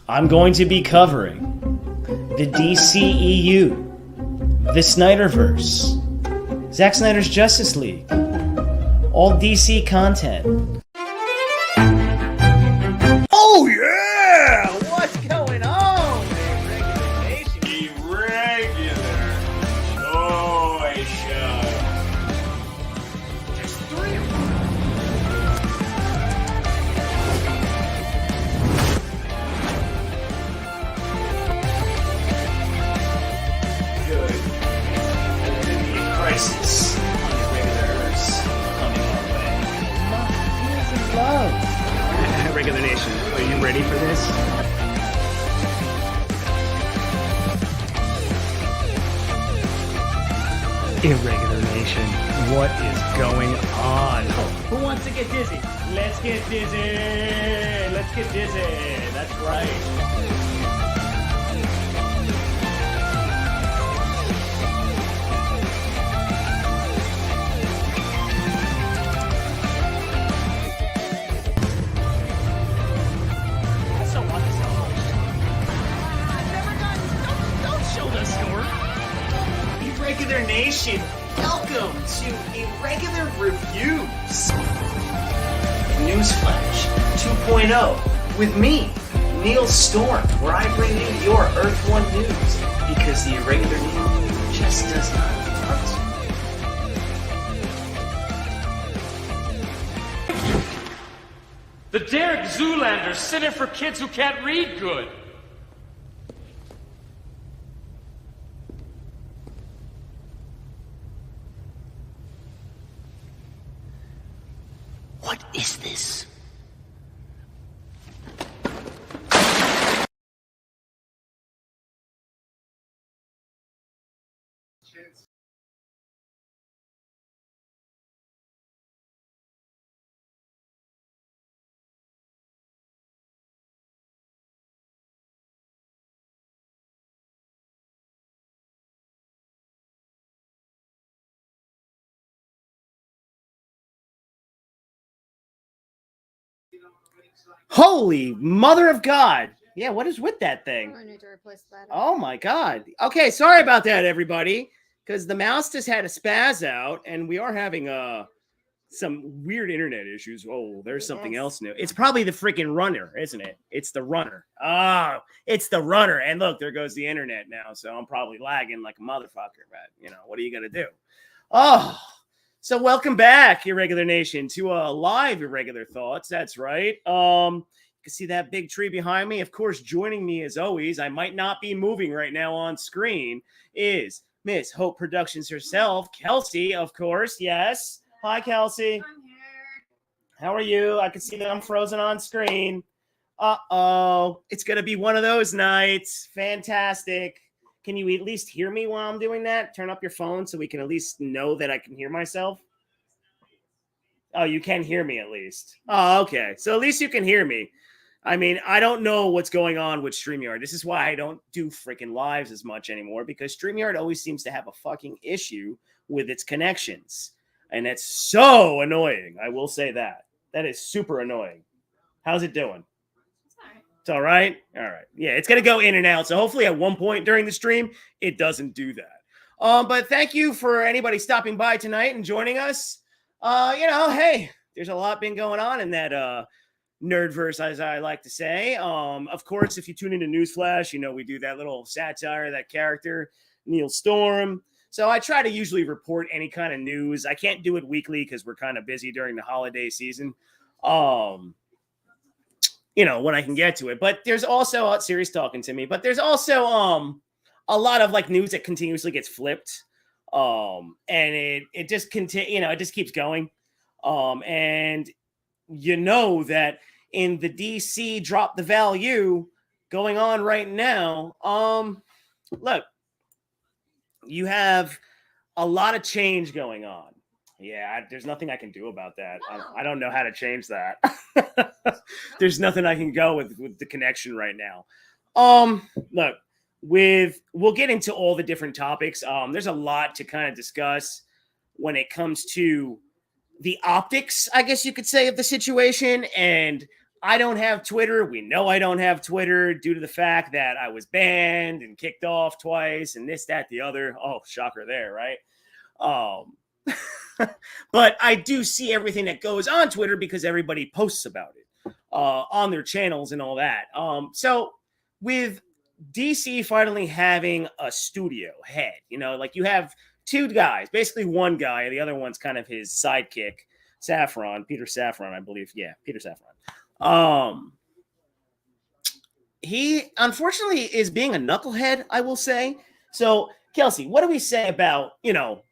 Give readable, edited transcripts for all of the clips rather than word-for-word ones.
I'm going to be covering the DCEU, the Snyderverse, Zack Snyder's Justice League, all DC content. Oh yeah! What's going on, Irregular Nation? Irregular Toy Show. Just 3 of them. Good. Crisis on the regulars coming our way. Love. Regular Nation, are you ready for this? Irregular Nation, what is going on? Who wants to get dizzy? Let's get dizzy. Let's get dizzy. That's right. Irregular Nation, welcome to Irregular Reviews. Newsflash 2.0 with me, Neil Storm, where I bring you your Earth One news because the Irregular Neil just does not want to. The Derek Zoolander Center for Kids Who Can't Read Good. What is this? Holy mother of God. Yeah, what is with that thing? I need to replace that. Oh my God. Okay, sorry about that, everybody. Because the mouse just had a spaz out, and we are having some weird internet issues. Oh, there's something else new. It's probably the freaking runner, isn't it? It's the runner. Oh, it's the runner. And look, there goes the internet now. So I'm probably lagging like a motherfucker. But, you know, what are you going to do? Oh, so welcome back, Irregular Nation, to a live Irregular Thoughts. That's right. You can see that big tree behind me. Of course, joining me as always, I might not be moving right now on screen, is Miss Hope Productions herself, Kelsey, of course. Yes. Hi, Kelsey. I'm here. How are you? I can see that I'm frozen on screen. Uh-oh. It's going to be one of those nights. Fantastic. Can you at least hear me while I'm doing that? Turn up your phone so we can at least know that I can hear myself. Oh, you can hear me at least. Oh, okay. So at least you can hear me. I mean, I don't know what's going on with StreamYard. This is why I don't do freaking lives as much anymore, because StreamYard always seems to have a fucking issue with its connections. And that's so annoying. I will say that. That is super annoying. How's it doing? It's all right. All right. Yeah, it's going to go in and out. So hopefully at one point during the stream, it doesn't do that. But thank you for anybody stopping by tonight and joining us. Hey, there's a lot been going on in that nerdverse, as I like to say. Of course, if you tune into Newsflash, you know we do that little satire, that character, Neil Storm. So I try to usually report any kind of news. I can't do it weekly because we're kind of busy during the holiday season. When I can get to it. But there's also Siri's talking to me, but there's also a lot of like news that continuously gets flipped. And it just it just keeps going. And you know that in the DC drop the value going on right now, look, you have a lot of change going on. Yeah, there's nothing I can do about that. No. I don't know how to change that. There's nothing I can go with the connection right now. Look, we'll get into all the different topics. There's a lot to kind of discuss when it comes to the optics, I guess you could say, of the situation and I don't have Twitter. We know I don't have Twitter due to the fact that I was banned and kicked off twice and this, that, the other. Oh, shocker there, right? But I do see everything that goes on Twitter because everybody posts about it on their channels and all that. So with DC finally having a studio head, you know, like you have two guys, basically one guy, the other one's kind of his sidekick, Peter Safran, I believe. Yeah, Peter Safran. He unfortunately is being a knucklehead, I will say. So, Kelsey, what do we say about, you know,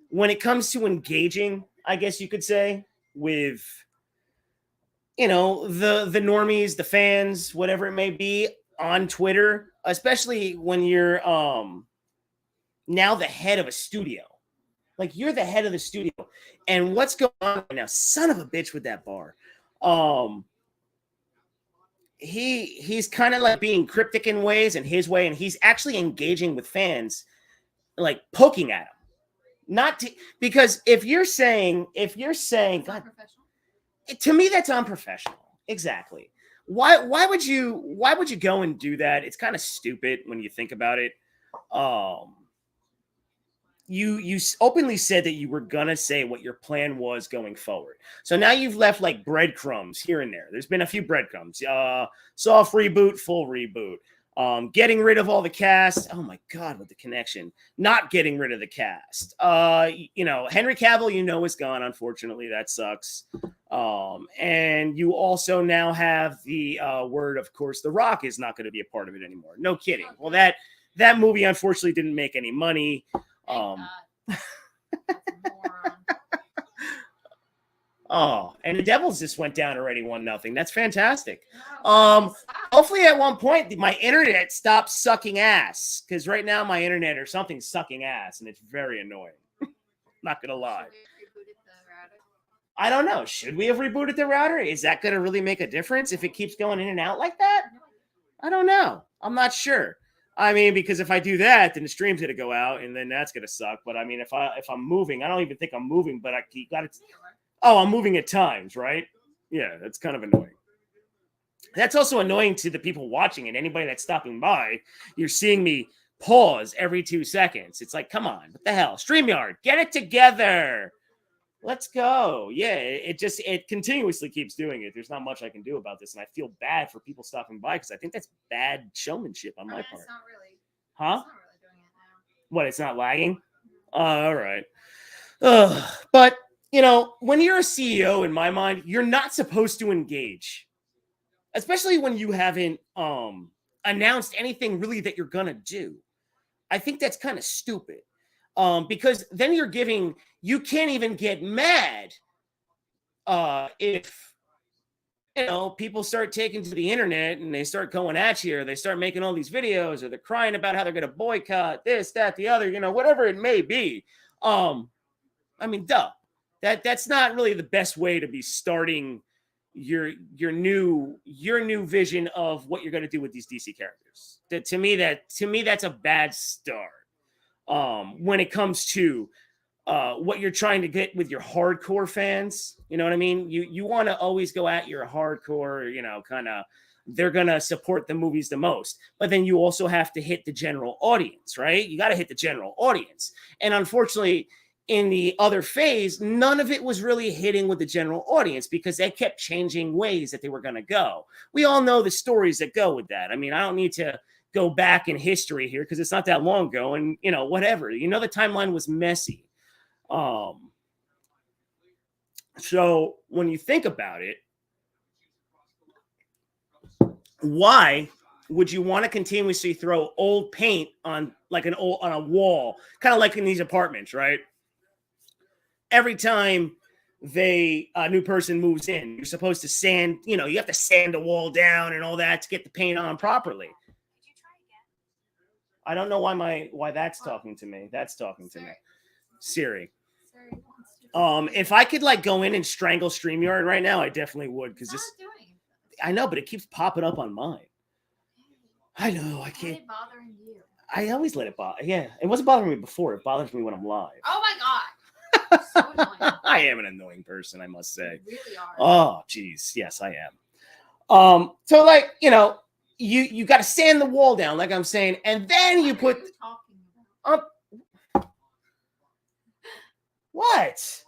when it comes to engaging, I guess you could say, with, you know, the normies, the fans, whatever it may be on Twitter, especially when you're now the head of a studio. Like you're the head of the studio. And what's going on right now? Son of a bitch with that bar. He's kind of like being cryptic in ways in his way, and he's actually engaging with fans, like poking at them. Because if you're saying, God, to me that's unprofessional. Exactly. Why would you go and do that? It's kind of stupid when you think about it. You openly said that you were gonna say what your plan was going forward. So now you've left like breadcrumbs here and there. There's been a few breadcrumbs. Soft reboot, full reboot. Getting rid of all the cast. Oh my God, with the connection. Not getting rid of the cast. You know, Henry Cavill, you know, is gone. Unfortunately, that sucks. And you also now have the word, of course, The Rock is not going to be a part of it anymore. No kidding. Well, that movie unfortunately didn't make any money. Oh, and the Devils just went down already 1-0. That's fantastic. Hopefully at one point my internet stops sucking ass, because right now my internet or something's sucking ass and it's very annoying. Not gonna lie. I don't know. Should we have rebooted the router? Is that gonna really make a difference if it keeps going in and out like that? I don't know. I'm not sure. I mean, because if I do that, then the stream's gonna go out, and then that's gonna suck. But I mean, if I'm moving, I don't even think I'm moving, but got it. Oh, I'm moving at times, right? Yeah, that's kind of annoying. That's also annoying to the people watching and anybody that's stopping by. You're seeing me pause every 2 seconds. It's like, come on, what the hell? StreamYard, get it together. Let's go. Yeah, it continuously keeps doing it. There's not much I can do about this, and I feel bad for people stopping by because I think that's bad showmanship on my part. It's not really. Huh? It's not really doing it now. What? It's not lagging? All right. But you know, when you're a CEO, in my mind, you're not supposed to engage, especially when you haven't announced anything really that you're gonna do. I think that's kind of stupid. Because then you can't even get mad if, you know, people start taking to the internet and they start going at you, or they start making all these videos, or they're crying about how they're going to boycott this, that, the other, you know, whatever it may be. I mean, duh. That's not really the best way to be starting your new vision of what you're going to do with these DC characters. To me, that's a bad start. When it comes to what you're trying to get with your hardcore fans, you know what I mean? You want to always go at your hardcore, you know, kind of, they're going to support the movies the most. But then you also have to hit the general audience, right? You got to hit the general audience. And unfortunately, in the other phase, none of it was really hitting with the general audience because they kept changing ways that they were going to go. We all know the stories that go with that. I mean, I don't need to go back in history here because it's not that long ago, and you know, whatever, you know, the timeline was messy. So when you think about it, why would you want to continuously throw old paint on on a wall, kind of like in these apartments, right? Every time a new person moves in, you're supposed to sand, you know, you have to sand the wall down and all that to get the paint on properly. I don't know why that's talking to me. That's talking to me. Siri. If I could like go in and strangle StreamYard right now, I definitely would, because this. I know, but it keeps popping up on mine. I know, I can't. Why is it bothering you? I always let it bother. Yeah, it wasn't bothering me before. It bothers me when I'm live. Oh my God. So annoying. I am an annoying person, I must say. You really are. Oh, geez. Yes, I am. So like, you got to sand the wall down, like I'm saying, and then you put what?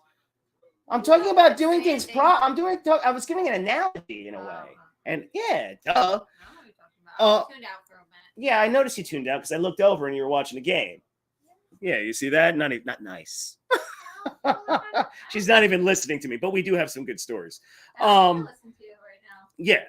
I'm talking about doing things. I was giving an analogy in a way, and yeah, duh. Yeah, I noticed you tuned out because I looked over and you were watching the game. Yeah, you see that? Not nice. She's not even listening to me, but we do have some good stories. Yeah,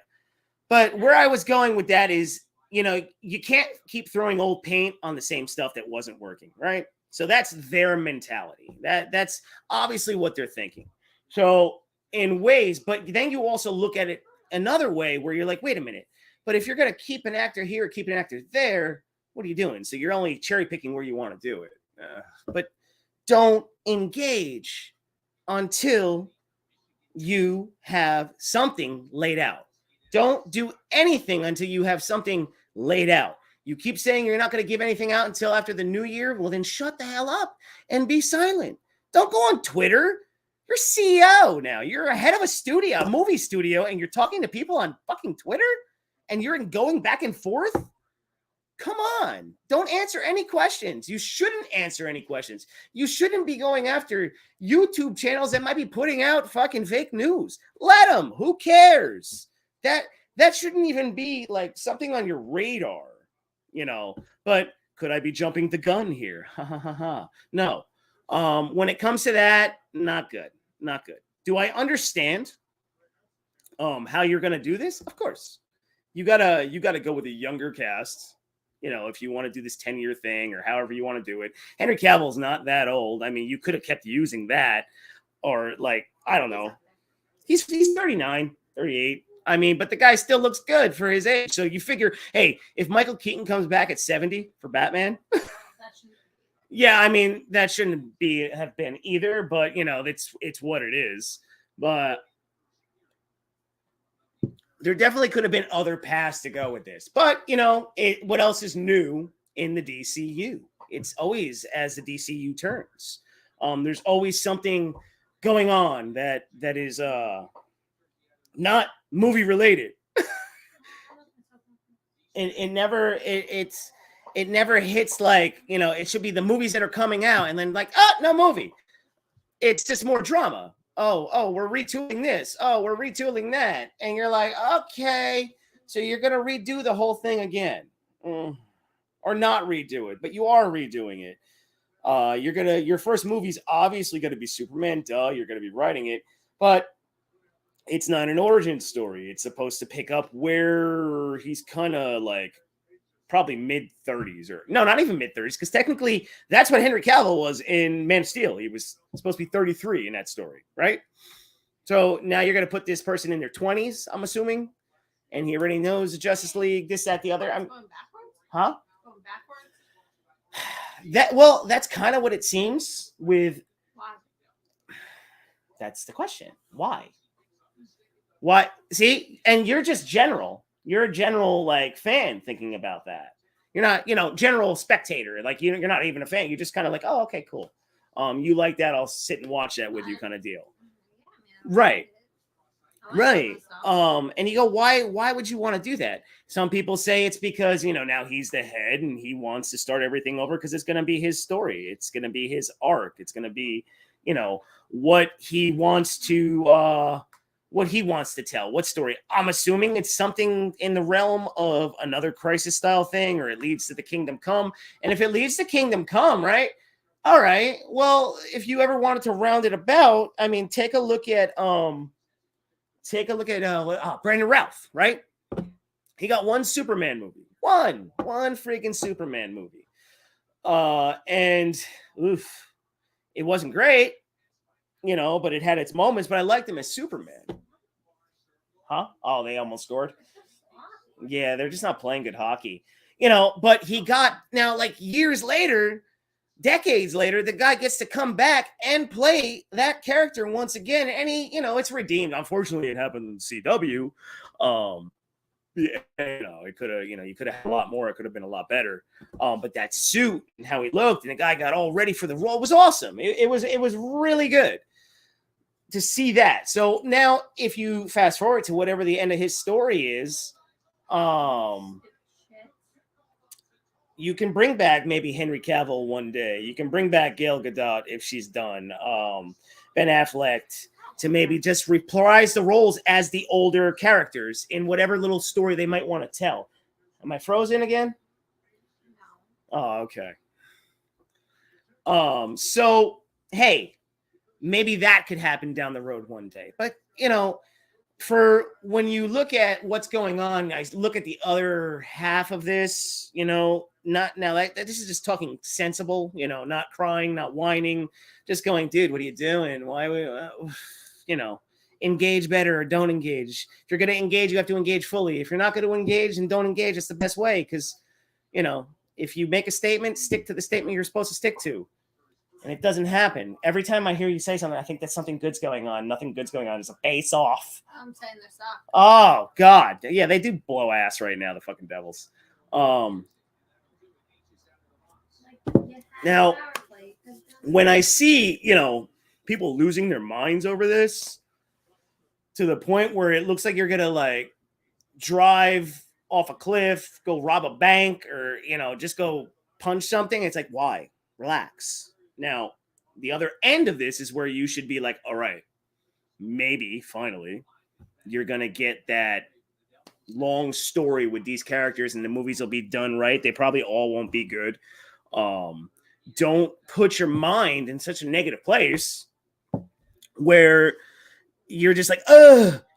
but where I was going with that is, you can't keep throwing old paint on the same stuff that wasn't working, right? So that's their mentality. That's obviously what they're thinking. So in ways, but then you also look at it another way where you're like, wait a minute, but if you're going to keep an actor here, keep an actor there, what are you doing? So you're only cherry picking where you want to do it. But don't engage until you have something laid out. Don't do anything until you have something laid out. You keep saying you're not going to give anything out until after the new year. Well, then shut the hell up and be silent. Don't go on Twitter. You're CEO now. You're a head of a movie studio, and you're talking to people on fucking Twitter, and you're going back and forth. Come on. Don't answer any questions. You shouldn't answer any questions. You shouldn't be going after YouTube channels that might be putting out fucking fake news. Let them. Who cares? That shouldn't even be like something on your radar, But could I be jumping the gun here? Ha ha ha ha. No. When it comes to that, not good. Not good. Do I understand how you're gonna do this? Of course. You gotta go with a younger cast. If you want to do this 10-year thing or however you want to do it. Henry Cavill's not that old. I mean, you could have kept using that, or like, I don't know. He's 39, 38. I mean, but the guy still looks good for his age. So you figure, hey, if Michael Keaton comes back at 70 for Batman, yeah, I mean, that shouldn't have been either, but it's what it is. But there definitely could have been other paths to go with this. But, what else is new in the DCU? It's always as the DCU turns. There's always something going on that is not movie related. It never hits like, it should be the movies that are coming out and then like, oh, no movie. It's just more drama. Oh, we're retooling this. Oh, we're retooling that. And you're like, okay, so you're going to redo the whole thing again. Or not redo it, but you are redoing it. Your first movie's obviously going to be Superman. Duh, you're going to be writing it. But it's not an origin story. It's supposed to pick up where he's kind of like probably mid-30s or no, not even mid-30s, because technically that's what Henry Cavill was in Man of Steel. He was supposed to be 33 in that story, right? So now you're going to put this person in their 20s, I'm assuming, and he already knows the Justice League, this, that, the other. Going backwards? Huh? Going backwards? That's kind of what it seems with. Why? That's the question. Why? Why? See, and you're just general. You're a general like fan thinking about that. You're not, general spectator. Like you're not even a fan. You're just kind of like, oh, okay, cool. You like that? I'll sit and watch that with you, kind of deal. Right. Right. And you go, why would you want to do that? Some people say it's because, now he's the head and he wants to start everything over because it's going to be his story. It's going to be his arc. It's going to be, what he wants to tell, what story. I'm assuming it's something in the realm of another Crisis style thing, or it leads to the Kingdom Come. And if it leads to Kingdom Come, right? All right. Well, if you ever wanted to round it about, I mean, take a look at Brandon Routh, right? He got one Superman movie, one freaking Superman movie. And it wasn't great, but it had its moments, but I liked him as Superman. Huh? Oh, they almost scored. Yeah, they're just not playing good hockey, but he got now like years later, decades later, the guy gets to come back and play that character once again. And he, it's redeemed. Unfortunately, it happened in CW. It could have, you could have had a lot more. It could have been a lot better. But that suit and how he looked and the guy got all ready for the role was awesome. It was really good. to see that. So now if you fast forward to whatever the end of his story is, you can bring back maybe Henry Cavill one day. You can bring back Gal Gadot if she's done. Ben Affleck to maybe just reprise the roles as the older characters in whatever little story they might want to tell. Am I frozen again? No. Oh, okay. So hey, maybe that could happen down the road one day. But you know, for when you look at what's going on, I look at the other half of this, you know, not now that this is just talking sensible, you know, not crying, not whining, just going, dude, what are you doing? Why we, you know, engage better or don't engage. If you're going to engage, you have to engage fully. If you're not going to engage, and don't engage. It's the best way. Because, you know, if you make a statement, stick to the statement you're supposed to stick to. And it doesn't happen. Every time I hear you say something, I think that something good's going on. Nothing good's going on. It's a face off. I'm saying they're soft. Oh, God. Yeah, they do blow ass right now, the fucking Devils. Now, when I see, you know, people losing their minds over this to the point where it looks like you're going to, like, drive off a cliff, go rob a bank, or, you know, just go punch something, it's like, why? Relax. Now, the other end of this is where you should be like, all right, maybe finally you're going to get that long story with these characters and the movies will be done right. They probably all won't be good. Don't put your mind in such a negative place where you're just like,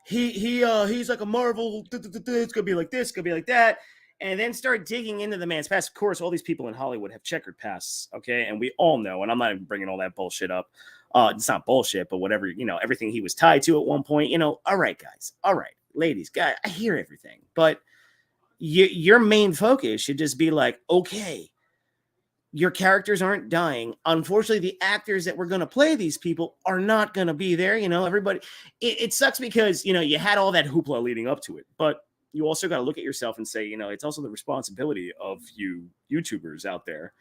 he's like a Marvel. It's gonna be like this, gonna be like that, and then start digging into the man's past. Of course, all these people in Hollywood have checkered pasts, okay, and we all know. And I'm not even bringing all that bullshit up. It's not bullshit, but whatever, you know, everything he was tied to at one point. You know, all right, guys, all right, ladies, guys, I hear everything, but your main focus should just be like, okay, your characters aren't dying. Unfortunately, the actors that were going to play these people are not going to be there. You know, everybody, it sucks because, you know, you had all that hoopla leading up to it, but you also got to look at yourself and say, you know, it's also the responsibility of you YouTubers out there.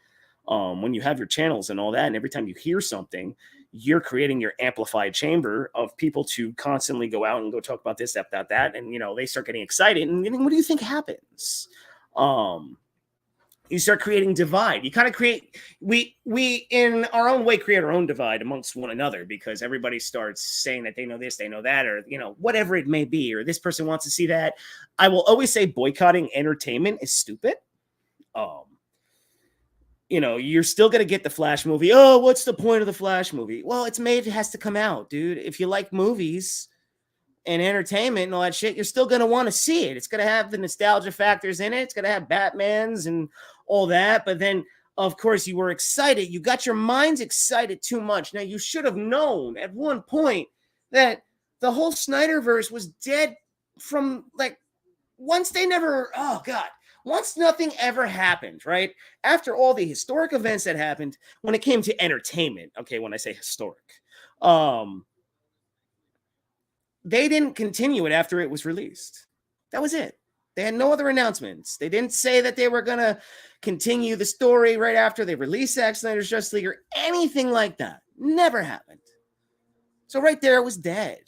When you have your channels and all that, and every time you hear something, you're creating your amplified chamber of people to constantly go out and go talk about this, that. And, you know, they start getting excited. And what do you think happens? You start creating divide. You kind of create, we in our own way create our own divide amongst one another because everybody starts saying that they know this, they know that, or, you know, whatever it may be, or this person wants to see that. I will always say boycotting entertainment is stupid. You know, you're still going to get the Flash movie. Oh, what's the point of the Flash movie? Well, it's made, it has to come out, dude. If you like movies and entertainment and all that shit, you're still going to want to see it. It's going to have the nostalgia factors in it. It's going to have Batmans and all that. But then, of course, you were excited. You got your minds excited too much. Now, you should have known at one point that the whole Snyderverse was dead from, like, once nothing ever happened, right? After all the historic events that happened, when it came to entertainment, okay, when I say historic, they didn't continue it after it was released. That was it. They had no other announcements. They didn't say that they were going to continue the story right after they released Zack Snyder's Justice League or anything like that. Never happened. So right there, it was dead.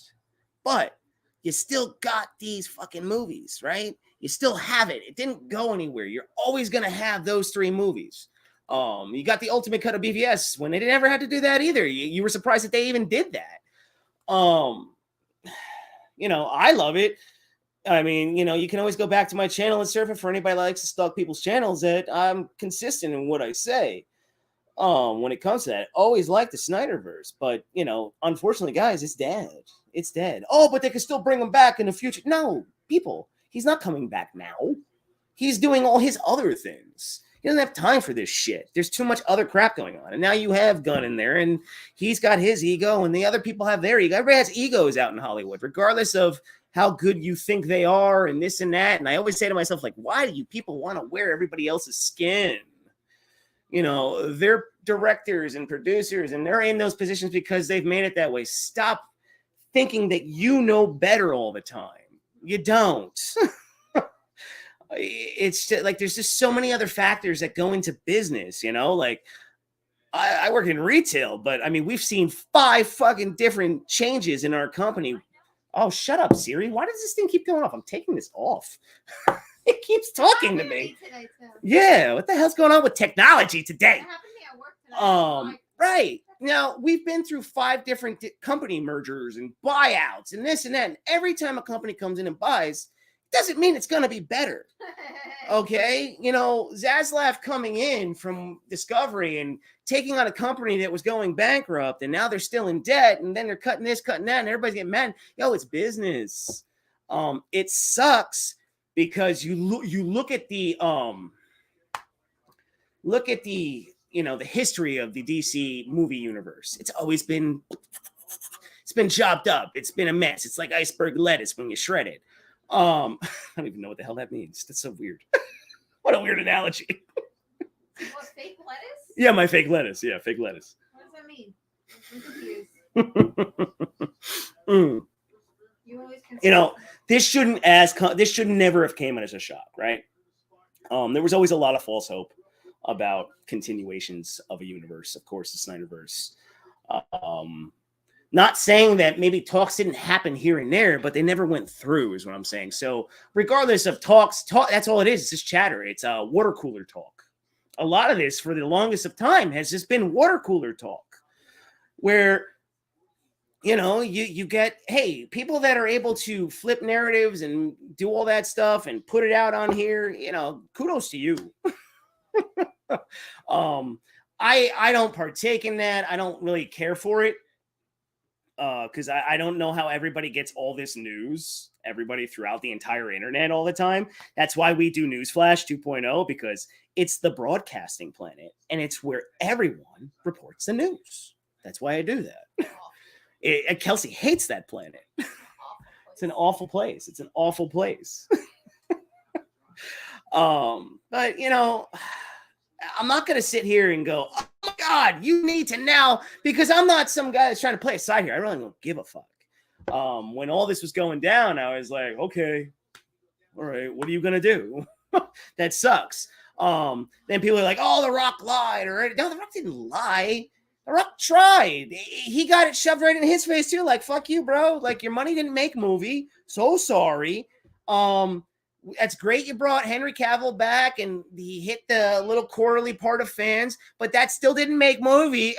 But you still got these fucking movies, right? You still have it. It didn't go anywhere. You're always going to have those three movies. You got the ultimate cut of BVS when they never had to do that either. You were surprised that they even did that. You know, I love it. I mean, you know, you can always go back to my channel and surf it for anybody that likes to stalk people's channels that I'm consistent in what I say. When it comes to that, always like the Snyderverse, but you know, unfortunately, guys, it's dead. It's dead. Oh, but they can still bring him back in the future. No, people, he's not coming back now. He's doing all his other things. He doesn't have time for this shit. There's too much other crap going on. And now you have Gunn in there, and he's got his ego, and the other people have their ego. Everybody has egos out in Hollywood, regardless of how good you think they are and this and that. And I always say to myself, like, why do you people want to wear everybody else's skin? You know, they're directors and producers, and they're in those positions because they've made it that way. Stop thinking that you know better all the time. You don't. It's just, like, there's just so many other factors that go into business, you know, like, I work in retail, but I mean, we've seen 5 fucking different changes in our company. Oh, shut up, Siri. Why does this thing keep going off? I'm taking this off. It keeps talking to me. Today too. Yeah, what the hell's going on with technology today? That happened to me at work today. Right. Now, we've been through 5 different company mergers and buyouts and this and that. And every time a company comes in and buys, doesn't mean it's going to be better. Okay. You know, Zaslav coming in from Discovery and taking on a company that was going bankrupt, and now they're still in debt, and then they're cutting this, cutting that, and everybody's getting mad. Yo, it's business. It sucks because you look at the you know, the history of the DC movie universe. It's always been, it's been chopped up. It's been a mess. It's like iceberg lettuce when you shred it. I don't even know what the hell that means. That's so weird. What a weird analogy. What, fake lettuce? Yeah, my fake lettuce. Yeah, fake lettuce. What does that mean? I'm confused. You know, this should never have came as a shock, right? There was always a lot of false hope about continuations of a universe, of course, the Snyderverse. Not saying that maybe talks didn't happen here and there, but they never went through, is what I'm saying. So regardless of talk, that's all it is. It's just chatter. It's a water cooler talk. A lot of this for the longest of time has just been water cooler talk, where, you know, you get, hey, people that are able to flip narratives and do all that stuff and put it out on here, you know, kudos to you. I don't partake in that. I don't really care for it. Because I don't know how everybody gets all this news, everybody throughout the entire internet all the time. That's why we do Newsflash 2.0, because it's the broadcasting planet and it's where everyone reports the news. That's why I do that. Kelsey hates that planet. It's an awful place. It's an awful place. But, you know, I'm not going to sit here and go, oh my God, you need to now, because I'm not some guy that's trying to play a side here. I really don't give a fuck. When all this was going down, I was like, okay, all right, what are you going to do? That sucks. Then people are like, oh, The Rock lied. Or no, The Rock didn't lie. The Rock tried. He got it shoved right in his face too. Like, fuck you, bro. Like, your money didn't make movie. So sorry. That's great you brought Henry Cavill back and he hit the little quarterly part of fans, but that still didn't make money,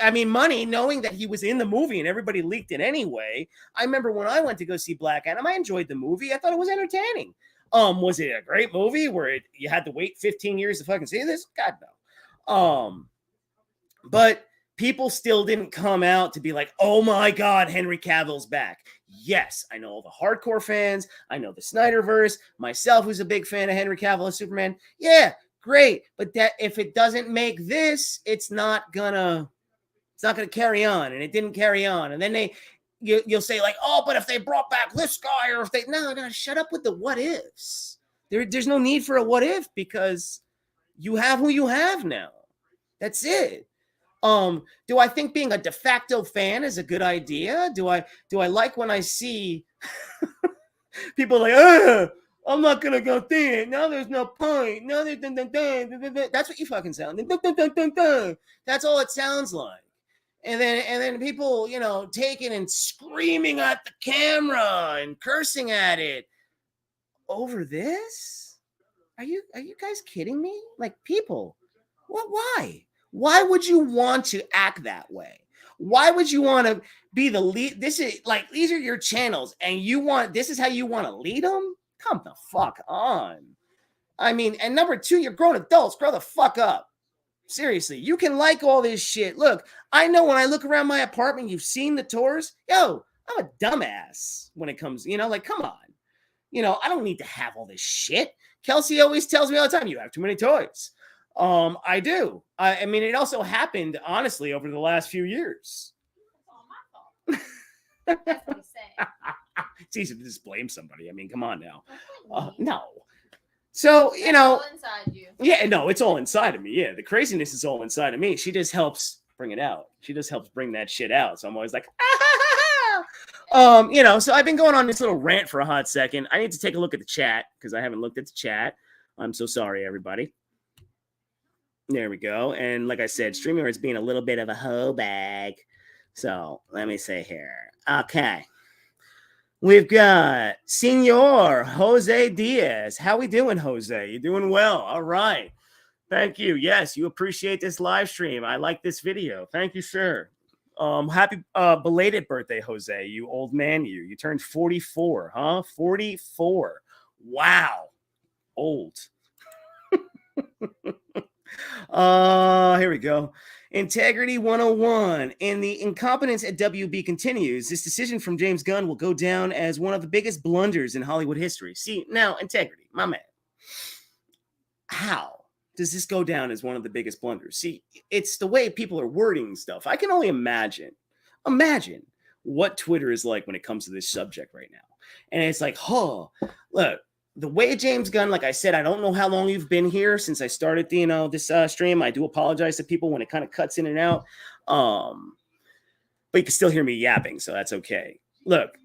knowing that he was in the movie and everybody leaked it anyway. I remember when I went to go see Black Adam, I enjoyed the movie. I thought it was entertaining. Was it a great movie where you had to wait 15 years to fucking see this? God, no. But people still didn't come out to be like, oh my God, Henry Cavill's back. Yes, I know all the hardcore fans. I know the Snyderverse. Myself, who's a big fan of Henry Cavill as Superman. Yeah, great. But that if it doesn't make this, it's not gonna carry on. And it didn't carry on. And then you'll say like, oh, but if they brought back this guy, or if they no, shut up with the what ifs. There's no need for a what if, because you have who you have now. That's it. Do I think being a de facto fan is a good idea? Do I like when I see people like, I'm not gonna go there. No, there's no point. No, that's what you fucking sound. That's all it sounds like. And then people, you know, taking and screaming at the camera and cursing at it over this. Are you guys kidding me? Like, people, what? Why? Why would you want to act that way? Why would you want to be the lead? This is like, these are your channels and this is how you want to lead them? Come the fuck on. I mean, and number 2, you're grown adults. Grow the fuck up. Seriously, you can like all this shit. Look, I know when I look around my apartment, you've seen the tours. Yo, I'm a dumbass when it comes, you know, like, come on. You know, I don't need to have all this shit. Kelsey always tells me all the time, you have too many toys. I do. I mean, it also happened, honestly, over the last few years. It's all my fault. That's what he's saying. It's easy to just blame somebody. I mean, come on now. No. So, you know. It's all inside you. Yeah, no, it's all inside of me. Yeah, the craziness is all inside of me. She just helps bring it out. She just helps bring that shit out. So I'm always like, you know, so I've been going on this little rant for a hot second. I need to take a look at the chat because I haven't looked at the chat. I'm so sorry, everybody. There we go. And like I said, StreamYard is being a little bit of a hoe bag. So let me see here. Okay. We've got Senor Jose Diaz. How we doing, Jose? You doing well? All right. Thank you. Yes, you appreciate this live stream. I like this video. Thank you, sir. Happy belated birthday, Jose. You old man, you turned 44, huh? 44. Wow. Old. Here we go. Integrity 101. And the incompetence at WB continues. This decision from James Gunn will go down as one of the biggest blunders in Hollywood history. See, now, integrity, my man. How does this go down as one of the biggest blunders? See, it's the way people are wording stuff. I can only imagine what Twitter is like when it comes to this subject right now. And it's like, look, the way James Gunn, like I said, I don't know how long you've been here since I started the, this stream. I do apologize to people when it kind of cuts in and out. But you can still hear me yapping, so that's okay. Look,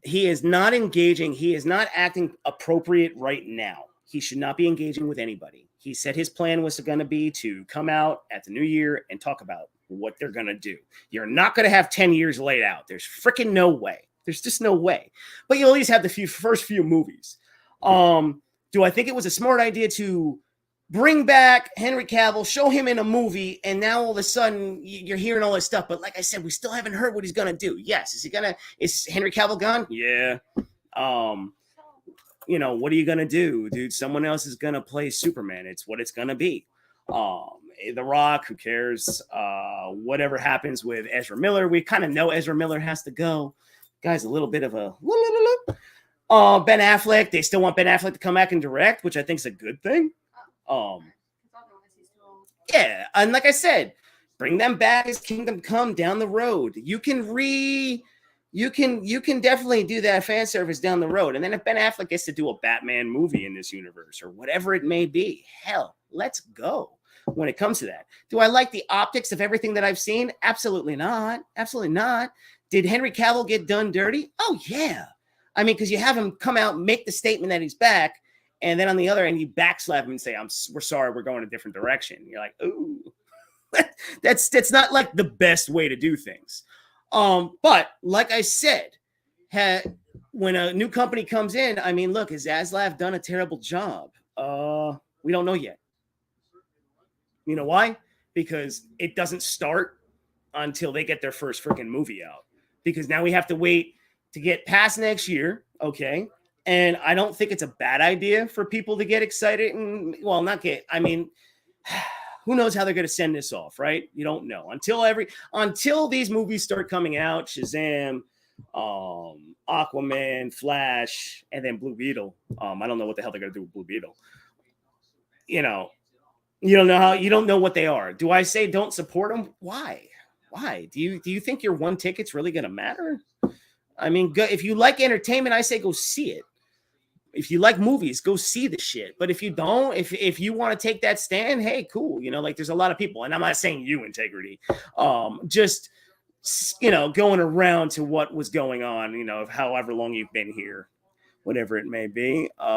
he is not engaging. He is not acting appropriate right now. He should not be engaging with anybody. He said his plan was going to be to come out at the new year and talk about what they're going to do. You're not going to have 10 years laid out. There's freaking no way. There's just no way. But you'll at least have the first few movies. Do I think it was a smart idea to bring back Henry Cavill, show him in a movie, and now all of a sudden you're hearing all this stuff? But like I said, we still haven't heard what he's going to do. Yes. Is Henry Cavill gone? Yeah. What are you going to do, dude? Someone else is going to play Superman. It's what it's going to be. The Rock, who cares? Whatever happens with Ezra Miller, we kind of know Ezra Miller has to go. Guy's a little bit of a Ben Affleck, they still want Ben Affleck to come back and direct, which I think is a good thing. Yeah, and like I said, bring them back as Kingdom Come down the road. You can definitely do that fan service down the road. And then if Ben Affleck gets to do a Batman movie in this universe or whatever it may be, hell, let's go. When it comes to that, do I like the optics of everything that I've seen? Absolutely not. Absolutely not. Did Henry Cavill get done dirty? Oh yeah. I mean, because you have him come out and make the statement that he's back, and then on the other end, you backslap him and say, we're sorry, we're going a different direction. You're like, ooh, that's not like the best way to do things. But like I said, when a new company comes in, I mean, look, has Zaslav done a terrible job? We don't know yet. You know why? Because it doesn't start until they get their first freaking movie out. Because now we have to wait to get past next year, okay? And I don't think it's a bad idea for people to get excited and, well, not get, I mean, who knows how they're going to send this off, right? You don't know. Until these movies start coming out, Shazam, Aquaman, Flash, and then Blue Beetle. I don't know what the hell they're going to do with Blue Beetle. You don't know what they are. Do I say don't support them? Why? Do you think your one ticket's really going to matter? I mean, if you like entertainment, I say go see it. If you like movies, go see the shit. But if you don't, if you want to take that stand, hey, cool. There's a lot of people, and I'm not saying you, Integrity. Just going around to what was going on, of however long you've been here, whatever it may be. What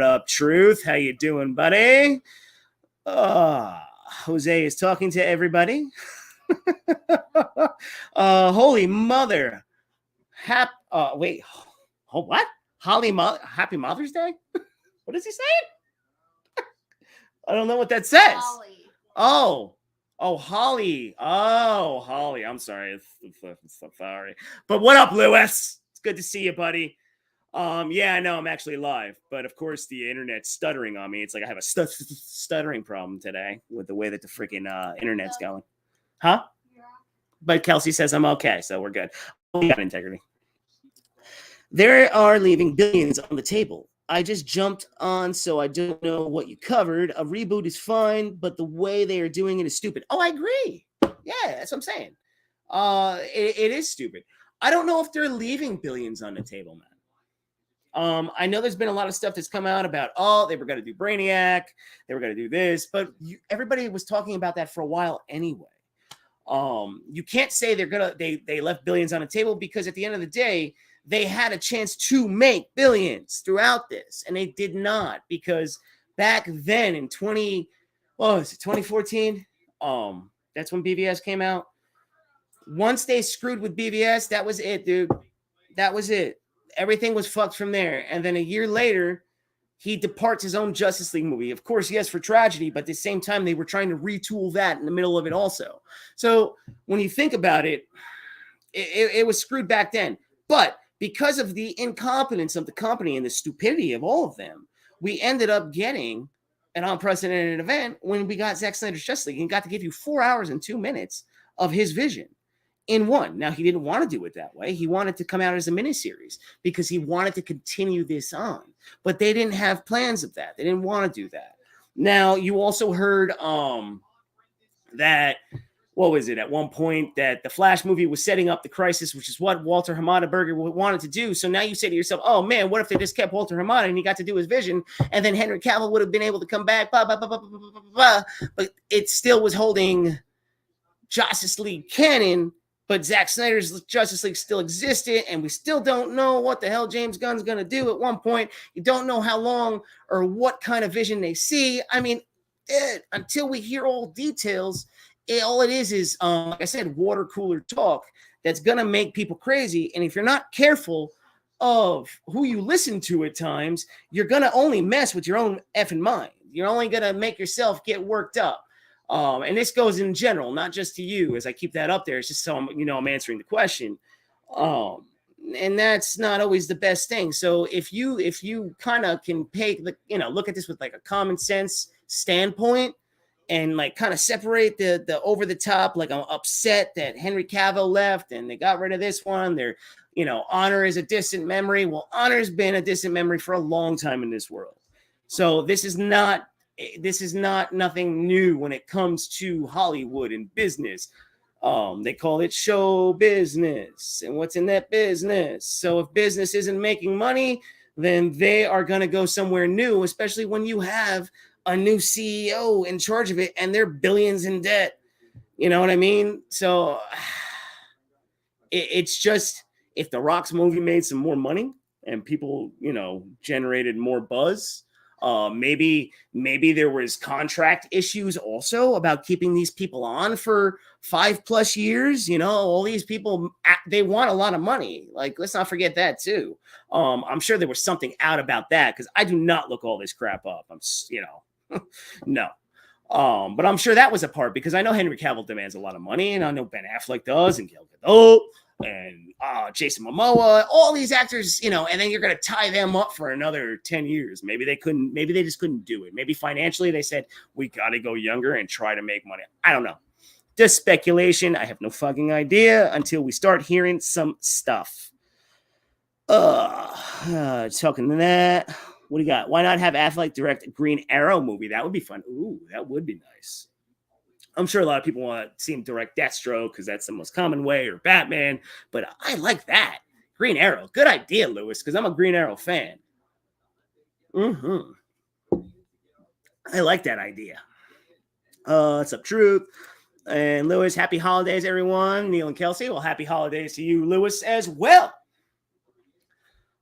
up, Truth? How you doing, buddy? Jose is talking to everybody. Holy mother. Wait. What? Happy Mother's Day? What is he saying? I don't know what that says. Holly. Oh, Holly. Oh, Holly. I'm sorry. Sorry. But what up, Lewis? It's good to see you, buddy. Yeah, I know I'm actually live, but of course the internet's stuttering on me. It's like I have a stuttering problem today with the way that the freaking internet's going. Huh? But Kelsey says I'm okay, so we're good. We got integrity. They are leaving billions on the table. I just jumped on, so I don't know what you covered. A reboot is fine, but the way they are doing it is stupid. Oh, I agree. Yeah, that's what I'm saying. It is stupid. I don't know if they're leaving billions on the table, man. I know there's been a lot of stuff that's come out about, they were going to do Brainiac, they were going to do this, but everybody was talking about that for a while anyway. You can't say they left billions on the table, because at the end of the day, they had a chance to make billions throughout this, and they did not, because back then in 2014? That's when BVS came out. Once they screwed with BVS, that was it, dude. That was it. Everything was fucked from there. And then a year later, he departs his own Justice League movie. Of course, yes, for tragedy, but at the same time, they were trying to retool that in the middle of it also. So when you think about it, it was screwed back then. But because of the incompetence of the company and the stupidity of all of them, we ended up getting an unprecedented event when we got Zack Snyder's Justice League and got to give you 4 hours and 2 minutes of his vision in one. Now, he didn't want to do it that way. He wanted to come out as a miniseries because he wanted to continue this on. But they didn't have plans of that. They didn't want to do that. Now, you also heard that, what was it, at one point that the Flash movie was setting up the Crisis, which is what Walter Hamada Burger wanted to do. So now you say to yourself, oh, man, what if they just kept Walter Hamada and he got to do his vision, and then Henry Cavill would have been able to come back, blah, blah, blah, blah, blah, blah, blah, blah. But it still was holding Justice League canon, but Zack Snyder's Justice League still existed, and we still don't know what the hell James Gunn's going to do at one point. You don't know how long or what kind of vision they see. I mean, until we hear all details, all it is, like I said, water cooler talk that's going to make people crazy. And if you're not careful of who you listen to at times, you're going to only mess with your own effing mind. You're only going to make yourself get worked up. And this goes in general, not just to you, as I keep that up there. It's just so I'm answering the question. And that's not always the best thing. So if you kind of can look at this with like a common sense standpoint and like kind of separate the over the top, like I'm upset that Henry Cavill left and they got rid of this one. They're, honor is a distant memory. Well, honor's been a distant memory for a long time in this world. So this is not nothing new when it comes to Hollywood and business. They call it show business, and what's in that business. So if business isn't making money, then they are going to go somewhere new, especially when you have a new CEO in charge of it and they're billions in debt. You know what I mean? So it's just, if The Rock's movie made some more money and people, generated more buzz, maybe there was contract issues also about keeping these people on for 5+ years. All these people, they want a lot of money. Like, let's not forget that too. I'm sure there was something out about that, because I do not look all this crap up. No. But I'm sure that was a part, because I know Henry Cavill demands a lot of money, and I know Ben Affleck does, and Gal Gadot, and Jason Momoa, all these actors, and then you're going to tie them up for another 10 years. Maybe they just couldn't do it. Maybe financially they said, we got to go younger and try to make money. I don't know. Just speculation. I have no fucking idea until we start hearing some stuff. Talking to that. What do you got? Why not have Affleck direct a Green Arrow movie? That would be fun. Ooh, that would be nice. I'm sure a lot of people want to see him direct Deathstroke because that's the most common way, or Batman. But I like that. Green Arrow. Good idea, Lewis, because I'm a Green Arrow fan. I like that idea. What's up, Truth? And Lewis, happy holidays, everyone. Neil and Kelsey, well, happy holidays to you, Lewis, as well.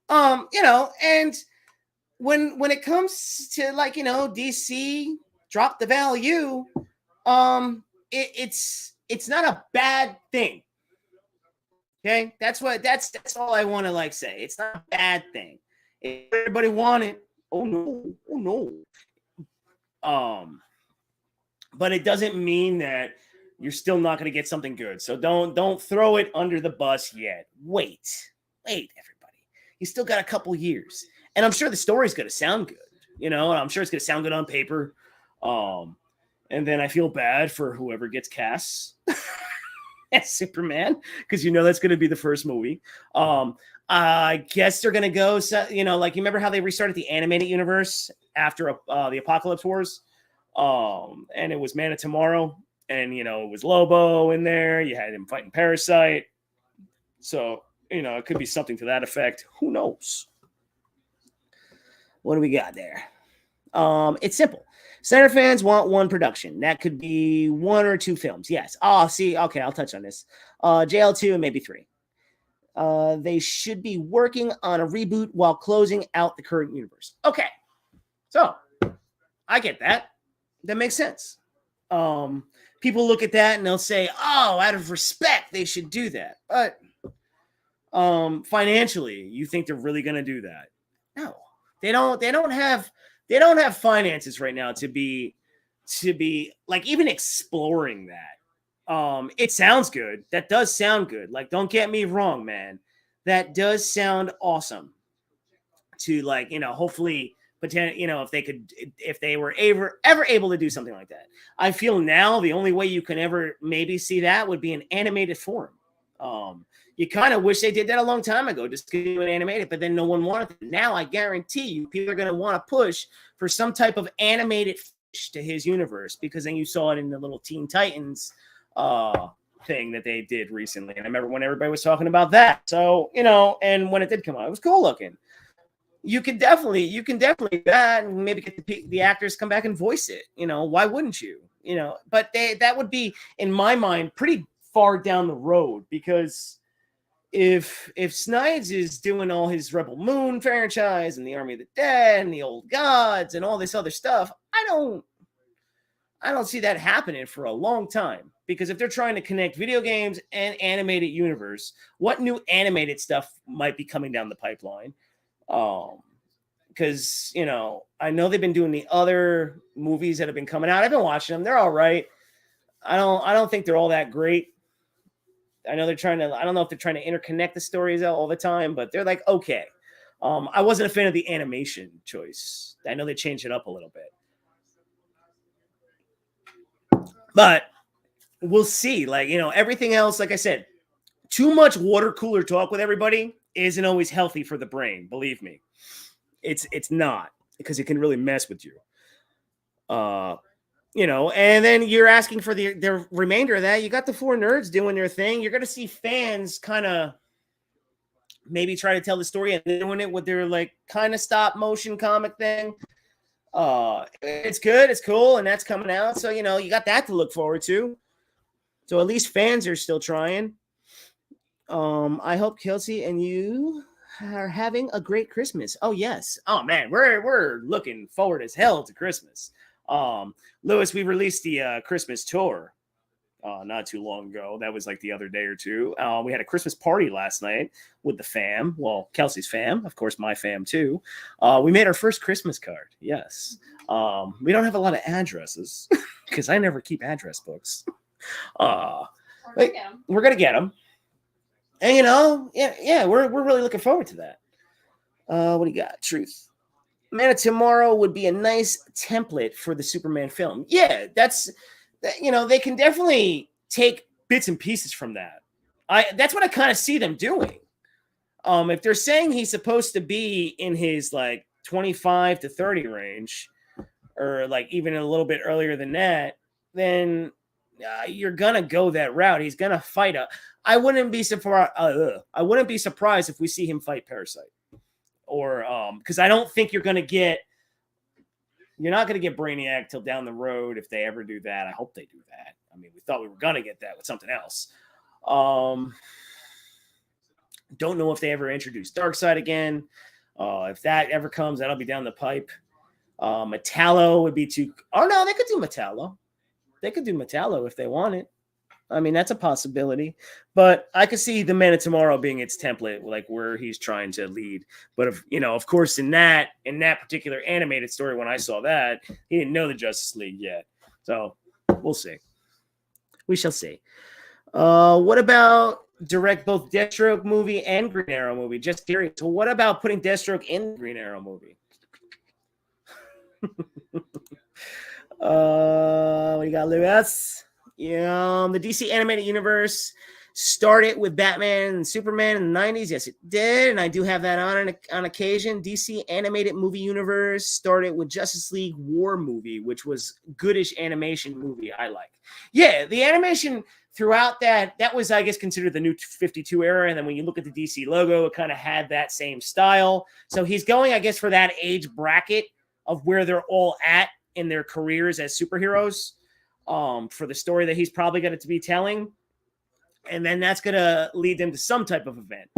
And when it comes to DC drop the value, it's not a bad thing. Okay, that's all I want to say. It's not a bad thing. If everybody want it, oh no. But it doesn't mean that you're still not going to get something good. So don't throw it under the bus yet. Wait, everybody. You still got a couple years. And I'm sure the story's going to sound good, and I'm sure it's going to sound good on paper. And then I feel bad for whoever gets cast as Superman, because that's going to be the first movie. I guess they're going to go, you remember how they restarted the animated universe after the Apocalypse Wars? And it was Man of Tomorrow, and, it was Lobo in there. You had him fighting Parasite. So, it could be something to that effect. Who knows? What do we got there? It's simple. Snyder fans want one production. That could be 1 or 2 films. Yes. See. Okay, I'll touch on this. JL2 and maybe 3. They should be working on a reboot while closing out the current universe. Okay. So I get that. That makes sense. People look at that and they'll say, "Oh, out of respect, they should do that." But financially, you think they're really going to do that? No, they don't. They don't have finances right now to be like even exploring that. It sounds good. That does sound good. Like, don't get me wrong, man. That does sound awesome. To like, hopefully, if they were ever able to do something like that. I feel now the only way you can ever maybe see that would be an animated form. You kind of wish they did that a long time ago, just to do it animated, but then no one wanted it. Now I guarantee you people are going to want to push for some type of animated fish to his universe, because then you saw it in the little Teen Titans thing that they did recently. And I remember when everybody was talking about that. So, and when it did come out, it was cool looking. You can definitely that and maybe get the actors come back and voice it. Why wouldn't you? But that would be, in my mind, pretty far down the road, because if Snyder is doing all his Rebel Moon franchise and the Army of the Dead and the Old Gods and all this other stuff, I don't see that happening for a long time. Because if they're trying to connect video games and animated universe, what new animated stuff might be coming down the pipeline? Because I know they've been doing the other movies that have been coming out. I've been watching them; they're all right. I don't think they're all that great. I know I don't know if they're trying to interconnect the stories all the time, but they're like okay. I wasn't a fan of the animation choice. I know they changed it up a little bit, but we'll see. Like, everything else, like I said, too much water cooler talk with everybody isn't always healthy for the brain. Believe me, it's not, because it can really mess with you. And then you're asking for the remainder of that. You got the four nerds doing their thing. You're going to see fans kind of maybe try to tell the story and doing it with their like kind of stop motion comic thing. It's good. It's cool. And that's coming out. So, you got that to look forward to. So at least fans are still trying. I hope Kelsey and you are having a great Christmas. Oh, yes. Oh, man, we're looking forward as hell to Christmas. Lewis, we released the Christmas tour not too long ago. That was like the other day or two. We had a Christmas party last night with the fam. Well, Kelsey's fam, of course, my fam too. We made our first Christmas card. Yes. We don't have a lot of addresses because I never keep address books. We're gonna get them. And we're really looking forward to that. What do you got? Truth. Man of Tomorrow would be a nice template for the Superman film. Yeah, they can definitely take bits and pieces from that. That's what I kind of see them doing. If they're saying he's supposed to be in his like 25 to 30 range, or like even a little bit earlier than that, then you're gonna go that route. He's gonna fight I wouldn't be surprised if we see him fight Parasite, or because I don't think you're not gonna get Brainiac till down the road if they ever do that. I hope they do that. I mean, we thought we were gonna get that with something else. Don't know if they ever introduce Darkseid again. If that ever comes, that'll be down the pipe. Metallo would be too. Oh no, they could do Metallo. They could do Metallo if they want it. I mean, that's a possibility. But I could see the Man of Tomorrow being its template, like where he's trying to lead. But of course, in that particular animated story, when I saw that, he didn't know the Justice League yet. So we'll see. We shall see. What about direct both Deathstroke movie and Green Arrow movie? Just curious. So what about putting Deathstroke in the Green Arrow movie? What you got, Lewis? Yeah, the DC animated universe started with Batman and Superman in the 90s. Yes, it did, and I do have that on occasion. DC animated movie universe started with Justice League War movie, which was goodish animation movie I like. Yeah, the animation throughout that was, I guess, considered the new 52 era, and then when you look at the DC logo, it kind of had that same style. So he's going, I guess, for that age bracket of where they're all at in their careers as superheroes, for the story that he's probably going to be telling. And then that's going to lead them to some type of event.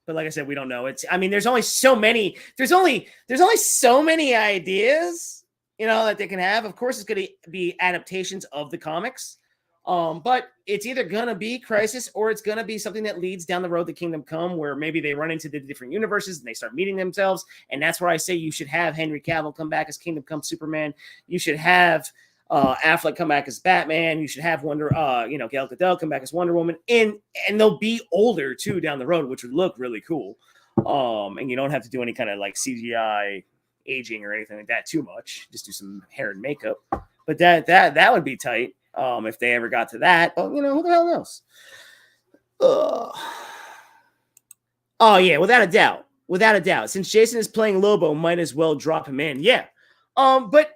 But like I said, we don't know. There's only so many. There's only so many ideas, that they can have. Of course, it's going to be adaptations of the comics. But it's either going to be Crisis or it's going to be something that leads down the road to Kingdom Come, where maybe they run into the different universes and they start meeting themselves. And that's where I say you should have Henry Cavill come back as Kingdom Come Superman. You should have Affleck come back as Batman. You should have Gal Gadot come back as Wonder Woman. And they'll be older too down the road, which would look really cool. And you don't have to do any kind of like CGI aging or anything like that too much. Just do some hair and makeup. But that would be tight. If they ever got to that, but who the hell knows? Oh yeah, without a doubt. Since Jason is playing Lobo, might as well drop him in. Yeah. But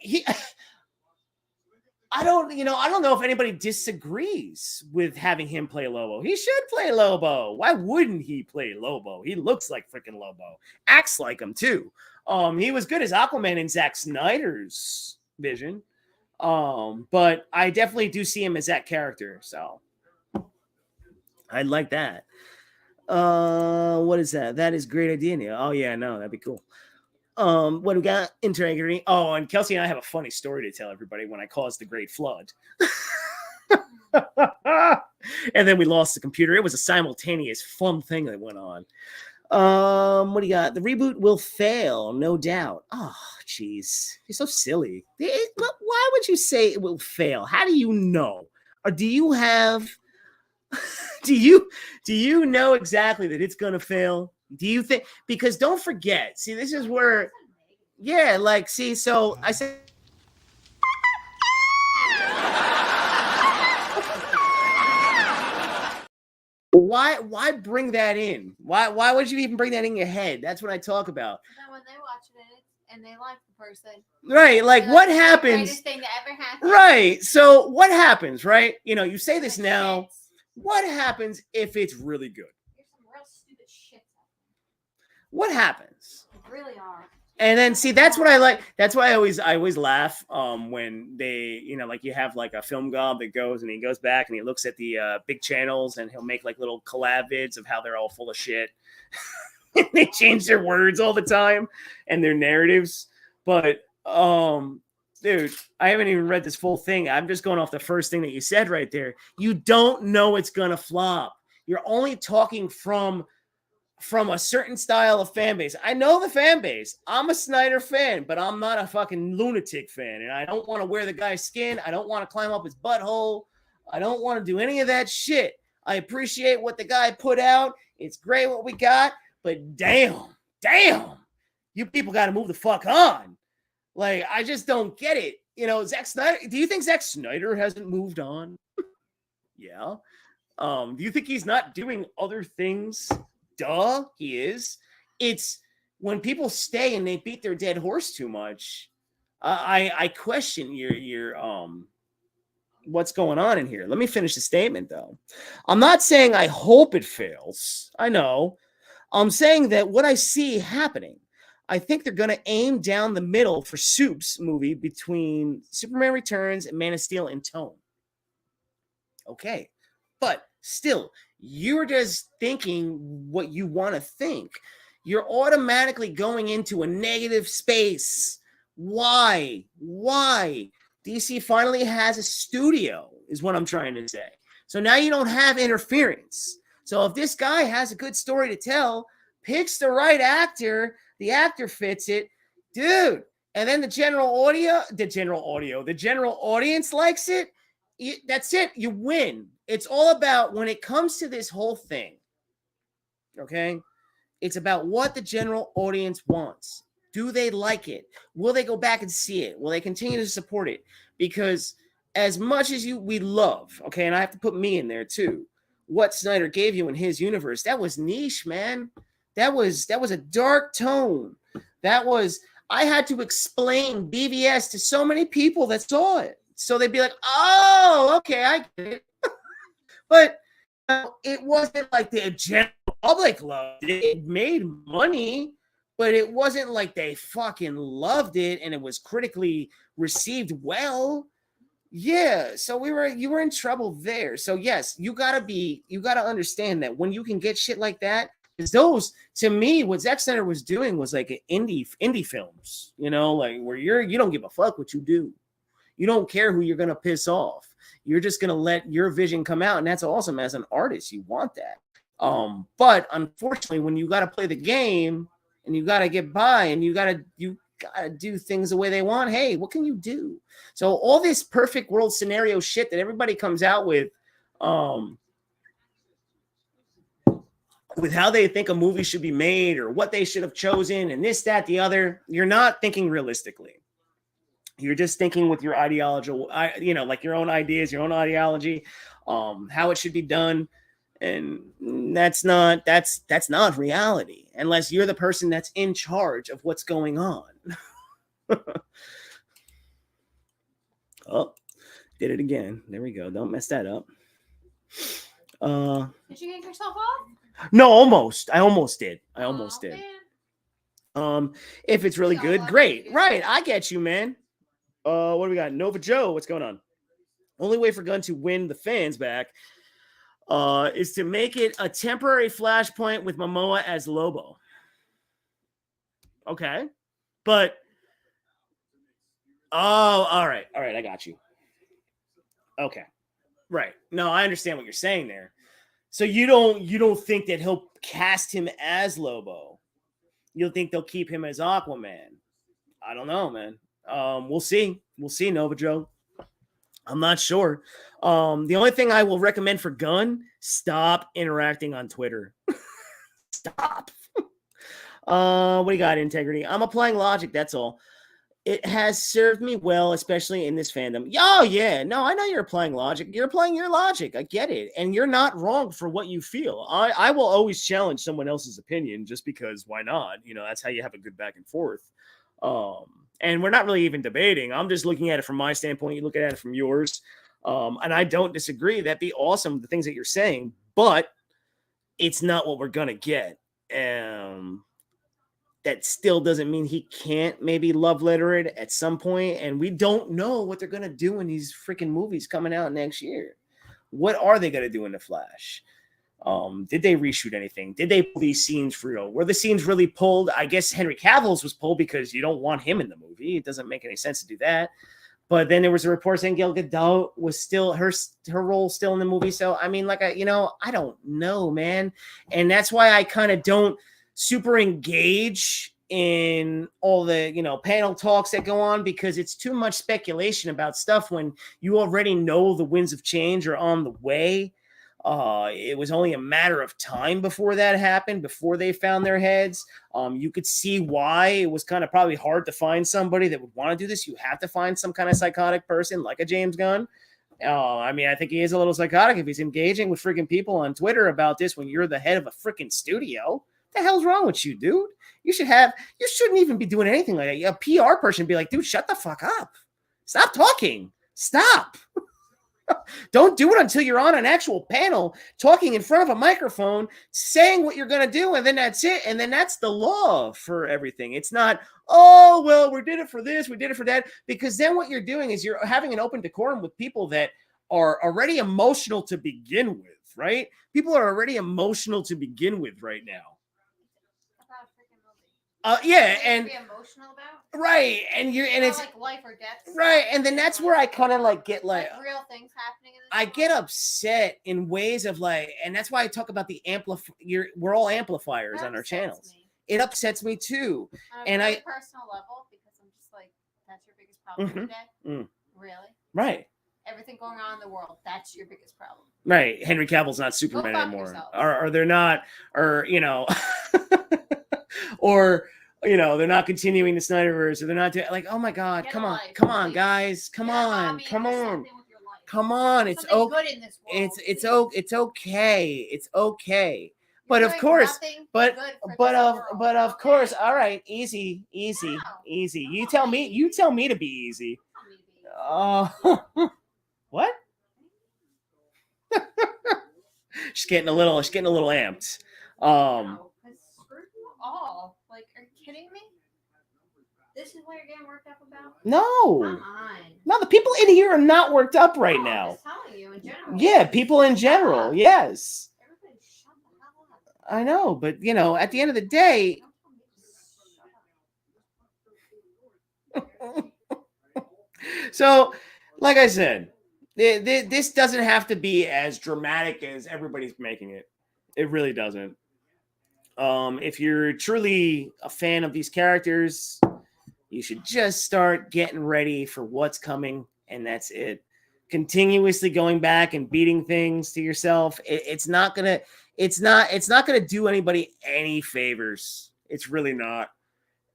I don't know if anybody disagrees with having him play Lobo. He should play Lobo. Why wouldn't he play Lobo? He looks like freaking Lobo. Acts like him too. He was good as Aquaman in Zack Snyder's vision. But I definitely do see him as that character, so I'd like that. What is that? That is a great idea, Neil. Oh yeah, no, that'd be cool. What do we got? Integrity. Oh, and Kelsey and I have a funny story to tell everybody when I caused the Great Flood. And then we lost the computer. It was a simultaneous fun thing that went on. What do you got? The reboot will fail, no doubt. Oh, jeez. You're so silly. Why would you say it will fail? How do you know? Or do you have do you know exactly that it's gonna fail? Do you think? Because don't forget, see, this is where so I said Why bring that in? Why would you even bring that in your head? That's what I talk about. Then when they watch it and they like the person, right? Like what happens? The greatest thing that ever happened. Right. So what happens? Right? You say this now. Shit. What happens if it's really good? There's some real stupid shit. What happens? They really are. And then see, that's what I like. That's why I always laugh when they, like you have like a film gob that goes and he goes back and he looks at the big channels and he'll make like little collab vids of how they're all full of shit. They change their words all the time and their narratives. But dude, I haven't even read this full thing. I'm just going off the first thing that you said right there. You don't know it's gonna flop. You're only talking from a certain style of fan base. I know the fan base. I'm a Snyder fan, but I'm not a fucking lunatic fan. And I don't want to wear the guy's skin. I don't want to climb up his butthole. I don't want to do any of that shit. I appreciate what the guy put out. It's great what we got, but damn, you people got to move the fuck on. Like, I just don't get it. Zack Snyder, do you think Zack Snyder hasn't moved on? Yeah. Do you think he's not doing other things? Duh, he is. It's when people stay and they beat their dead horse too much. I question your what's going on in here. Let me finish the statement though. I'm not saying I hope it fails. I know. I'm saying that what I see happening, I think they're going to aim down the middle for Soup's movie between Superman Returns and Man of Steel in tone. Okay, but still, you're just thinking what you want to think. You're automatically going into a negative space. Why? DC finally has a studio, is what I'm trying to say. So now you don't have interference. So if this guy has a good story to tell, picks the right actor, the actor fits it, dude. And then the general audience likes it. That's it. You win. It's all about, when it comes to this whole thing, okay, it's about what the general audience wants. Do they like it? Will they go back and see it? Will they continue to support it? Because as much as we love, okay, and I have to put me in there too, what Snyder gave you in his universe, that was niche, man. That was a dark tone. I had to explain BVS to so many people that saw it. So they'd be like, oh, okay, I get it. But it wasn't like the general public loved it. It made money, but it wasn't like they fucking loved it and it was critically received well. Yeah, so you were in trouble there. So yes, you gotta understand that when you can get shit like that, Because those, to me, what Zack Snyder was doing was like an indie films, you know, like where you don't give a fuck what you do. You don't care who you're gonna piss off. You're just gonna let your vision come out, and that's awesome. As an artist, you want that. But unfortunately, when you got to play the game and you got to get by and you got to do things the way they want, hey, what can you do? So all this perfect world scenario shit that everybody comes out with how they think a movie should be made or what they should have chosen and this, that, the other, you're not thinking realistically. You're just thinking with your ideological, like your own ideas, your own ideology, how it should be done. And that's not reality unless you're the person that's in charge of what's going on. Oh, did it again. There we go. Don't mess that up. Did you get yourself off? No, almost. I almost did. Man. If it's really good, great. Right. I get you, man. What do we got? Nova Joe, what's going on? Only way for Gunn to win the fans back is to make it a temporary flashpoint with Momoa as Lobo. Okay. But all right, I got you. Okay. Right. No, I understand what you're saying there. So you don't think that he'll cast him as Lobo. You'll think they'll keep him as Aquaman. I don't know, man. We'll see. We'll see, Nova Joe. I'm not sure. The only thing I will recommend for Gunn, stop interacting on Twitter. Stop. What do you got, Integrity? I'm applying logic, that's all. It has served me well, especially in this fandom. Oh, yeah. No, I know you're applying logic. You're applying your logic. I get it. And you're not wrong for what you feel. I will always challenge someone else's opinion just because why not? You know, that's how you have a good back and forth. And we're not really even debating. I'm just looking at it from my standpoint. You look at it from yours. And I don't disagree. That'd be awesome, the things that you're saying. But it's not what we're going to get. That still doesn't mean he can't maybe love letter it at some point. And we don't know what they're going to do in these freaking movies coming out next year. What are they going to do in The Flash? Did they reshoot anything? Did they pull these scenes for real? Were the scenes really pulled? I guess Henry Cavill's was pulled because you don't want him in the movie. It doesn't make any sense to do that. But then there was a report saying Gal Gadot was still her role still in the movie. So I mean, like I don't know, man. And that's why I kind of don't super engage in all the panel talks that go on, because it's too much speculation about stuff when you already know the winds of change are on the way. It was only a matter of time before that happened, before they found their heads. You could see why it was kind of probably hard to find somebody that would want to do this. You have to find some kind of psychotic person like a James Gunn. I mean, I think he is a little psychotic if he's engaging with freaking people on Twitter about this when you're the head of a freaking studio. What the hell's wrong with you, dude? You shouldn't even be doing anything like that. A PR person would be like, dude, shut the fuck up. Stop talking. Stop. Don't do it until you're on an actual panel talking in front of a microphone, saying what you're going to do, and then that's it. And then that's the law for everything. It's not, oh, well, we did it for this, we did it for that. Because then what you're doing is you're having an open decorum with people that are already emotional to begin with, right? People are already emotional to begin with right now. Yeah, and be emotional about right, and it's like life or death, right, and then that's where I kind of like get like real things happening in this I get upset in ways of like, and that's why I talk about the we're all amplifiers on our channels. It upsets me too, on a personal level, because I'm just like, that's your biggest problem today. Really? Right. Everything going on in the world, that's your biggest problem. Right. Henry Cavill's not Superman anymore, or they're not, or or they're not continuing the Snyderverse, or they're not doing, like, oh my God, come on, guys, come on. It's okay. It's okay. But of course, but of course, all right, easy. You tell me to be easy. What? She's getting a little amped. Like, are you kidding me? This is what you're getting worked up about? No. Come on. No, the people in here are not worked up right now. I'm just telling you in general. Yeah, people in general. Yes. Everybody shut the I know, but you know, at the end of the day, so like I said, this doesn't have to be as dramatic as everybody's making it. It really doesn't. If you're truly a fan of these characters, you should just start getting ready for what's coming, and that's it. Continuously going back and beating things to yourself, it's not gonna do anybody any favors. It's really not.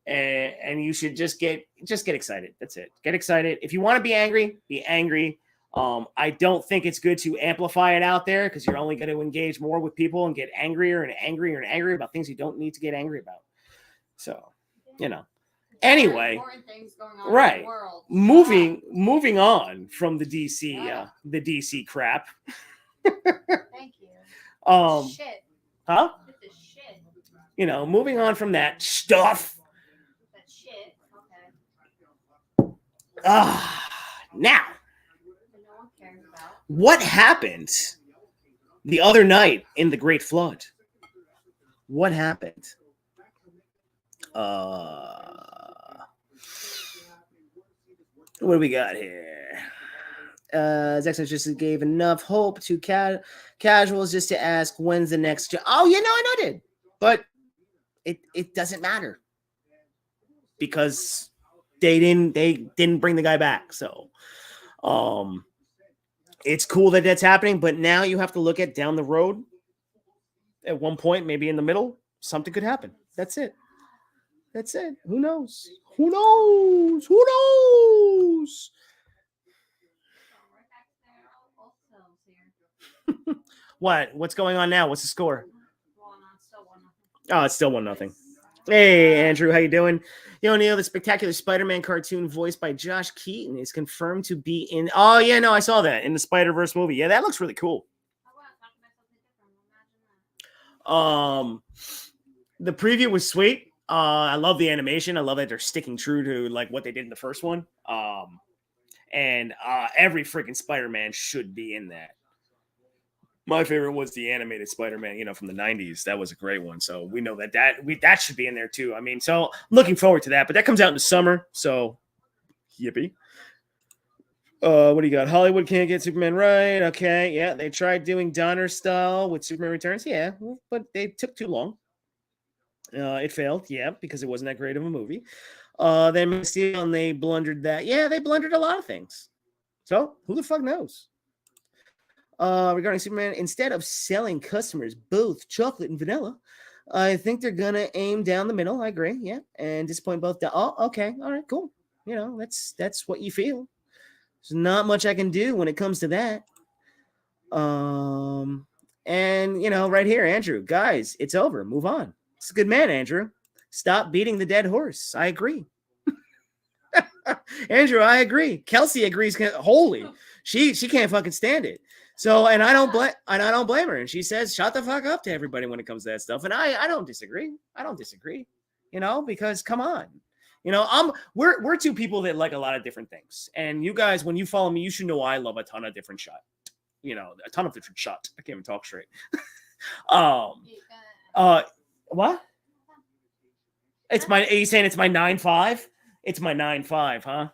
And you should just get excited. That's it. Get excited. If you want to be angry, be angry. I don't think it's good to amplify it out there because you're only going to engage more with people and get angrier and angrier and angrier about things you don't need to get angry about. So, you know. Anyway, right. In the world. Moving on from the DC crap. Thank you. Shit. Huh? It's shit. You know, moving on from that stuff. That shit. Okay. Now. What happened the other night in the Great Flood? What happened? What do we got here? Zexon just gave enough hope to casuals just to ask when's the next. Oh, yeah, no, I know did, but it doesn't matter because they didn't bring the guy back. So, it's cool that that's happening, but now you have to look at down the road. At one point, maybe in the middle, something could happen. That's it. That's it. Who knows? Who knows? Who knows? What's going on now? What's the score? Oh, it's still 1-0. Hey, Andrew, how you doing? Neil, the spectacular Spider-Man cartoon voiced by Josh Keaton is confirmed to be in. Oh, yeah, no, I saw that in the Spider-Verse movie. Yeah, that looks really cool. The preview was sweet. I love the animation. I love that they're sticking true to like what they did in the first one. And every freaking Spider-Man should be in that. My favorite was the animated Spider-Man, from the 90s. That was a great one. So we know that should be in there too. I mean, so looking forward to that. But that comes out in the summer. So yippee. What do you got? Hollywood can't get Superman right. Okay, yeah. They tried doing Donner style with Superman Returns. Yeah, but they took too long. It failed. Yeah, because it wasn't that great of a movie. Then Man of Steel, and they blundered that. Yeah, they blundered a lot of things. So who the fuck knows? Regarding Superman, instead of selling customers both chocolate and vanilla, I think they're gonna aim down the middle. I agree, yeah, and disappoint both. Oh, okay, all right, cool. That's what you feel. There's not much I can do when it comes to that. And right here, Andrew, guys, it's over. Move on. It's a good man, Andrew. Stop beating the dead horse. I agree. Andrew, I agree. Kelsey agrees wholly. She can't fucking stand it. So, and I don't blame her. And she says, shut the fuck up to everybody when it comes to that stuff. And I don't disagree. Because come on, we're two people that like a lot of different things. And you guys, when you follow me, you should know I love a ton of different shot. A ton of different shots. I can't even talk straight. What? Are you saying it's my 9.5? It's my 9.5, huh?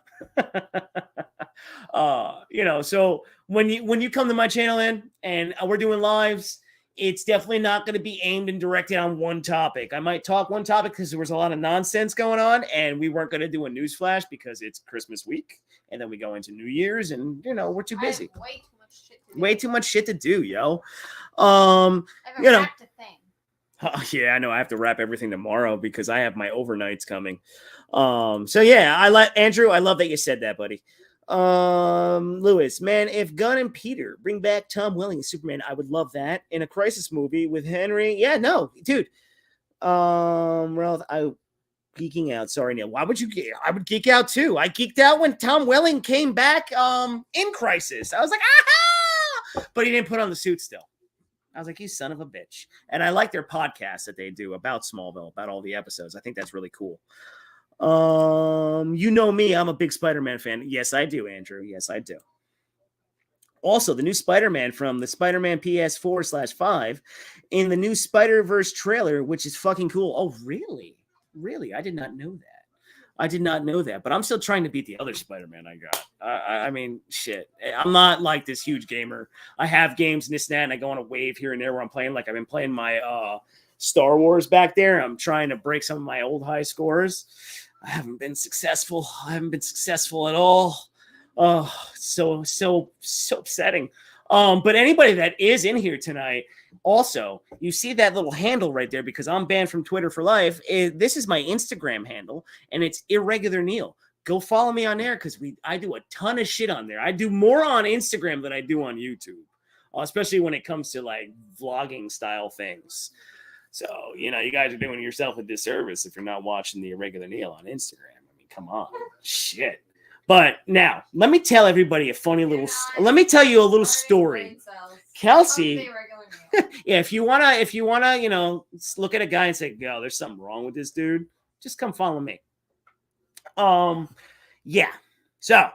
So when you come to my channel and we're doing lives, it's definitely not going to be aimed and directed on one topic. I might talk one topic because there was a lot of nonsense going on, and we weren't going to do a news flash because it's Christmas week, and then we go into New Year's, and we're too busy. Way too much shit to do, yo. I have a fact to think. Yeah, I know. I have to wrap everything tomorrow because I have my overnights coming. So yeah, Andrew, I love that you said that, buddy. Lewis, man, if Gunn and Peter bring back Tom Welling as Superman, I would love that in a crisis movie with Henry. Yeah, no, dude. Ralph, I geeking out. Sorry, Neil. Why would you? I would geek out too. I geeked out when Tom Welling came back in Crisis. I was like, aha! But he didn't put on the suit still. I was like, you son of a bitch. And I like their podcast that they do about Smallville, about all the episodes. I think that's really cool. Me, I'm a big Spider-Man fan. Yes, I do, Andrew. Yes, I do. Also, the new Spider-Man from the Spider-Man PS4/5 in the new Spider-Verse trailer, which is fucking cool. Oh, really? Really? I did not know that. I did not know that, but I'm still trying to beat the other Spider-Man I got. I mean, shit. I'm not like this huge gamer. I have games and this and that, and I go on a wave here and there where I'm playing. Like I've been playing my Star Wars back there. I'm trying to break some of my old high scores. I haven't been successful. I haven't been successful at all. Oh, so upsetting. But anybody that is in here tonight, also, you see that little handle right there because I'm banned from Twitter for life. This is my Instagram handle, and it's Irregular Neil. Go follow me on there because I do a ton of shit on there. I do more on Instagram than I do on YouTube, especially when it comes to like vlogging style things. So, you guys are doing yourself a disservice if you're not watching the Irregular Neil on Instagram. I mean, come on. Shit. But now, let me tell everybody let me tell you a little story. Kelsey, yeah, if you wanna, look at a guy and say, yo, there's something wrong with this dude, just come follow me. Yeah. So,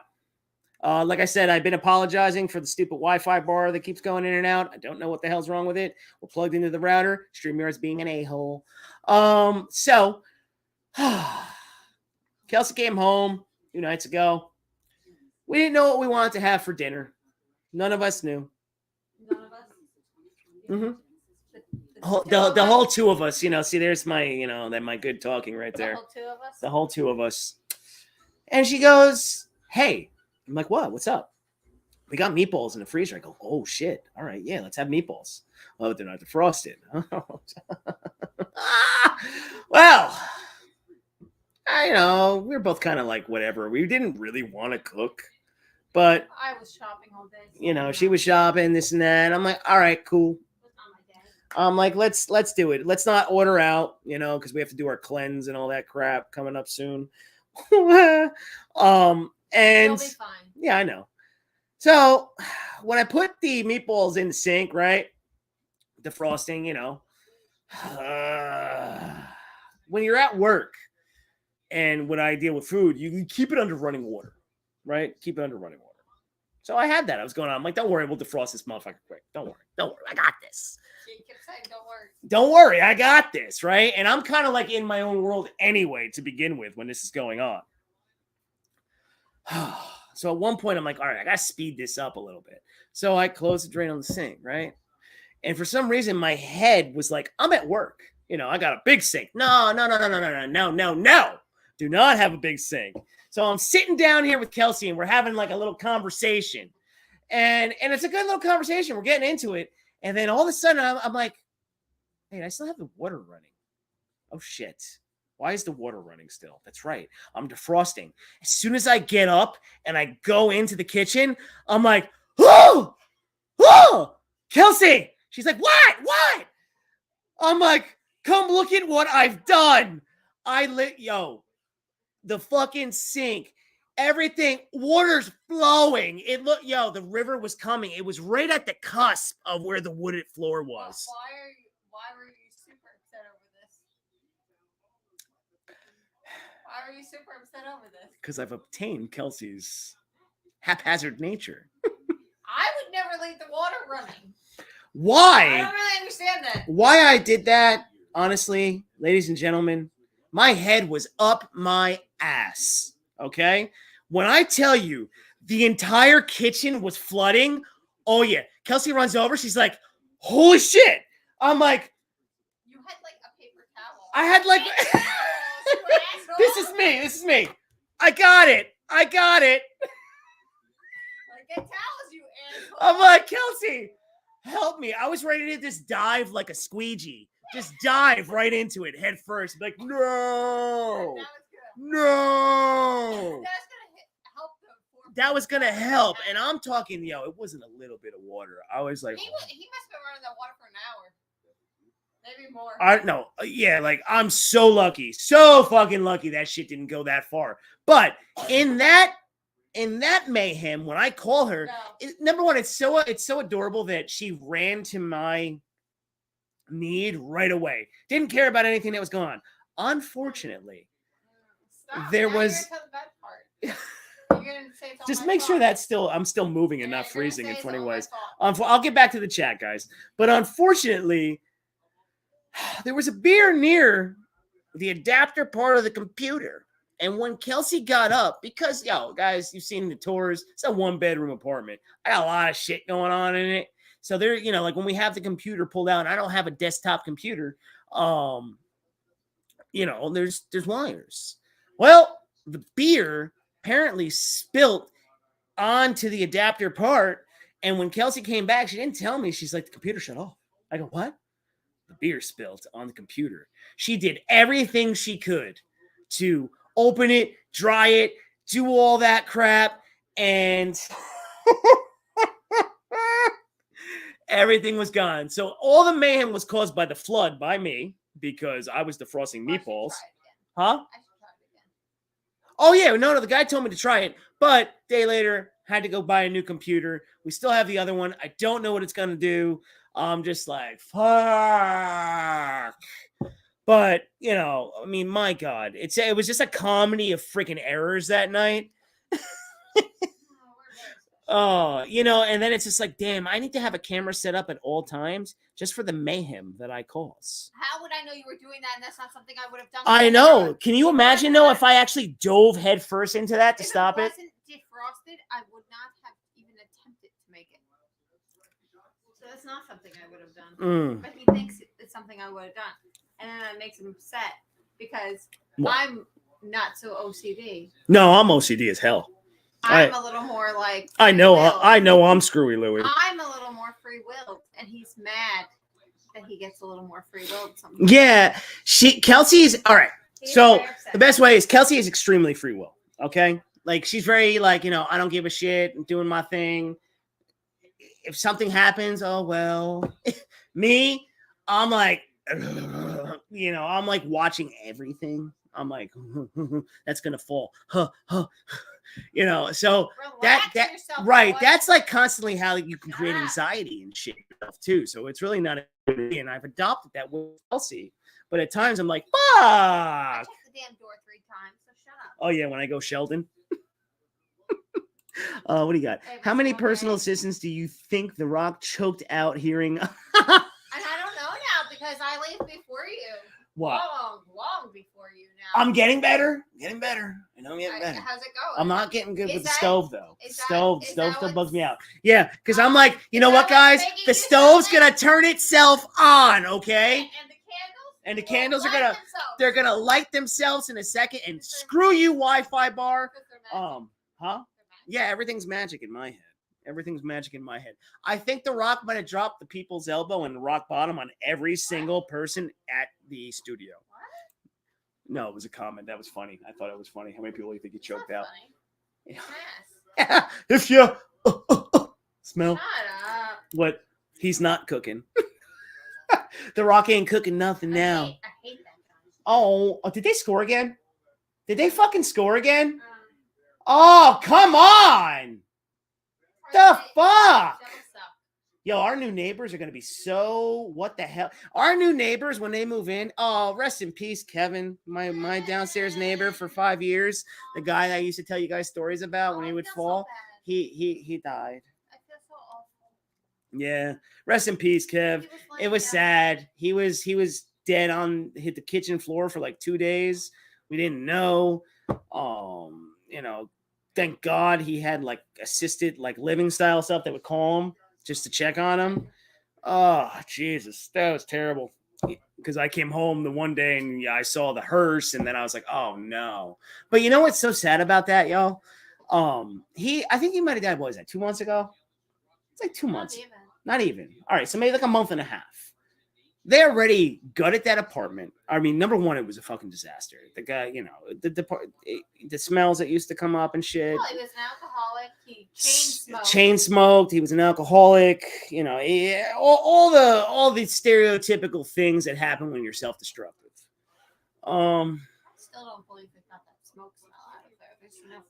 like I said, I've been apologizing for the stupid Wi-Fi bar that keeps going in and out. I don't know what the hell's wrong with it. We're plugged into the router. StreamYard's being an a-hole. So, Kelsey came home 2 nights ago. We didn't know what we wanted to have for dinner. None of us knew. None of us. Mm-hmm. The whole 2 of us, see, there's my, my good talking right there. The whole 2 of us? The whole 2 of us. And she goes, hey. I'm like, what? What's up? We got meatballs in the freezer. I go, oh, shit. All right, yeah, let's have meatballs. Oh, they're not defrosted. Well, we were both kind of like, whatever. We didn't really want to cook. But I was shopping all day. So she was shopping, this and that. I'm like, all right, cool. I'm like, let's do it. Let's not order out, because we have to do our cleanse and all that crap coming up soon. And It'll be fine. Yeah, I know. So when I put the meatballs in the sink, right? Defrosting, when you're at work and when I deal with food, you keep it under running water, right? Keep it under running water. So I had that. I was going on. I'm like, don't worry, we'll defrost this motherfucker quick. Don't worry. I got this. She kept saying, don't worry. Don't worry, I got this, right? And I'm kind of like in my own world anyway to begin with when this is going on. So at one point, I'm like, all right, I got to speed this up a little bit. So I closed the drain on the sink, right? And for some reason, my head was like, I'm at work. I got a big sink. No. Do not have a big sink. So I'm sitting down here with Kelsey, and we're having like a little conversation. And it's a good little conversation. We're getting into it. And then all of a sudden, I'm like, hey, I still have the water running. Oh, shit. Why is the water running still? That's right. I'm defrosting. As soon as I get up and I go into the kitchen, I'm like, oh, Kelsey. She's like, what? I'm like, come look at what I've done. The fucking sink, everything, water's flowing. The river was coming. It was right at the cusp of where the wooded floor was. Why were you super upset over this? Why are you super upset over this? Because I've obtained Kelsey's haphazard nature. I would never leave the water running. Why? I don't really understand that. Why I did that, honestly, ladies and gentlemen, my head was up my ass, okay? When I tell you the entire kitchen was flooding, oh yeah. Kelsey runs over. She's like, holy shit. I'm like, you had like a paper towel. I had like, this is me. I got it. Like, get towels, you asshole. I'm like, Kelsey, help me. I was ready to just dive like a squeegee. Just dive right into it head first. Like, no. That was gonna help. And I'm talking, it wasn't a little bit of water. I was like, he must have been running that water for an hour. Maybe more. Yeah, like I'm so lucky. So fucking lucky that shit didn't go that far. But in that mayhem, when I call her, number one, it's so adorable that she ran to my need right away. Didn't care about anything that was going on. Unfortunately, there was You're gonna say it's all Just my make sure fault. I'm still moving and Yeah, not you're gonna freezing say in it's 20 all my ways. fault. I'll get back to the chat, guys. But unfortunately, there was a beer near the adapter part of the computer. And when Kelsey got up, because, guys, you've seen the tours, it's a 1-bedroom apartment. I got a lot of shit going on in it. So there, like when we have the computer pulled out, and I don't have a desktop computer, there's wires. Well, the beer apparently spilt onto the adapter part. And when Kelsey came back, she didn't tell me. She's like, the computer shut off. I go, what? The beer spilled on the computer. She did everything she could to open it, dry it, do all that crap, and everything was gone. So all the mayhem was caused by the flood by me because I was defrosting meatballs. Huh? I should try it again. Oh, yeah. No, the guy told me to try it. But a day later, had to go buy a new computer. We still have the other one. I don't know what it's going to do. I'm just like, fuck. But, I mean, my God. It was just a comedy of freaking errors that night. Oh, and then it's just like, damn, I need to have a camera set up at all times just for the mayhem that I cause. How would I know you were doing that and that's not something I would have done? I know. Can you imagine, though, if I actually dove head first into that to stop it? If it wasn't defrosted, I would not have even attempted to make it. So that's not something I would have done. But he thinks it's something I would have done. And then that makes him upset because I'm not so OCD. No, I'm OCD as hell. I'm a little more like I know I'm screwy Louie. I'm a little more free willed, and he's mad that he gets a little more free willed sometimes. Yeah, Kelsey's all right. So the best way is Kelsey is extremely free will. Okay, like she's very like I don't give a shit. I'm doing my thing. If something happens, oh well. Me, I'm like, I'm like watching everything. I'm like, that's gonna fall. So Relax that yourself, right. boy. That's like constantly how you can create anxiety and shit stuff too. So it's really not a good idea. And I've adopted that with Kelsey. But at times I'm like, fuck. I checked the damn door 3 times, so shut up. Oh yeah, when I go Sheldon. What do you got? How many personal assistants do you think The Rock choked out hearing? And I don't know now because I leave before you. What? Long before you now. I'm getting better. I know I'm getting better. How's it going? I'm not getting good with the that- stove though. is Stove that still what's- bugs me out. Yeah, because I'm like, you know is what, that what's guys? making The you stove's so gonna mad? turn itself on, okay? And the candles? And the candles are Light gonna themselves. they're gonna light themselves in a second. And screw you, Wi-Fi bar. Because they're magic. Huh? They're magic. Yeah, everything's magic in my head. Everything's magic in my head. I think The Rock might have dropped the people's elbow and rock bottom on every single person at the studio. What? No, it was a comment. That was funny. I thought it was funny. How many people do you think he It's choked not out? funny. Yes. If you smell Shut up. what he's not cooking. The Rock ain't cooking nothing now. I hate that guy. Oh, did they score again? Did they fucking score again? Um, Oh, come on. The fuck? That suck. Yo, our new neighbors are going to be so, what the hell? Our new neighbors, when they move in, oh, rest in peace, Kevin, my downstairs neighbor for 5 years, the guy I used to tell you guys stories about when he would I feel fall, so bad. he died. I feel so awful. Yeah, rest in peace, Kev. He It laying was down. sad. He was dead hit the kitchen floor for like 2 days. We didn't know. Thank God he had like assisted like living style stuff that would call him just to check on him. Oh, Jesus, that was terrible. Because I came home the one day and I saw the hearse and then I was like, oh no. But you know what's so sad about that, y'all? I think he might have died, what was that, 2 months ago? It's like 2 months. Not even. All right, so maybe like a month and a half. They already gutted that apartment. I mean, number one, it was a fucking disaster. The guy, the smells that used to come up and shit. Well, he was an alcoholic. He Chain smoked. He was an alcoholic. All the stereotypical things that happen when you're self-destructive. I still don't believe they got that smoke smell out of there. There's no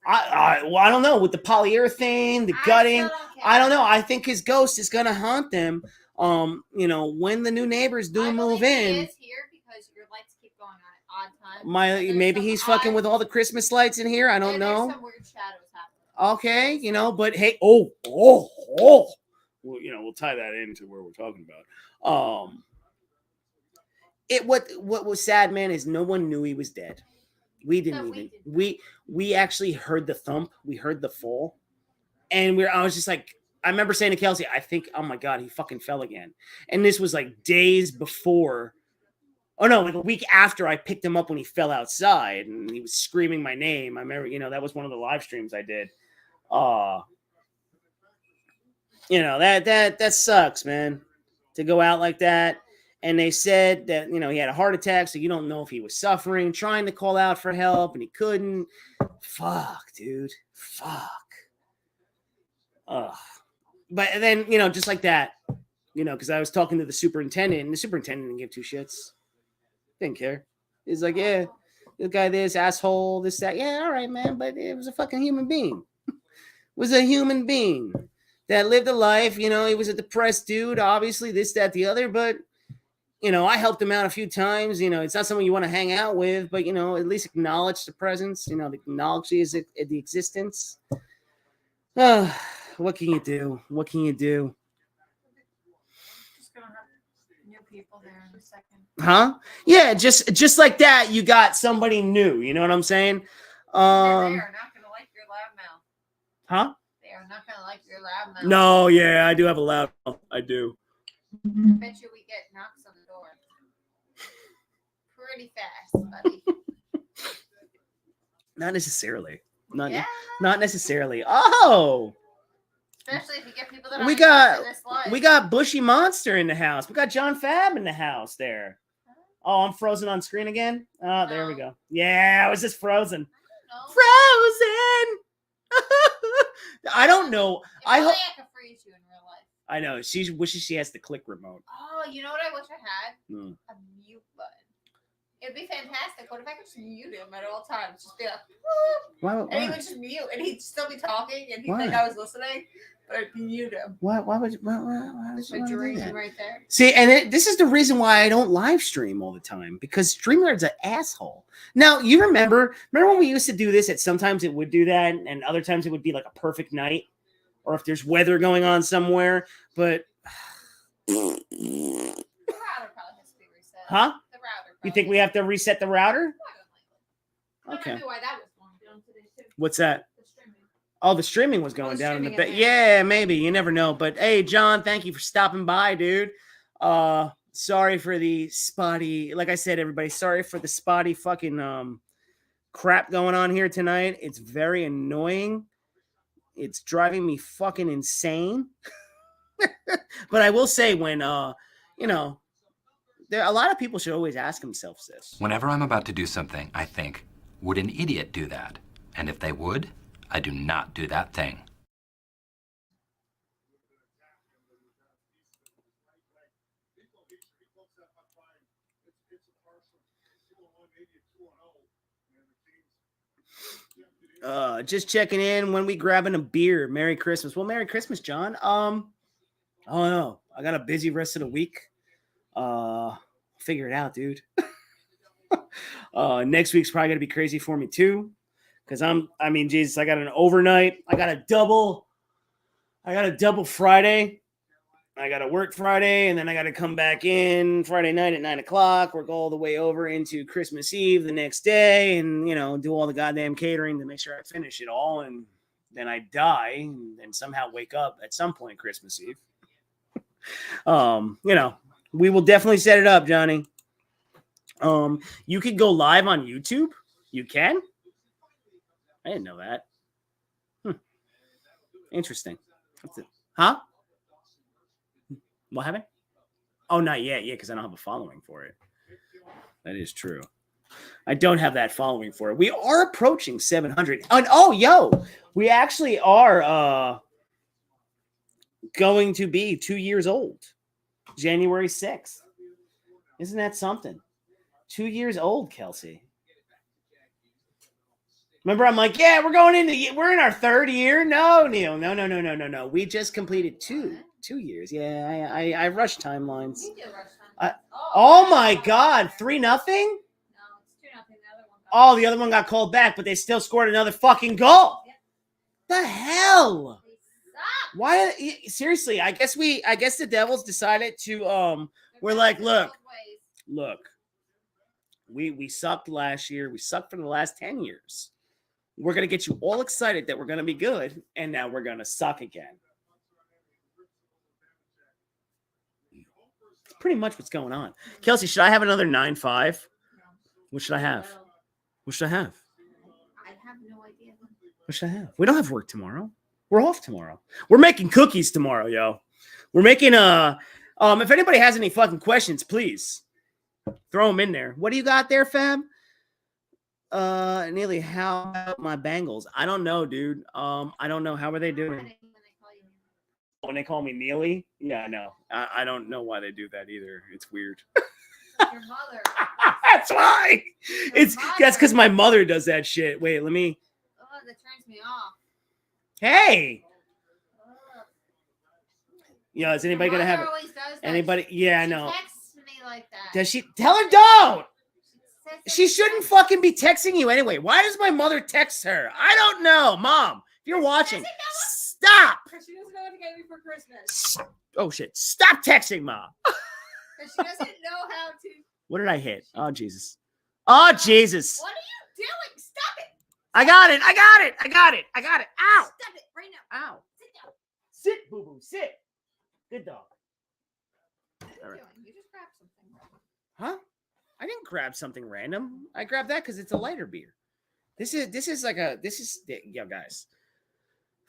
I don't know, with the polyurethane, the gutting. still don't care. I don't know. I think his ghost is gonna haunt them. When the new neighbors do I move believe he in. is here because your lights keep going on at odd times. And there's Maybe some he's fucking odd- with all the Christmas lights in here. I don't and know. There's some weird shadows happening. Okay, you know, but hey, well, we'll tie that into where we're talking about. What was sad, man, is no one knew he was dead. We didn't even. We actually heard the thump. We heard the fall, and I was just like, I remember saying to Kelsey, I think, oh my god, he fucking fell again. And this was like days before. Oh no, like a week after I picked him up when he fell outside and he was screaming my name. I remember, that was one of the live streams I did. That sucks, man, to go out like that. And they said that, he had a heart attack, so you don't know if he was suffering, trying to call out for help, and he couldn't. Fuck, dude. Fuck. But then, just like that, because I was talking to the superintendent, and the superintendent didn't give two shits. Didn't care. He's like, yeah, this guy, this asshole, this, that. Yeah, all right, man, but it was a fucking human being. It was a human being that lived a life. He was a depressed dude, obviously, this, that, the other, but I helped him out a few times. It's not someone you want to hang out with, but, at least acknowledge the presence, acknowledge the existence. What can you do? What can you do? Just gonna have new people there in a second. Huh? Yeah, just like that, you got somebody new. You know what I'm saying? They are not gonna like your loud mouth. Huh? They are not gonna like your loud mouth. No, yeah, I do have a loud mouth. I do. I bet you we get knocks on the door. Pretty fast, buddy. Not necessarily. Not Yeah. necessarily. Oh, Especially if you get people that we got Bushy Monster in the house. We got John Fab in the house there. Oh, I'm frozen on screen again. Oh, there we go. Yeah, I was just frozen. Frozen. I don't know. I hope I can freeze you in real life. I know. She wishes she has the click remote. Oh, you know what I wish I had? Hmm. A mute button. It'd be fantastic. What if I could just mute him at all times? Just be like, Why? and he would just mute, and he'd still be talking, and he'd Why? think I was listening, but I'd mute him. Why would you? Why would you My want to do dream that? right there. See, and this is the reason why I don't live stream all the time, because StreamYard's an asshole. Now, you remember when we used to do this, that sometimes it would do that, and other times it would be like a perfect night, or if there's weather going on somewhere, but... The router probably has to be reset. Huh? The router. You think we have to reset the router? Okay. Okay. Why that was going down today too. What's that? The streaming. Oh, the streaming was going down in the streaming bed. in Yeah, maybe. You never know. But hey, John, thank you for stopping by, dude. Sorry for the spotty, like I said, everybody, sorry for the spotty fucking crap going on here tonight. It's very annoying. It's driving me fucking insane. But I will say, when a lot of people should always ask themselves this. Whenever I'm about to do something, I think, would an idiot do that? And if they would, I do not do that thing. Just checking in. When we grabbing a beer? Merry Christmas. Well, Merry Christmas, John. Oh no, I got a busy rest of the week. Figure it out, dude. Next week's probably gonna be crazy for me too, because Jesus, I got an overnight. I got a double Friday. I got to work Friday, and then I got to come back in Friday night at 9:00. Work all the way over into Christmas Eve the next day, and do all the goddamn catering to make sure I finish it all, and then I die, and then somehow wake up at some point Christmas Eve. We will definitely set it up, Johnny. You could go live on YouTube. You can? I didn't know that. Interesting. What's it? Huh? What happened? Oh, not yet. Yeah, because I don't have a following for it. That is true. I don't have that following for it. We are approaching 700. We actually are going to be 2 years old. January 6th. Isn't that something? 2 years old, Kelsey. Remember, I'm like, yeah, we're in our third year. No, Neil. No. We just completed 2 years. Yeah, I rush timelines. You did rush time. Oh my God, 3-0? No, it's 2-0. The other one. Oh, the other one got called back, but they still scored another fucking goal. Yep. The hell? They suck. Why? Seriously, I guess the Devils decided to They're we're back like, to the look, old ways. look, we sucked last year. We sucked for the last 10 years. We're gonna get you all excited that we're gonna be good, and now we're gonna suck again. It's pretty much what's going on. Kelsey, should I have another 9.5? What should I have? What should I have? I have no idea. What should I have? We don't have work tomorrow. We're off tomorrow. We're making cookies tomorrow, yo. We're making if anybody has any fucking questions, please throw them in there. What do you got there, fam? Neely, how about my Bengals? I don't know, dude. I don't know. How are they doing? When they call me Neely? Yeah, I know. I don't know why they do that either. It's weird. Your mother. That's why. That's because my mother does that shit. Wait, let me. Oh, that turns me off. Hey. Ugh. You know, is anybody Your gonna have mother always does that. anybody? Yeah, I She know. texts me like that. Does she tell her don't? Says She that- shouldn't fucking be texting you anyway. Why does my mother text her? I don't know, Mom. If you're watching, stop. Because she doesn't know what to get me for Christmas. Oh shit! Stop texting, Mom. Because she doesn't know how to. What did I hit? Oh Jesus! Oh Jesus! What are you doing? Stop it! I got it! I got it! I got it! I got it! Ow! Stop it right now. Ow! Sit down. Sit, boo boo, sit. Good dog. What are All you right. doing? You just grabbed something. Huh? I didn't grab something random. I grabbed that because it's a lighter beer. This is yeah, guys.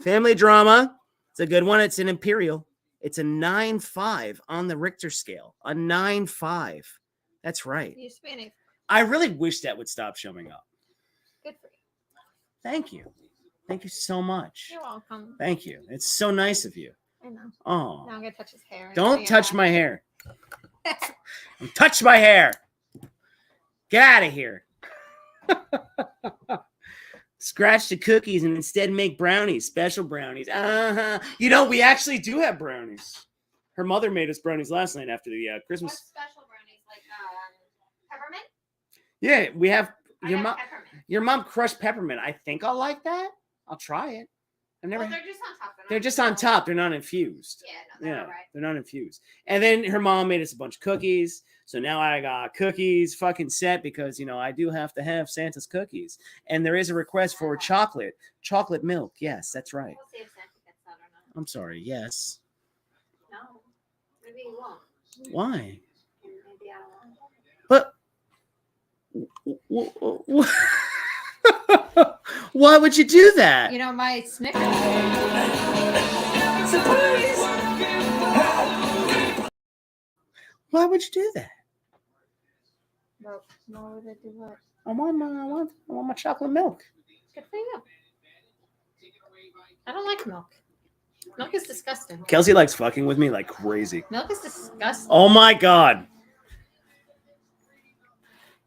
Family drama. It's a good one. It's an Imperial. It's a 9.5 on the Richter scale. A 9.5. That's right. You Spanish. I really wish that would stop showing up. Good for you. Thank you. Thank you so much. You're welcome. Thank you. It's so nice of you. I know. Oh, Now I'm gonna touch his hair. don't touch my hair. Don't touch my hair. Get out of here. Scratch the cookies and instead make brownies, special brownies. You know, we actually do have brownies. Her mother made us brownies last night after the Christmas. What special brownies like peppermint? Yeah, we have I your got mom. peppermint. Your mom crushed peppermint. I think I'll like that. I'll try it. I've never. Well, they're just on top. They're just on top. They're not infused. Yeah, no, they're Yeah, all right. they're not infused. And then her mom made us a bunch of cookies. So now I got cookies fucking set because, you know, I do have to have Santa's cookies. And there is a request for chocolate milk. Yes, that's right. We'll see if Santa gets that or not. I'm sorry. Yes. No, maybe he won't. Why? Maybe I won't. But why would you do that? You know, my Snickers. Surprise! Why would you do that? Why would I do what? I want my chocolate milk. Good for you. I don't like milk. Milk is disgusting. Kelsey likes fucking with me like crazy. Milk is disgusting. Oh my god.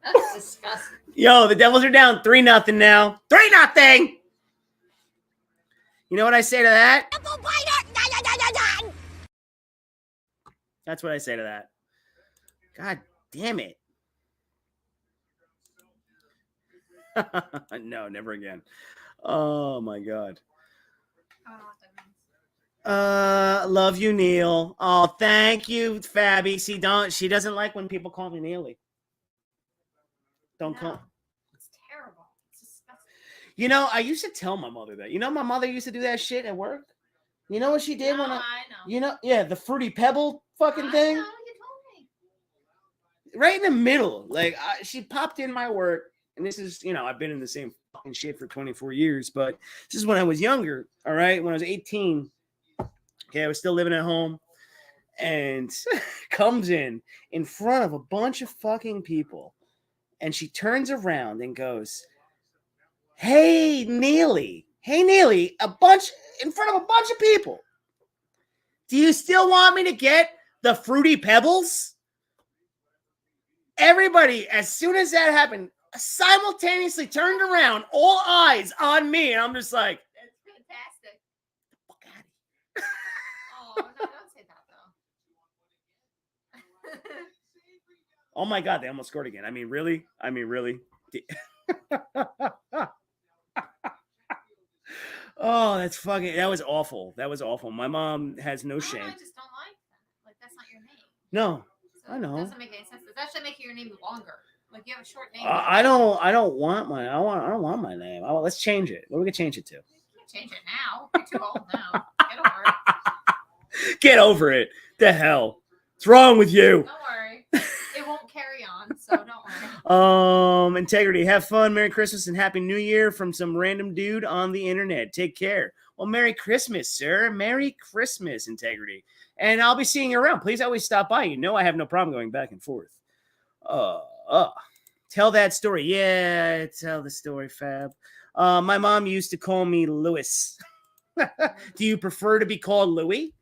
That's disgusting. Yo, the Devils are down 3-0 now. 3-0. You know what I say to that? That's what I say to that. God damn it. No, never again. Oh my god. I don't know what that means. Love you, Neil. Oh, thank you, Fabby. See, she doesn't like when people call me Neely. Don't No. call. It's terrible. It's disgusting. You know, I used to tell my mother that. You know, my mother used to do that shit at work. You know what she did No, when I know. you know, yeah, the Fruity Pebble fucking I thing. know, you told me. Right in the middle. Like, she popped in my work, and this is, you know, I've been in the same fucking shit for 24 years, but this is when I was younger, all right? When I was 18, okay, I was still living at home, and comes in front of a bunch of fucking people, and she turns around and goes, hey, Neely, in front of a bunch of people. Do you still want me to get the Fruity Pebbles? Everybody, as soon as that happened, simultaneously turned around, all eyes on me, and I'm just like, That's fantastic. fuck out of here. Oh, no, don't say that, though. Oh my god, they almost scored again. I mean, really? Oh, that was awful. That was awful. My mom has no shame. I just don't like that. Like, that's not your name. No, So I know. It doesn't make any sense. It's actually making your name longer. Like, you have a short name. I don't want my name. Let's change it. What are we gonna change it to? You can't change it now. You're too old now. Get over it. Get over it. The hell? What's wrong with you? Don't worry. It won't carry on, so don't worry. Integrity. Have fun. Merry Christmas and Happy New Year from some random dude on the internet. Take care. Well, Merry Christmas, sir. Merry Christmas, Integrity. And I'll be seeing you around. Please always stop by. You know I have no problem going back and forth. Tell that story. Yeah, tell the story, Fab. My mom used to call me Louis. Do you prefer to be called Louis?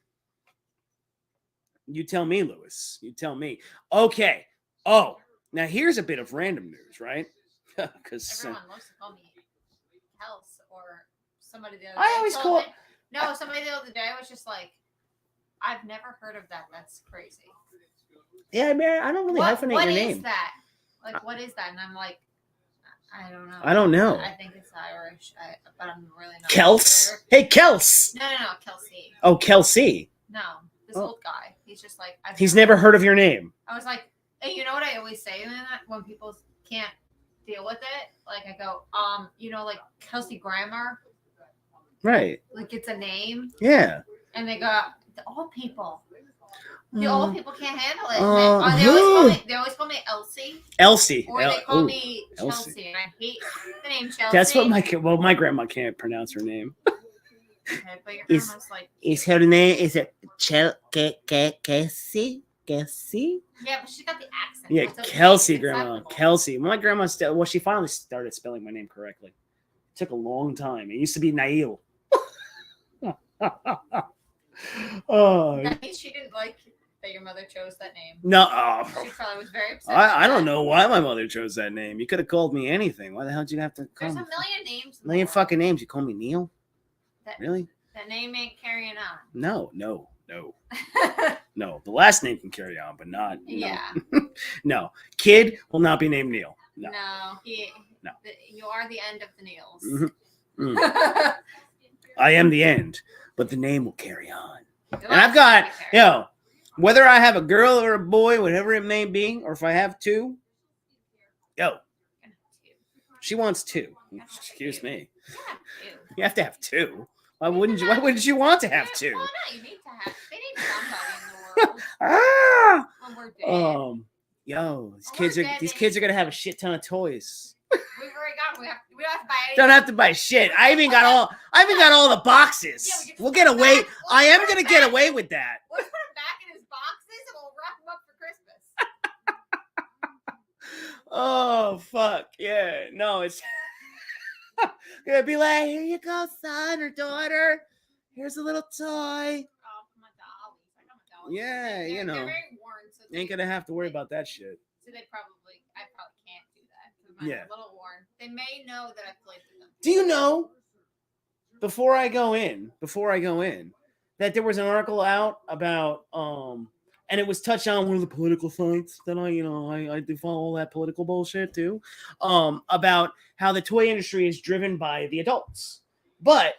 You tell me, Louis. You tell me. Okay. Oh, now here's a bit of random news, right? Because everyone loves to call me Kels or somebody the other day. I always call. No, somebody the other day was just like, I've never heard of that. That's crazy. Yeah, Mary, I don't really hyphenate your name. What is that? Like, what is that? And I'm like, I don't know. I don't know. I think it's Irish, but I'm really not. Kels? Sure. Hey, Kels. No, Kelsey. Oh, Kelsey. No, this old guy. He's just like. He's never heard of your name. I was like, hey, you know what I always say when people can't deal with it? Like, I go, like Kelsey Grammer. Right. Like, it's a name. Yeah. And they go, the old people. The old people can't handle it. They always call me Elsie. Elsie. Or they call me Chelsea. And I hate the name Chelsea. That's what my grandma can't pronounce her name. Okay, but your grandma's like. Is her name, is it Kelsey? Kelsey? Yeah, but she's got the accent. Yeah, Kelsey, grandma. Kelsey. My grandma, she finally started spelling my name correctly. It took a long time. It used to be Nail. Oh. That means she didn't like that your mother chose that name. No. She probably was very upset. I don't know why my mother chose that name. You could have called me anything. Why the hell did you have to call me? me? There's a million names. A million fucking names. You call me Neil? Really? That name ain't carrying on. No. No, the last name can carry on, but not. Yeah. No. Kid will not be named Neil. No. No. You are the end of the Neils. Mm-hmm. I am the end, but the name will carry on. And I've got, whether I have a girl or a boy, whatever it may be, or if I have two, she wants two. Excuse me. You have to have two. Why wouldn't you want to have two? Well, no, you need to have. They need somebody in the world. When we're dead. These kids are gonna have a shit ton of toys. We've already got. We don't have to buy anything. Don't have to buy shit. I even got all the boxes. Yeah, we'll get away. I am gonna get away with that. We'll put him back in his boxes and we'll wrap him up for Christmas. Oh fuck yeah! No, it's gonna be like, here you go, son or daughter. Here's a little toy. Oh, my dollies. I got my dollies. Yeah, they're very worn, so ain't gonna have to worry about that shit. So I probably can't do that. Mine are a little worn. They may know that I've played with them. Do you know? Before I go in, that there was an article out about and it was touched on one of the political sites that I do follow all that political bullshit too, about how the toy industry is driven by the adults. But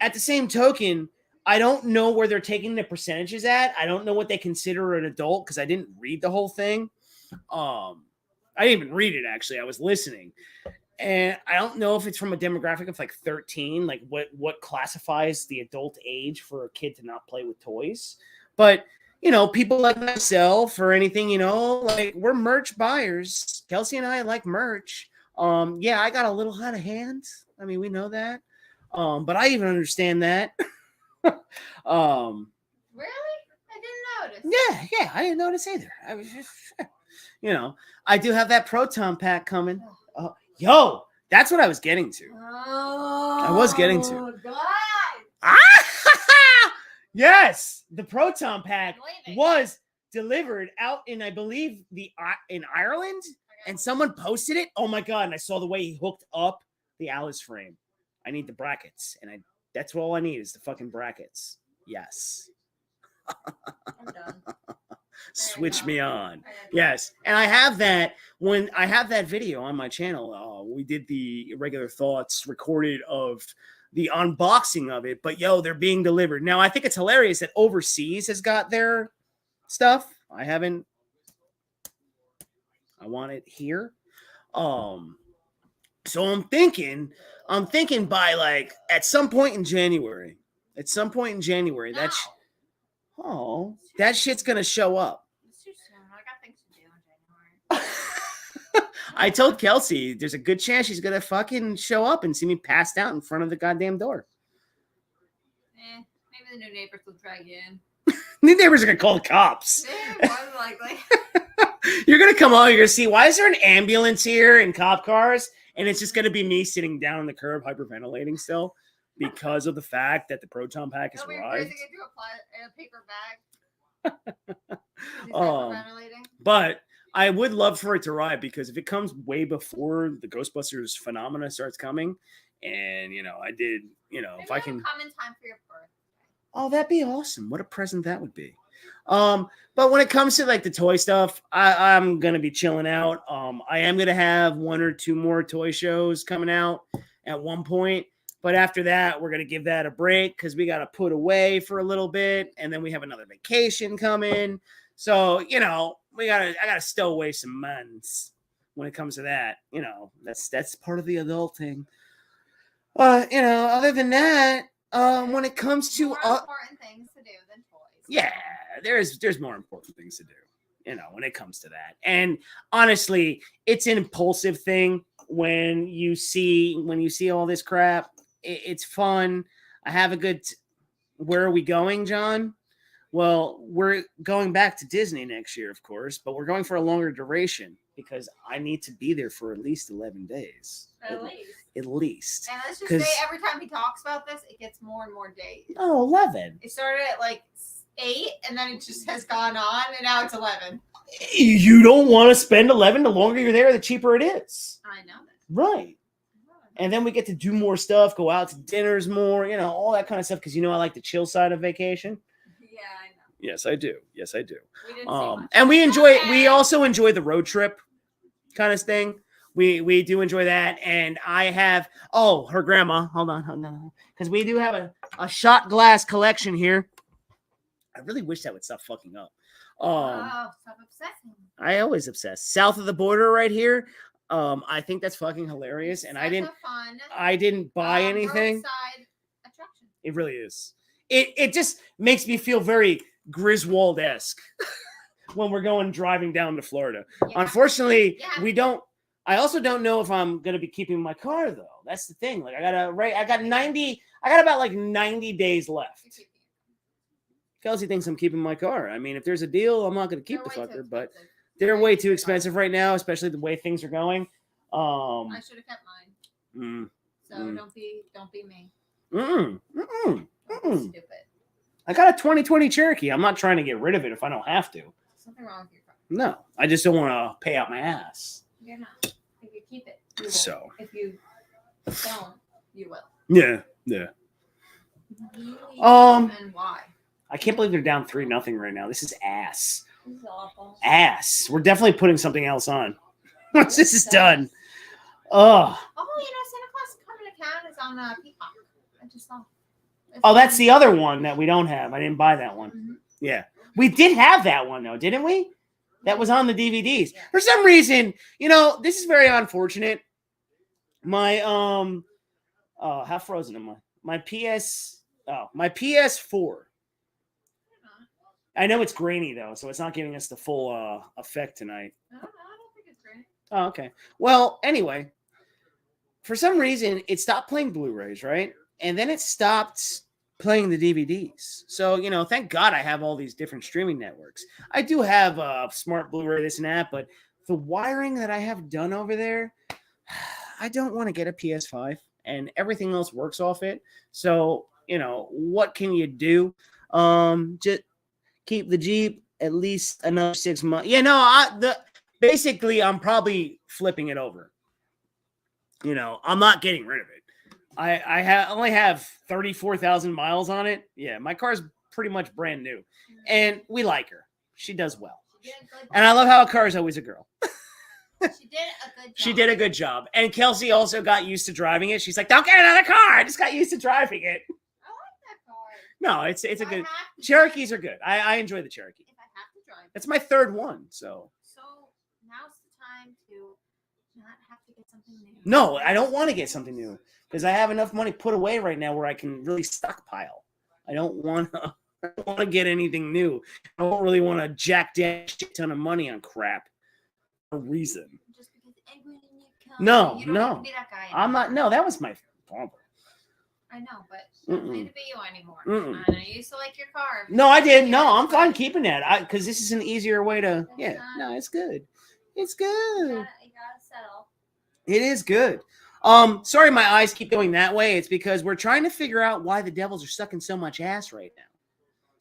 at the same token, I don't know where they're taking the percentages at. I don't know what they consider an adult because I didn't read the whole thing. I didn't even read it, actually. I was listening. And I don't know if it's from a demographic of like 13, like what classifies the adult age for a kid to not play with toys. But people like myself or anything, like we're merch buyers. Kelsey and I like merch. I got a little out of hand. I mean, we know that. But I even understand that. Really? I didn't notice. Yeah, I didn't notice either. I was just, I do have that proton pack coming. That's what I was getting to. Oh, I was getting to. God. Yes, the proton pack was delivered out in, I believe, in Ireland, and someone posted it. Oh my God! And I saw the way he hooked up the Alice frame. I need the brackets, and that's all I need is the fucking brackets. Yes. I'm done. Switch me on. Yes. And I have that video on my channel. We did the Irregular Thoughts recorded of the unboxing of it, but yo, they're being delivered. Now, I think it's hilarious that Overseas has got their stuff. I want it here. So I'm thinking by like at some point in January, that shit's gonna show up. It's too soon. I got things to do in January. I told Kelsey there's a good chance she's gonna fucking show up and see me passed out in front of the goddamn door. Maybe the new neighbors will drag you in. New neighbors are gonna call the cops. More than likely. You're gonna come out, you're gonna see why is there an ambulance here and cop cars, and it's just gonna be me sitting down on the curb hyperventilating still because of the fact that the proton pack has arrived. A paper bag. But I would love for it to arrive because if it comes way before the Ghostbusters phenomena starts coming, and I did, if I can come in time for your birthday. Oh, that'd be awesome. What a present that would be. But when it comes to like the toy stuff, I'm gonna be chilling out. I am gonna have 1 or 2 more toy shows coming out at one point, but after that, we're gonna give that a break because we gotta put away for a little bit, and then we have another vacation coming. So I gotta stow away some months when it comes to that. That's part of the adulting. Other than that, when it comes to more important things to do than toys. Yeah, there's more important things to do, when it comes to that. And honestly, it's an impulsive thing when you see all this crap. It's fun. I have a good. Where are we going, John? Well, we're going back to Disney next year, of course, but we're going for a longer duration because I need to be there for at least 11 days. At least. And let's just say every time he talks about this, it gets more and more days. Oh, 11. It started at like 8, and then it just has gone on, and now it's 11. You don't want to spend 11. The longer you're there, the cheaper it is. I know that. Right. And then we get to do more stuff, go out to dinners more, all that kind of stuff. Because I like the chill side of vacation. Yeah, I know. Yes, I do. We didn't and we also enjoy the road trip kind of thing. We do enjoy that. And I have, her grandma, hold on. Because we do have a shot glass collection here. I really wish that would stop fucking up. Stop obsessing. I always obsess. South of the border right here. I think that's fucking hilarious. And I didn't buy anything. Roadside attraction. It really is. It just makes me feel very Griswold-esque when we're driving down to Florida. Yeah. Unfortunately, we don't. I also don't know if I'm gonna be keeping my car though. That's the thing. Like I got about like 90 days left. Kelsey thinks I'm keeping my car. I mean, if there's a deal, I'm not gonna keep the fucker, but they're way too expensive right now, especially the way things are going. I should have kept mine. So don't be me. Stupid. I got a 2020 Cherokee. I'm not trying to get rid of it if I don't have to. Something wrong with your car. No, I just don't want to pay out my ass. You're not. If you keep it, you will. So if you don't, you will. Yeah. And why? I can't believe they're down 3-0 right now. This is ass. This is awful. Ass. We're definitely putting something else on once this is done. Santa Claus Coming to Town is on Peacock. I just saw. That's the other one that we don't have. I didn't buy that one. Mm-hmm. Yeah. We did have that one, though, didn't we? That was on the DVDs. Yeah. For some reason, this is very unfortunate. My, how frozen am I? My PS4. I know it's grainy, though, so it's not giving us the full effect tonight. No, I don't think it's grainy. Oh, okay. Well, anyway, for some reason, it stopped playing Blu-rays, right? And then it stopped playing the DVDs. So, thank God I have all these different streaming networks. I do have a smart Blu-ray, this and that, but the wiring that I have done over there, I don't want to get a PS5, and everything else works off it. So, what can you do? Just keep the Jeep at least another 6 months. Basically, I'm probably flipping it over. I'm not getting rid of it. I only have 34,000 miles on it. Yeah, my car's pretty much brand new. And we like her. She does well. And I love how a car is always a girl. She did a good job. She did a good job. And Kelsey also got used to driving it. She's like, don't get another car. I just got used to driving it. I like that car. No, it's a If I good. have to Cherokees drive- are good. I enjoy the Cherokee. If I have to drive. That's my third one. So Now's the time to not have to get something new. no, I don't want to get something new because I have enough money put away right now where I can really stockpile. I don't want to get anything new. I don't really want to jack down a shit ton of money on crap for a reason. Just because everyone in your car. No, You don't no. have to be that guy I'm not. No, that was my father. I know, but you don't need to be you anymore. Mm-mm. I know you used to like your car. No, I didn't. No, I'm fine keeping that. Because this is an easier way to. Yeah, no, it's good. It's good. You gotta settle. It is good. Sorry, my eyes keep going that way. It's because we're trying to figure out why the Devils are sucking so much ass right now.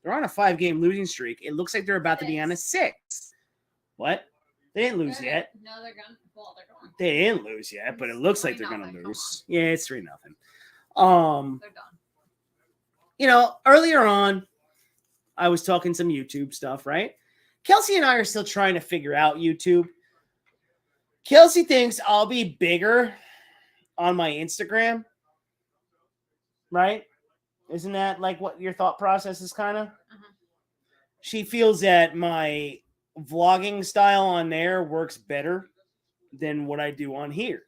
They're on a 5-game losing streak. It looks like they're about to be on a 6. What? They didn't lose yet. No, they're going. Well, they're going. They didn't lose yet, but it looks like they're gonna 3-0, lose. Yeah, it's 3-0. They're done. Earlier on, I was talking some YouTube stuff, right? Kelsey and I are still trying to figure out YouTube. Kelsey thinks I'll be bigger on my Instagram, right? Isn't that like what your thought process is kind of? Uh-huh. She feels that my vlogging style on there works better than what I do on here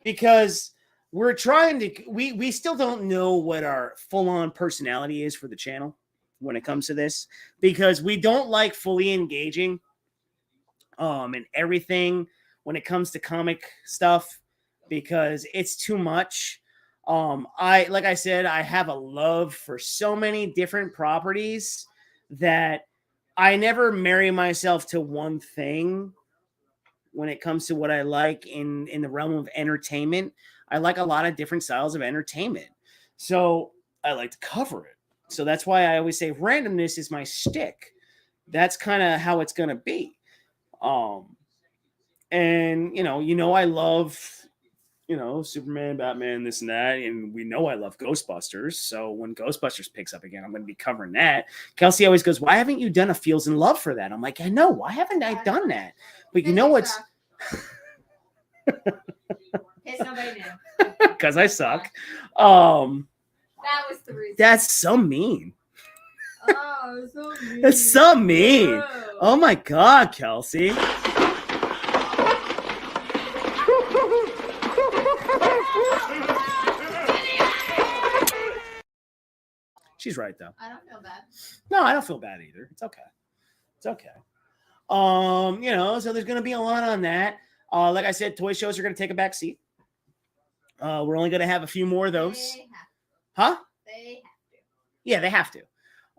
because we're trying to, we still don't know what our full-on personality is for the channel when it comes to this because we don't like fully engaging in everything when it comes to comic stuff because it's too much. Like I said, I have a love for so many different properties that I never marry myself to one thing when it comes to what I like in the realm of entertainment. I like a lot of different styles of entertainment. So I like to cover it. So that's why I always say randomness is my shtick. That's kind of how it's going to be. And I love, Superman, Batman, this and that. And we know I love Ghostbusters. So when Ghostbusters picks up again, I'm going to be covering that. Kelsey always goes, why haven't you done a Feels and Love for that? I'm like, I know. Why haven't I done that? But you know what's... It's nobody knew. Because I suck. That was the reason. That's so mean. Oh, so mean. That's so mean. Oh my God, Kelsey. She's right though. I don't feel bad. No, I don't feel bad either. It's okay. It's okay. So there's gonna be a lot on that. Like I said, toy shows are gonna take a back seat. We're only gonna have a few more of those. Huh? They have to. Yeah, they have to.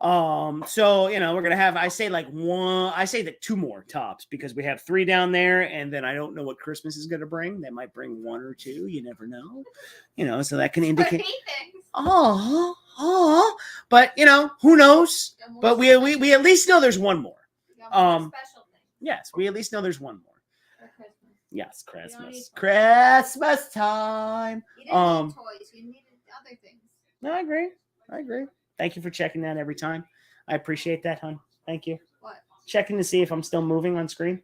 We're gonna have I say that 2 more tops because we have 3 down there, and then I don't know what Christmas is gonna bring. They might bring 1 or 2, you never know. So that can indicate but who knows? But we at least know there's 1 more. Special thing. Yes, we at least know there's 1 more. For Christmas. Yes, You don't need Christmas. toys. Christmas time. You didn't need toys. You needed other things. No, I agree. Thank you for checking that every time. I appreciate that, hon. Thank you. What? Checking to see if I'm still moving on screen.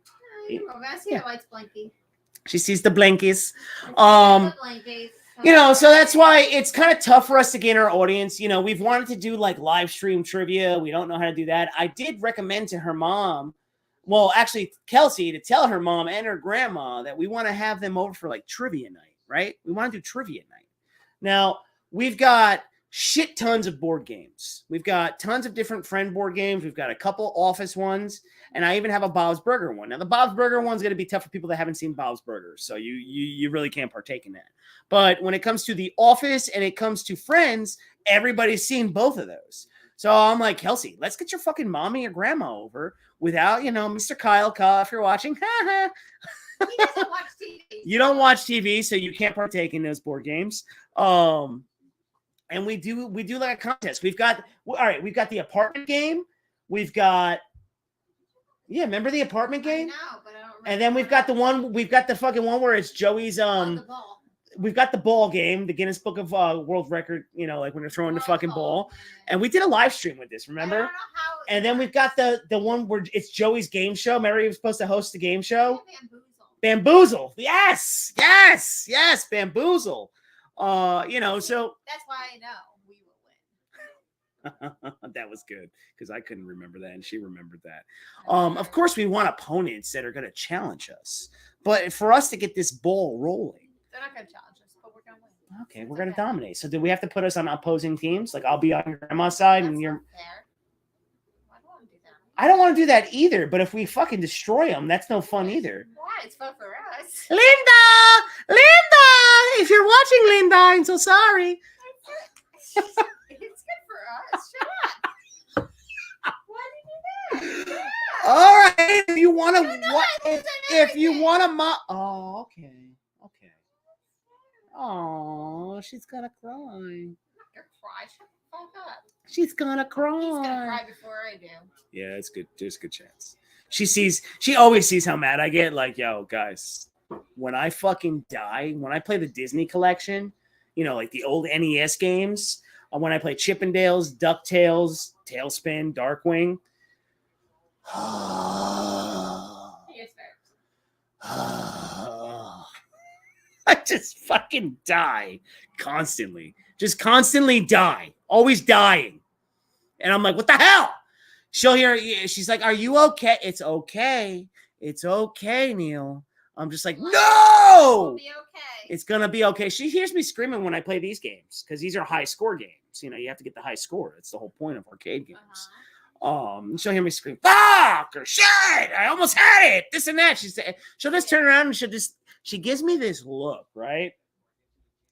No, you're moving. I see the lights blinking. She sees the blinkies. Blinkies. So that's why it's kind of tough for us to gain our audience. We've wanted to do like live stream trivia. We don't know how to do that. I did recommend to her mom, well, actually Kelsey, to tell her mom and her grandma that we want to have them over for like trivia night, right? We want to do trivia night. Now, we've got shit tons of board games. We've got tons of different friend board games. We've got a couple office ones, and I even have a Bob's Burger one. Now, the Bob's Burger one's going to be tough for people that haven't seen Bob's Burgers, so you really can't partake in that. But when it comes to the office and it comes to friends, everybody's seen both of those. So I'm like, Kelsey, let's get your fucking mommy or grandma over without, Mr. Kyle, if you're watching. He doesn't watch TV. You don't watch TV, so you can't partake in those board games. And we do like a contest. We've got the apartment game. Remember the apartment game? I know, but I don't remember. And then we've got the fucking one where it's Joey's the ball. We've got the ball game, the Guinness Book of World Record, like when you're throwing the fucking ball. And we did a live stream with this, remember? I don't know how and then we've got the one where it's Joey's game show. Remember he was supposed to host the game show? Bamboozle. Yes. Bamboozle. So That's why I know we will win. that was good because I couldn't remember that and she remembered that. Of course, we want opponents that are going to challenge us, but for us to get this ball rolling, They're not going to challenge us, but we're going to win. okay, we're going to dominate. So do we have to put us on opposing teams? Like I'll be on your grandma's side That's and you're. not fair. I don't want to do that. I don't want to do that either. But if we fucking destroy them, that's no fun either. Why? It's fun for us. Linda, if you're watching, Linda, I'm so sorry. It's good for us. Shut up. Why did you do that? All right, if you want You know to, if you want to, oh, okay. Oh, she's gonna cry. I'm not going to cry. Shut the fuck up. She's gonna cry. He's going to cry before I do. Yeah, it's good. There's a good chance. She always sees how mad I get. Like, yo, guys, when I fucking die, when I play the Disney collection, like the old NES games, when I play Chippendales, DuckTales, Tailspin, Darkwing. Yes, I just fucking die constantly. Just constantly die. Always dying. And I'm like, what the hell? She'll hear, she's like, are you okay? It's okay. It's okay, Neil. I'm just like, no! It'll be okay. It's going to be okay. She hears me screaming when I play these games because these are high score games. You have to get the high score. That's the whole point of arcade games. She'll hear me scream, fuck or shit. I almost had it. This and that. She'll just turn around and she gives me this look, right?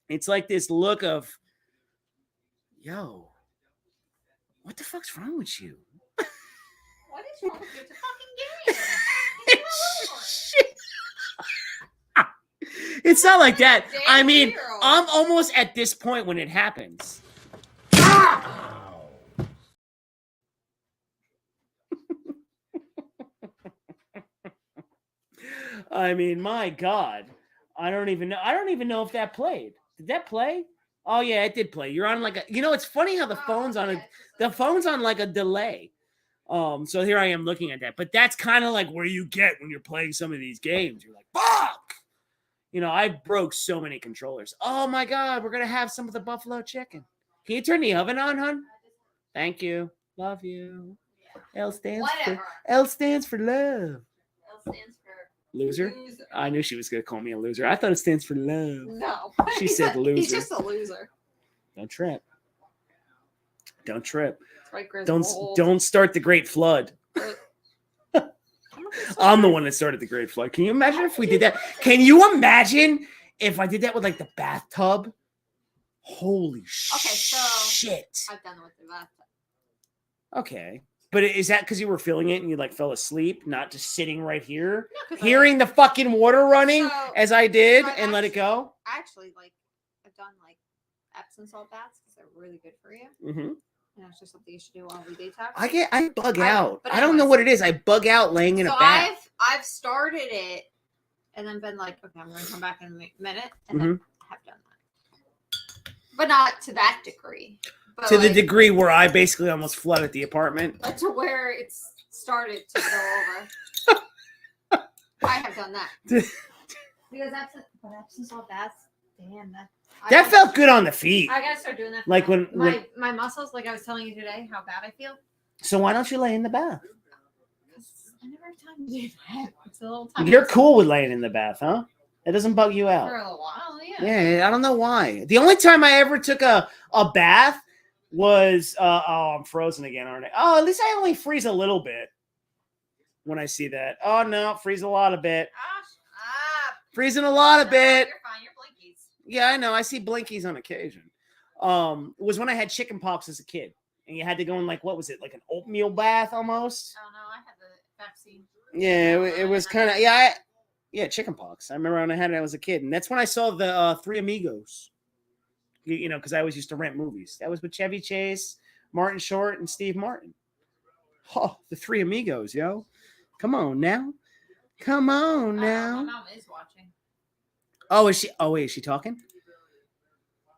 It's like this look of, yo, what the fuck's wrong with you? What is wrong with you? It's a fucking game. It's not like that. Damn I mean, hero. I'm almost at this point when it happens. I mean, my God. I don't even know if that played. Did that play? Oh yeah, it did play. You're on like a, it's funny how the phone's on like a delay. So here I am looking at that. But that's kind of like where you get when you're playing some of these games. You're like, fuck. I broke so many controllers. Oh my God, we're gonna have some of the buffalo chicken. Can you turn the oven on, hon? Thank you. Love you. L stands for love. L stands for loser. I knew she was gonna call me a loser. I thought it stands for love. No. She said loser. He's just a loser. Don't trip. Don't trip. Right, Don't start the Great Flood. I'm the one that started the Great Flood. Can you imagine if we did that? Can you imagine if I did that with like the bathtub? Holy shit. I've done it with the bathtub. Okay. But is that because you were feeling it and you like fell asleep, not just sitting right here, No, hearing the fucking water running as I did and let it go? Actually, I've done like Epsom salt baths because they're really good for you. Mm-hmm. It's just something you should do while we detox. I bug out. I don't know what it is. I bug out laying in a bath. I've started it and then been like, okay, I'm going to come back in a minute, and then I have done that, but not to that degree. But to the degree where I basically almost flooded the apartment. But to where it's started to go over. I have done that. Because Epsom salt baths, damn, that felt good on the feet. I gotta start doing that. Like when my muscles, like I was telling you today, how bad I feel. So why don't you lay in the bath? I never have time to do that. It's a little time. You're cool with laying in the bath, huh? It doesn't bug you out. For a little while, yeah. Yeah, I don't know why. The only time I ever took a bath was I'm frozen again, aren't I? Oh, at least I only freeze a little bit when I see that. Oh no, freeze a lot of bit. Freezing a lot of bit. You're fine. You're blinkies. Yeah, I know. I see blinkies on occasion. It was when I had chicken pox as a kid, and you had to go in like, what was it, like an oatmeal bath almost? Oh no, I had the vaccine. Yeah, it was kind of chicken pox. I remember when I had it, I was a kid, and that's when I saw the Three Amigos. Because I always used to rent movies. That was with Chevy Chase, Martin Short, and Steve Martin. Oh, the Three Amigos, yo! Come on now. Come on now. My mom is watching. Oh, is she? Oh, wait, is she talking?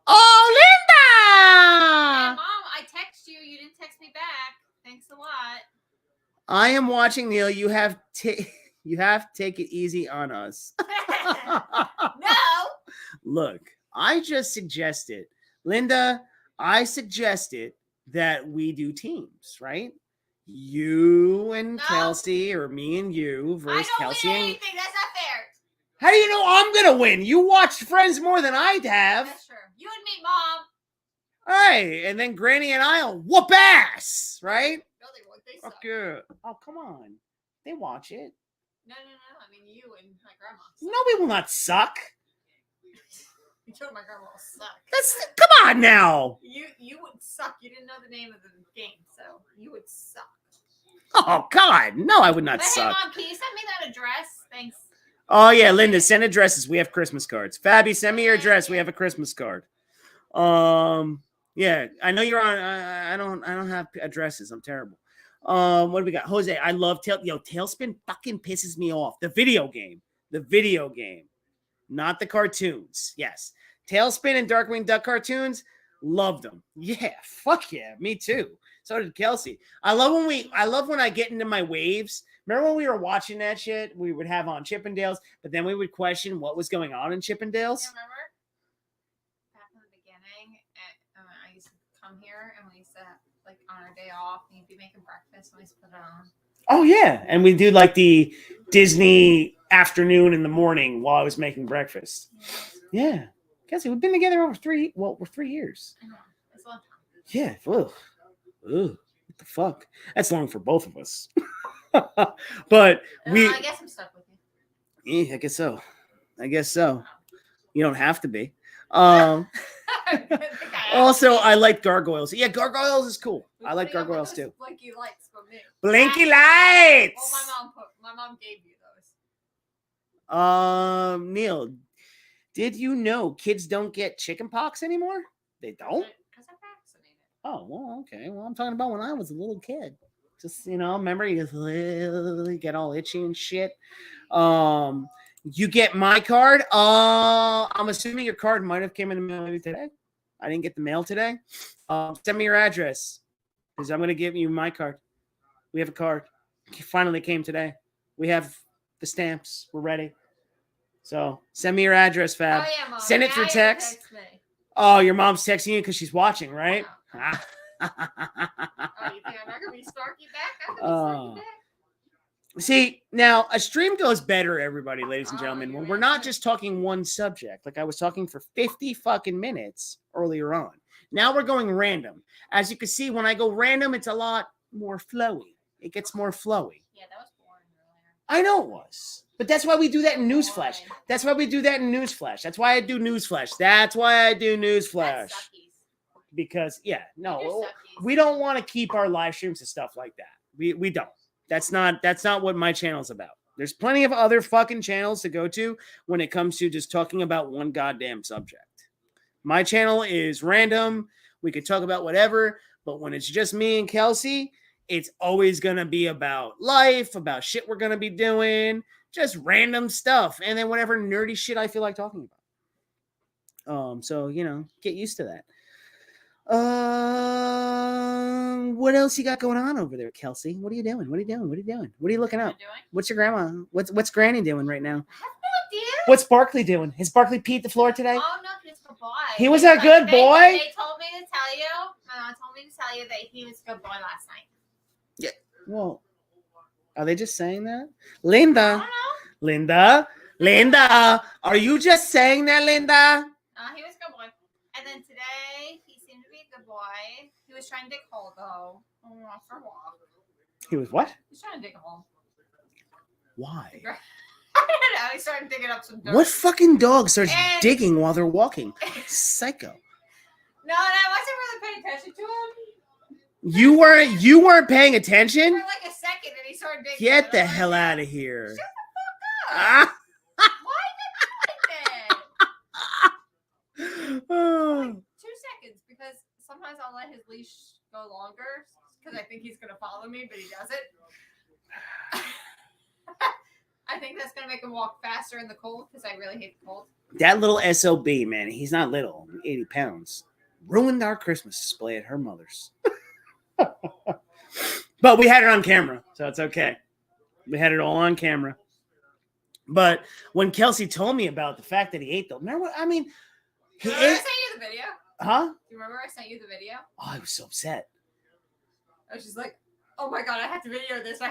Oh, Linda! Hey, Mom, I text you. You didn't text me back. Thanks a lot. I am watching, Neil. You have You have to take it easy on us. No. Look, I just suggested, Linda, I suggested that we do teams, right? You and No. Kelsey, or me and you I versus don't Kelsey win and... anything. That's not fair. How do you know I'm gonna win? You watched Friends more than I'd have. That's true. You and me, Mom. All right, and then Granny and I'll whoop ass, right? No, they won't. They suck. Fuck yeah. Oh, come on. They watch it. No. I mean, you and my grandma. No, we will not suck. You told my grandma will suck. Come on now. You would suck. You didn't know the name of the game, so you would suck. Oh God, no, I would not But hey, suck. Mom, can you send me that address? Thanks. Oh yeah, Linda, send addresses. We have Christmas cards. Fabby, send me your address. We have a Christmas card. Yeah, I know you're on. I don't have addresses. I'm terrible. What do we got? Jose, I love Tailspin. Fucking pisses me off. The video game, not the cartoons. Yes, Tailspin and Darkwing Duck cartoons. Loved them. Yeah, fuck yeah, me too. So did Kelsey. I love when I get into my waves. Remember when we were watching that shit? We would have on Chippendales, but then we would question what was going on in Chippendales. You remember? Back in the beginning, I used to come here and we used to, like, on our day off, and you'd be making breakfast and we used to put it on. Oh, yeah. And we do like the Disney afternoon in the morning while I was making breakfast. Yeah. Kelsey, we've been together over 3 years. I know. It's a long time. Yeah. Ugh. What the fuck? That's long for both of us. But I guess I'm stuck with you. Yeah, I guess so. You don't have to be. Also, I like gargoyles. Yeah, gargoyles is cool. I like gargoyles too. Blinky lights for me. Blinky lights. Well, my mom gave you those. Neil, did you know kids don't get chicken pox anymore? They don't? Because I'm vaccinated. Oh, well, okay. Well, I'm talking about when I was a little kid. Just, remember you just get all itchy and shit. You get my card. I'm assuming your card might have came in the mail maybe today. I didn't get the mail today. Send me your address because I'm going to give you my card. We have a card. It finally came today. We have the stamps. We're ready. So send me your address, Fab. Oh, yeah, Mom. Send it Now through you text. text me. Oh, your mom's texting you because she's watching, right? Oh, you think I'm not going to be snarky back? I'm going to be snarky back. See, now a stream goes better, everybody, ladies and Oh, gentlemen, you're when we're right. not just talking one subject. Like I was talking for 50 fucking minutes earlier on. Now we're going random. As you can see, when I go random, it's a lot more flowy. It gets more flowy. Yeah, that was boring earlier. I know it was. But that's why we do that in Newsflash. That's why we do that in Newsflash. That's why I do Newsflash. That's why I do Newsflash. That's suckies. Because, yeah, You're no, suckies. we don't want to keep our live streams and stuff like that. We don't. That's not what my channel's about. There's plenty of other fucking channels to go to when it comes to just talking about one goddamn subject. My channel is random. We could talk about whatever, but when it's just me and Kelsey, it's always going to be about life, about shit we're going to be doing, just random stuff, and then whatever nerdy shit I feel like talking about. So, get used to that. What else you got going on over there, Kelsey? What are you doing? What are you looking up? What's your grandma? What's Granny doing right now? I have no idea. What's Barkley doing? Has Barkley peed the floor today? Oh, no, he's a good boy. He was a good boy? They told me to tell you. My mom told me to tell you that he was a good boy last night. Yeah. Well, are they just saying that? I Linda, don't know. Linda, are you just saying that, Linda? He was a good boy. And then today, he seemed to be a good boy. He was trying to dig a hole, though. For a walk. He was what? He's trying to dig a hole. Why? I don't know. He started digging up some dirt. What fucking dog starts And- digging while they're walking? Psycho. No, I wasn't really paying attention to him. You weren't paying For attention? like a second, and he started digging. Get and the I'm like, hell out of here. Shut the fuck up. Ah. Why did you like that? Oh. 2 seconds, because sometimes I'll let his leash go longer because I think he's gonna follow me, but he doesn't. I think that's gonna make him walk faster in the cold because I really hate the cold. That little SOB, man, he's not little, 80 pounds. Ruined our Christmas display at her mother's. But we had it on camera, so it's okay. We had it all on camera. But when Kelsey told me about the fact that he ate them, remember what I mean? He Remember I ate, sent you the video? huh? Do you remember I sent you the video? Oh, I was so upset. I was just like, oh my god, I have to video this. I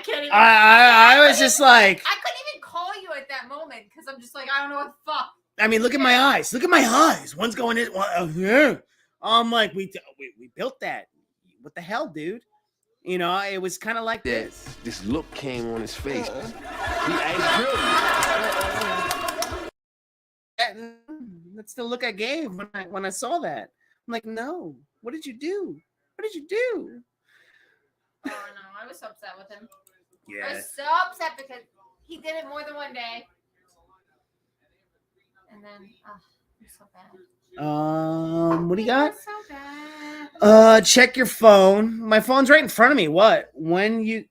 can't even. I was just like, I couldn't even call you at that moment because I'm just like, I don't know what the fuck. I mean, look at my eyes. Look at my eyes. One's going in. One, I'm like, we built that. What the hell, dude? You know, it was kind of like this. This look came on his face. He ain't That's the look I gave when I saw that. I'm like, no. What did you do? What did you do? Oh no, I was so upset with him. I Yeah. was so upset because he did it more than one day. And then, it was so bad. What do you got? It was so bad. Check your phone. My phone's right in front of me. What? When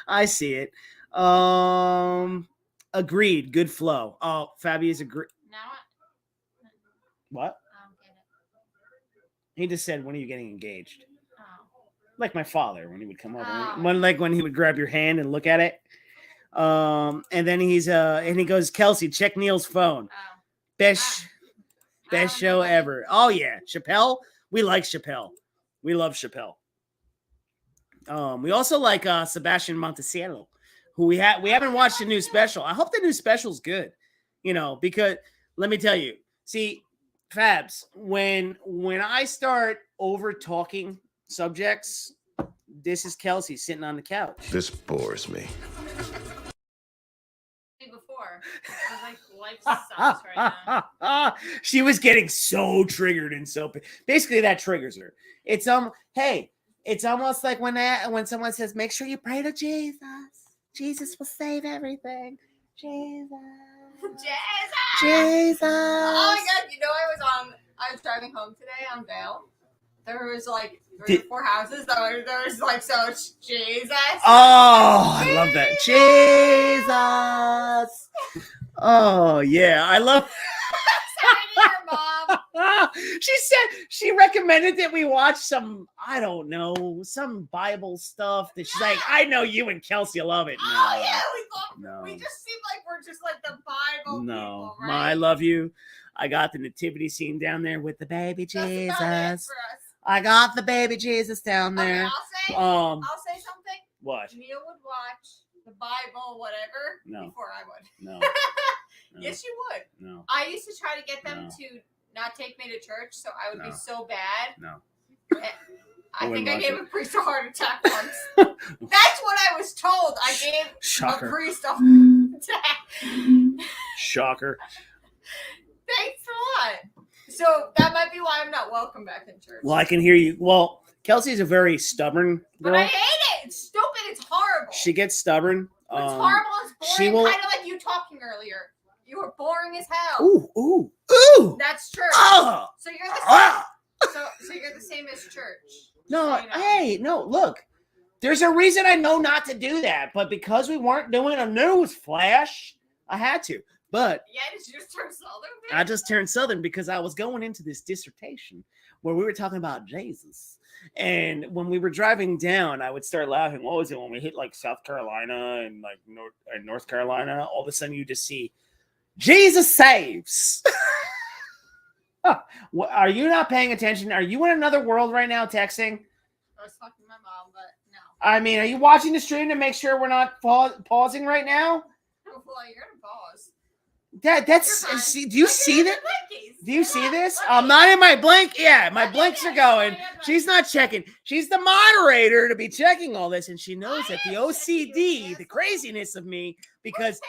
I see it. Agreed. Good flow. Oh, Fabi's agreed. Now What? I don't get it. He just said, when are you getting engaged? Oh. Like my father when he would come over. Oh. When he would grab your hand and look at it. And then he goes, Kelsey, check Neil's phone. Oh. Best show ever. Oh yeah, Chappelle. We like Chappelle. We love Chappelle. We also like Sebastian Montesano, who we haven't watched the new special. I hope the new special's good. You know, because let me tell you, see, Fabs, when I start over talking subjects, this is Kelsey sitting on the couch. This bores me. Before, I was like, life sucks right now. She was getting so triggered and so basically that triggers her. It's hey, it's almost like when someone says, make sure you pray to Jesus. Jesus will save everything. Jesus. Jesus. Oh my god, you know I was driving home today on Vale. There was like 3 or 4 houses there was like so Jesus. Oh, I love that. Jesus. Oh yeah, I love Your mom. She said she recommended that we watch some, I don't know, some Bible stuff that she's like, I know you and Kelsey love it. No, Oh yeah, we just seem like we're just like the Bible no, people, right? I love you. I got the nativity scene down there with the baby That's about it Jesus. for us. I got the baby Jesus down Okay, there. I'll say something. What? Neil would watch the Bible, whatever, No. before I would. No. Yes, you would. No. I used to try to get them No. to not take me to church, so I would No. be so bad. No. I think I wouldn't gave watch a priest a heart attack once. That's what I was told. I gave Shocker. a priest a heart attack. Shocker. Thanks a lot. So that might be why I'm not welcome back in church. Well, I can hear you. Well, Kelsey's a very stubborn But girl. I hate it. It's stupid. It's horrible. She gets stubborn. It's horrible. It's she boring. will- Kind of like you talking earlier. You were boring as hell. Ooh. That's church. Ah! So you're the same. Ah! So you're the same as church. No, So you know. hey, no, look. There's a reason I know not to do that, but because we weren't doing a news flash, I had to. But Yeah, did you just turn southern? I just turned Southern because I was going into this dissertation where we were talking about Jesus. And when we were driving down, I would start laughing. What was it when we hit like South Carolina and like North Carolina? All of a sudden you just see Jesus saves. Are you not paying attention? Are you in another world right now texting? I was talking to my mom, but no. I mean, are you watching the stream to make sure we're not pausing right now? Well, you're gonna pause. That's You're fine. see, do you Look at see your that? blinkies. Do you see this? Look I'm at- not in my blink. Yeah, my Look at blinks are this. going. Look at She's not checking. She's the moderator to be checking all this, and she knows that the OCD, the craziness of me, because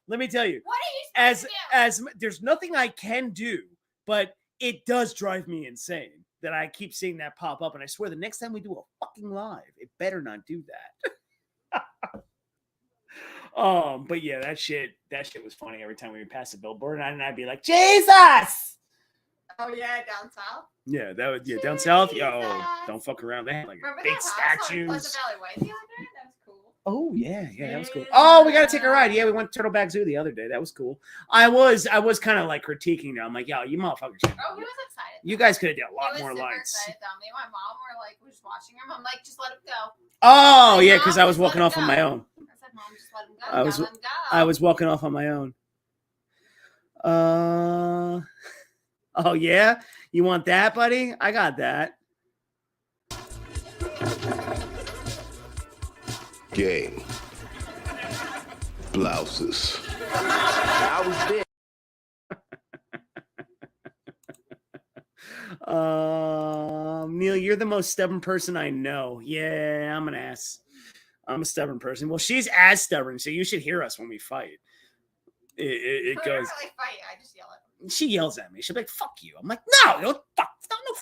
let me tell you, What are you supposed to do? as there's nothing I can do, but it does drive me insane that I keep seeing that pop up, and I swear the next time we do a fucking live, it better not do that. But yeah, that shit was funny every time we would pass a billboard, and I'd be like, Jesus! Oh yeah, down south. Yeah, that would down south. Yo, Jesus. don't fuck around. They had like Remember big that house on statues. Pleasant Valley Way the other day? That was cool. Oh yeah, that was cool. Oh, we got to take a ride. Yeah, we went to Turtleback Zoo the other day. That was cool. I was kind of like critiquing them. I'm like, yo, you motherfuckers. Oh, he was excited. You guys could have done a lot more He was super lines. excited though. Me and my mom were like, we're just watching him. I'm like, just let him go. Oh yeah, because I Mom, was just walking let off him on go. my own. I said, Mom, just let him go. Let him go. I was walking off on my own. Oh yeah, you want that, buddy? I got that. Game. Blouses. I was there. Neil, you're the most stubborn person I know. Yeah, I'm an ass. I'm a stubborn person. Well, she's as stubborn, so you should hear us when we fight. It goes. I don't really fight. I just yell at him. She yells at me. She'll be like, "Fuck you." I'm like, "No, no,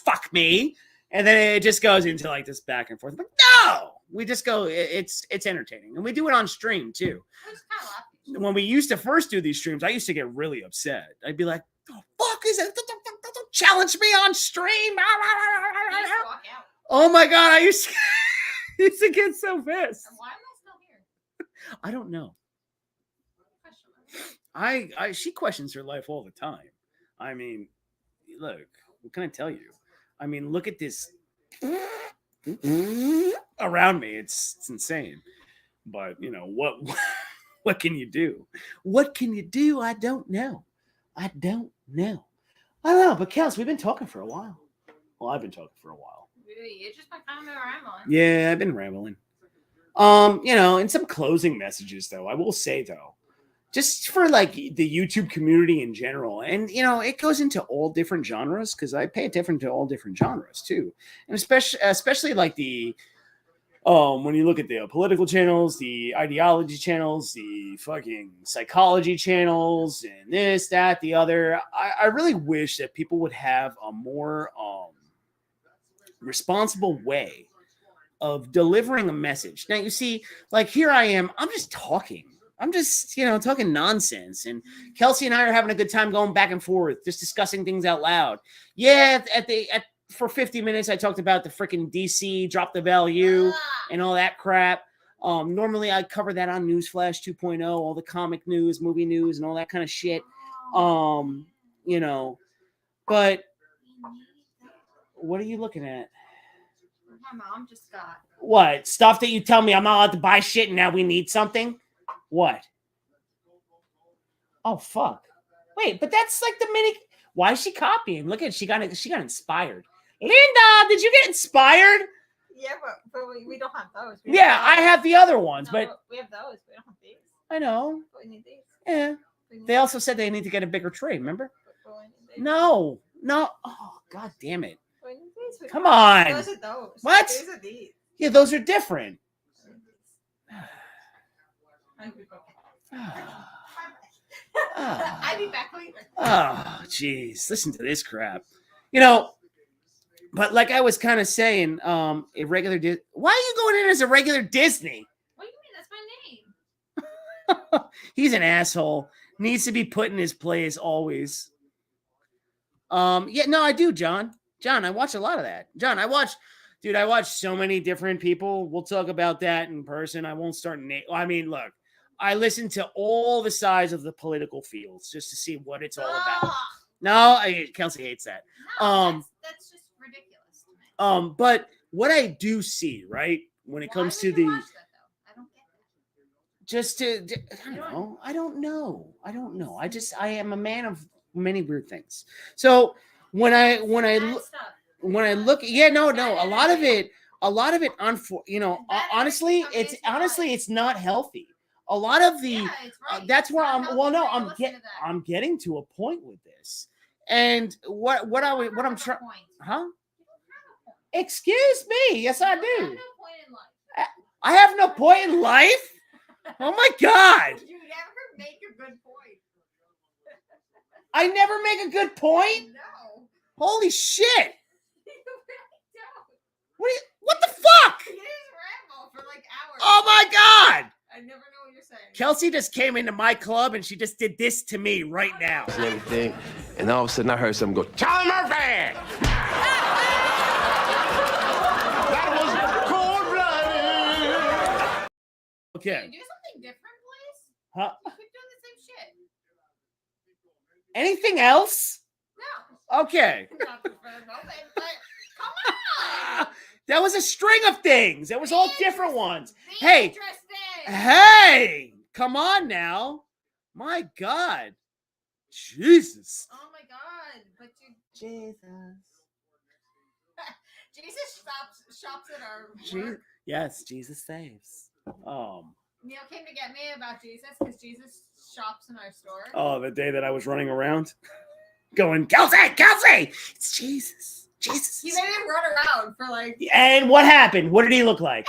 fuck me." And then it just goes into like this back and forth. I'm like, no, we just go. It's entertaining, and we do it on stream too. I just kind of laugh. When we used to first do these streams, I used to get really upset. I'd be like, "The fuck is it? Don't challenge me on stream!" You just walk out. Oh my god, I used to get so pissed. And why am I still here? I don't know. She questions her life all the time. I mean, look, what can I tell you? I mean, look at this around me. It's insane. But you know what can you do? What can you do? I don't know. I don't know. But Kels, we've been talking for a while. Well, I've been talking for a while. Really, it's just my kind of rambling. Yeah, I've been rambling. In some closing messages though, I will say though, just for like the YouTube community in general, and it goes into all different genres because I pay attention to all different genres too, and especially like the when you look at the political channels, the ideology channels, the fucking psychology channels, and this, that, the other. I really wish that people would have a more responsible way of delivering a message. Now, you see, like here I am, I'm just talking. I'm just, talking nonsense. And Kelsey and I are having a good time going back and forth, just discussing things out loud. Yeah, for 50 minutes, I talked about the freaking DC, drop the value, and all that crap. Normally, I cover that on Newsflash 2.0, all the comic news, movie news, and all that kind of shit. But what are you looking at? My mom just got. What? Stuff that you tell me I'm not allowed to buy shit and now we need something? What? Oh, fuck. Wait, but that's like the mini. Why is she copying? Look at she got inspired. Linda, did you get inspired? Yeah, but we don't have those. I have the other ones, but we have those. We don't have these. I know. But we need these. Yeah. They also said they need to get a bigger tray, remember? No. Oh, god damn it. Come on. Those are those. What? These are these. Yeah, those are different. I'll be back later. Oh, jeez. Listen to this crap. But like I was kind of saying, irregular Disney. Why are you going in as a regular Disney? What do you mean? That's my name. He's an asshole. Needs to be put in his place always. I do, John. John, I watch a lot of that. John, I watch so many different people. We'll talk about that in person. I won't start. Look, I listen to all the sides of the political fields just to see what it's all about. No, Kelsey hates that. No, that's just ridiculous to me. But what I do see, right, when it comes to the, watch that, though? I don't get that. just to, I don't know. I am a man of many weird things. So when I look, a lot of it, honestly, it's not healthy. A lot of the, that's where I'm getting to a point with this. And what I'm trying, huh? Excuse me. Yes, I do. I have no point in life. Oh my God. You never make a good point. I never make a good point. No. Holy shit. You really don't. What the fuck? You just ramble for like hours. Oh my God. I never know what you're saying. Kelsey just came into my club and she just did this to me right now. And everything, and all of a sudden I heard something go, Charlie Murphy! That was cold-blooded. Okay. Can you do something different, please? Huh? You keep doing the same shit. Anything else? No. Okay. Not the first moment, but come on. That was a string of things. It was all different ones. Be Hey. interesting. Hey, come on now. My God. Jesus. Oh my God! But you, Jesus. Jesus shops at our work. Yes, Jesus saves. Neil came to get me about Jesus because Jesus shops in our store. Oh, the day that I was running around going, Kelsey, it's Jesus. Jesus. He made him run around for like. And what happened? What did he look like?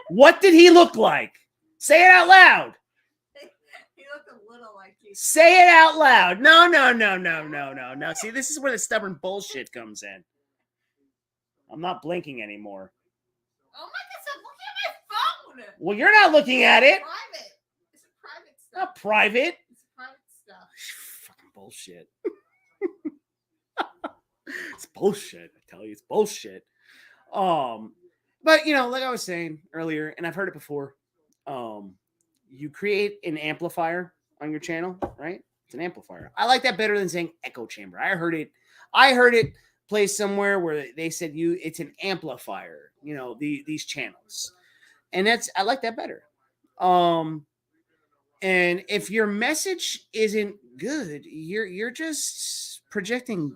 What did he look like? Say it out loud. He looked a little like Jesus. Say it out loud. No. See, this is where the stubborn bullshit comes in. I'm not blinking anymore. Oh my God! Stop looking at my phone. Well, you're not looking at it. Private. It's private stuff. Not private. It's private stuff. Fucking bullshit. It's bullshit. I tell you, it's bullshit. But you know, like I was saying earlier, and I've heard it before. You create an amplifier on your channel, right? It's an amplifier. I like that better than saying echo chamber. I heard it placed somewhere where they said it's an amplifier, you know, these channels. And I like that better. And if your message isn't good, you're just projecting.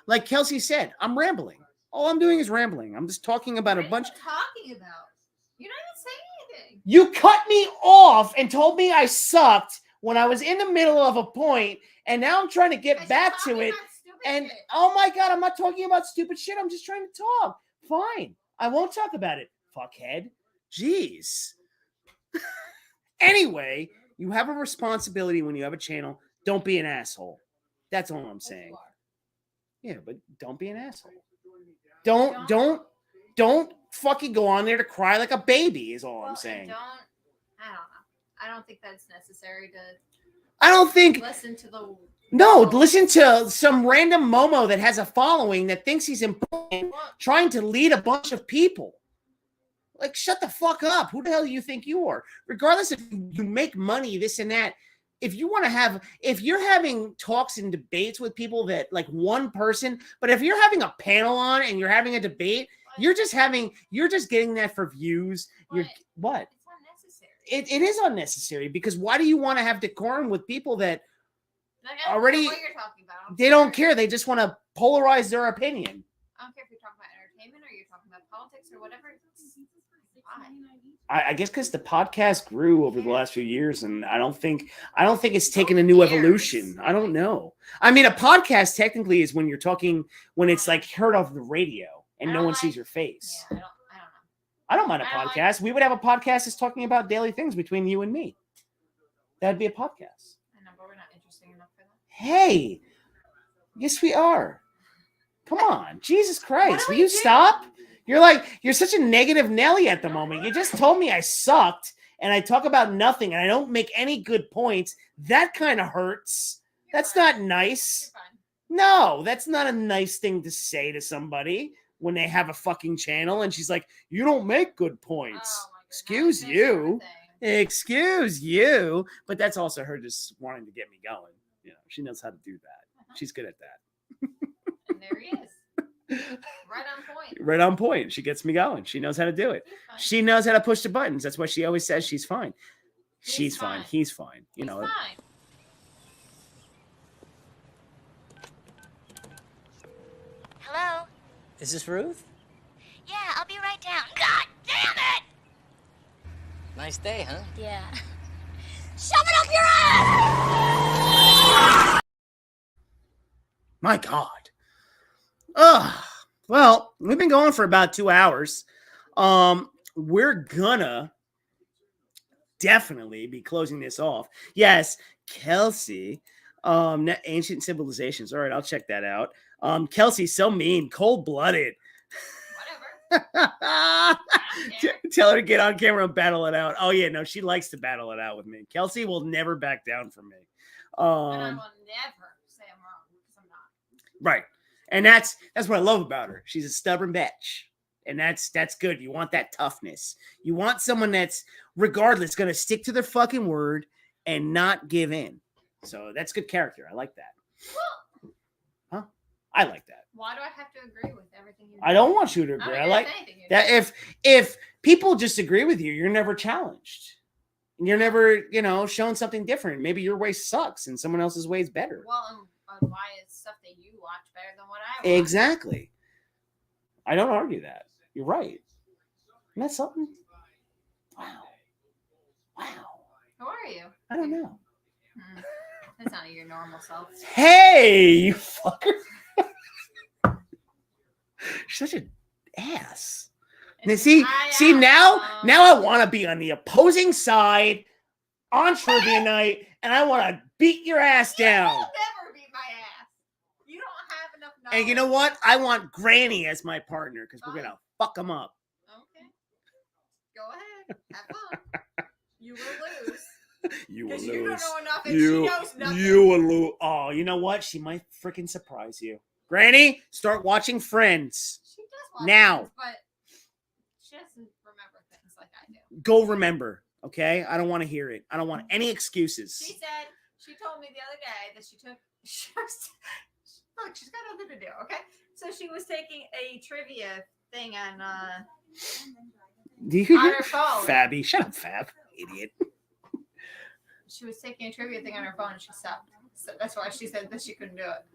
Like Kelsey said, I'm rambling. All I'm doing is rambling. I'm just talking about a bunch. What are you talking about? You're not even saying anything. You cut me off and told me I sucked when I was in the middle of a point, and now I'm trying to get back to it. And shit. oh my God, I'm not talking about stupid shit. I'm just trying to talk. Fine. I won't talk about it. Fuckhead. Jeez. Anyway, you have a responsibility when you have a channel. Don't be an asshole. That's all I'm saying. Yeah, but don't be an asshole. Don't fucking go on there to cry like a baby is all I'm saying. I don't know. I don't think that's necessary to I don't think listen to the listen to some random Momo that has a following that thinks he's important trying to lead a bunch of people. Like, shut the fuck up. Who the hell do you think you are? Regardless if you make money, this and that. If you're having talks and debates with people that like one person, but if you're having a panel on and you're having a debate, you're just getting that for views. What? It's unnecessary. It is unnecessary because why do you want to have decorum with people that already what you're talking about? They don't care. They just want to polarize their opinion. I don't care if you're talking about entertainment or you're talking about politics or whatever. I guess because the podcast grew over the last few years, and I don't think it's taken a new evolution. I don't know. I mean, a podcast technically is when you're talking when it's like heard off the radio and no one sees your face. Yeah, I don't mind a podcast. We would have a podcast that's talking about daily things between you and me. That'd be a podcast. I know, but we're not interesting enough for that. Hey, yes, we are. Come on, Jesus Christ! Will you stop? You're such a negative Nelly at the moment. You just told me I sucked and I talk about nothing and I don't make any good points. That kind of hurts. That's not nice. No, that's not a nice thing to say to somebody when they have a fucking channel and she's like, you don't make good points. Excuse you. But that's also her just wanting to get me going. You know, she knows how to do that. She's good at that. And there he is. Right on point. Right on point. She gets me going. She knows how to do it. She knows how to push the buttons. That's why she always says she's fine. She's fine. He's fine. You know. Fine. Hello? Is this Ruth? Yeah, I'll be right down. God damn it! Nice day, huh? Yeah. Shove it up your ass! My God. Ugh. Well, we've been going for about 2 hours. We're gonna definitely be closing this off. Yes, Kelsey. Ancient Civilizations. All right, I'll check that out. Kelsey's so mean, cold-blooded. Whatever. Tell her to get on camera and battle it out. Oh yeah, no, she likes to battle it out with me. Kelsey will never back down from me. And I will never say I'm wrong because I'm not. Right. And that's what I love about her. She's a stubborn bitch. And that's good. You want that toughness. You want someone that's, regardless, going to stick to their fucking word and not give in. So that's good character. I like that. Huh? I like that. Why do I have to agree with everything you do? I don't want you to I don't agree. I agree like with anything you that. do. If people disagree with you, you're never challenged. You're never, shown something different. Maybe your way sucks and someone else's way is better. Well, and why is stuff that you watch better than what I watch? Exactly. I don't argue that. You're right. Isn't that something? Wow. Who are you? I don't know. That's not your normal self. Hey, you fucker. You're such an ass. Now, see, now I want to be on the opposing side on trivia night, and I want to beat your ass down. You'll never beat my ass. You don't have enough knowledge. And you know what? I want Granny as my partner because we're gonna fuck them up. Okay. Go ahead. Have fun. You will lose. You will Because lose. you don't know enough and she knows nothing. You will lose. Oh, you know what? She might freaking surprise you. Granny, start watching Friends. She does watch Now. Friends, but she doesn't remember things like I do. Go remember, okay? I don't want to hear it. I don't want any excuses. She told me the other day that look, she's got nothing to do, okay? So she was taking a trivia thing on Do you on her phone. Fabby, shut up, Fab, idiot. She was taking a trivia thing on her phone and she stopped. So that's why she said that she couldn't do it.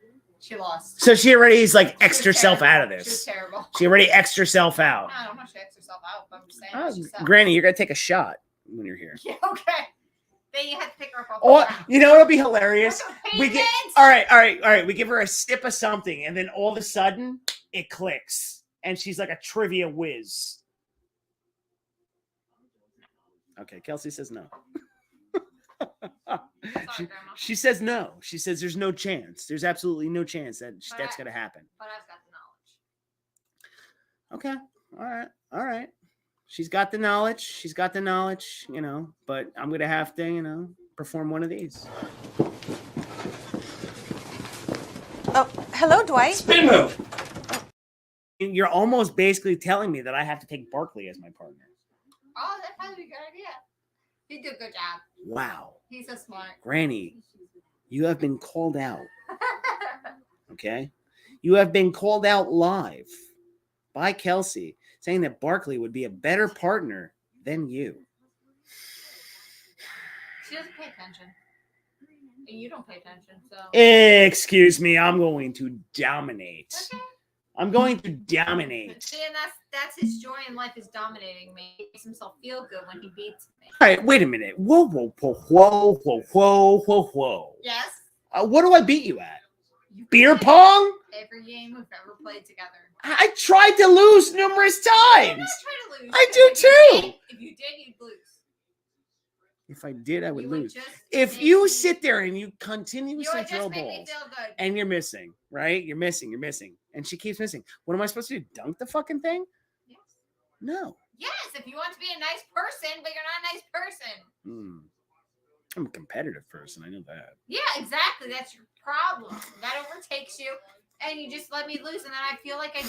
She lost. So she already is like She X was herself terrible. out of She was this. terrible. She already X'd herself out. No, I don't know if she X'd herself out, but I'm just saying that she sucked. Granny, you're gonna take a shot when you're here. Yeah, okay. Then you have to pick her up off Oh, the ground. you know what'll be hilarious? What We the get pavement? all right. We give her a sip of something, and then all of a sudden it clicks, and she's like a trivia whiz. Okay, Kelsey says no. Sorry, Grandma. She says no. She says there's no chance. There's absolutely no chance that's going to happen. But I've got the knowledge. Okay. All right. She's got the knowledge. But I'm going to have to, perform one of these. Oh, hello, Dwight. Spin move. You're almost basically telling me that I have to take Barkley as my partner. Oh, that'd probably be a good idea. He did a good job. Wow. He's so smart. Granny, you have been called out. Okay? You have been called out live by Kelsey saying that Barkley would be a better partner than you. She doesn't pay attention. And you don't pay attention, so. Excuse me, I'm going to dominate. Okay. I'm going to dominate. See, and that's his joy in life is dominating me. He makes himself feel good when he beats me. All right, wait a minute. Whoa. Yes. What do I beat you at? You Beer played pong? Every game we've ever played together. I tried to lose numerous I'm times. not trying to lose. I do If you too. did, if you did, you'd lose. If I did, I would You lose. just If make you me- sit there and you you continuously would throw just make me balls feel good. and you're missing, right? You're missing. And she keeps missing. What am I supposed to do? Dunk the fucking thing? Yes. No. Yes, if you want to be a nice person, but you're not a nice person. I'm a competitive person. I know that. Yeah, exactly. That's your problem. That overtakes you, and you just let me lose, and then I feel like I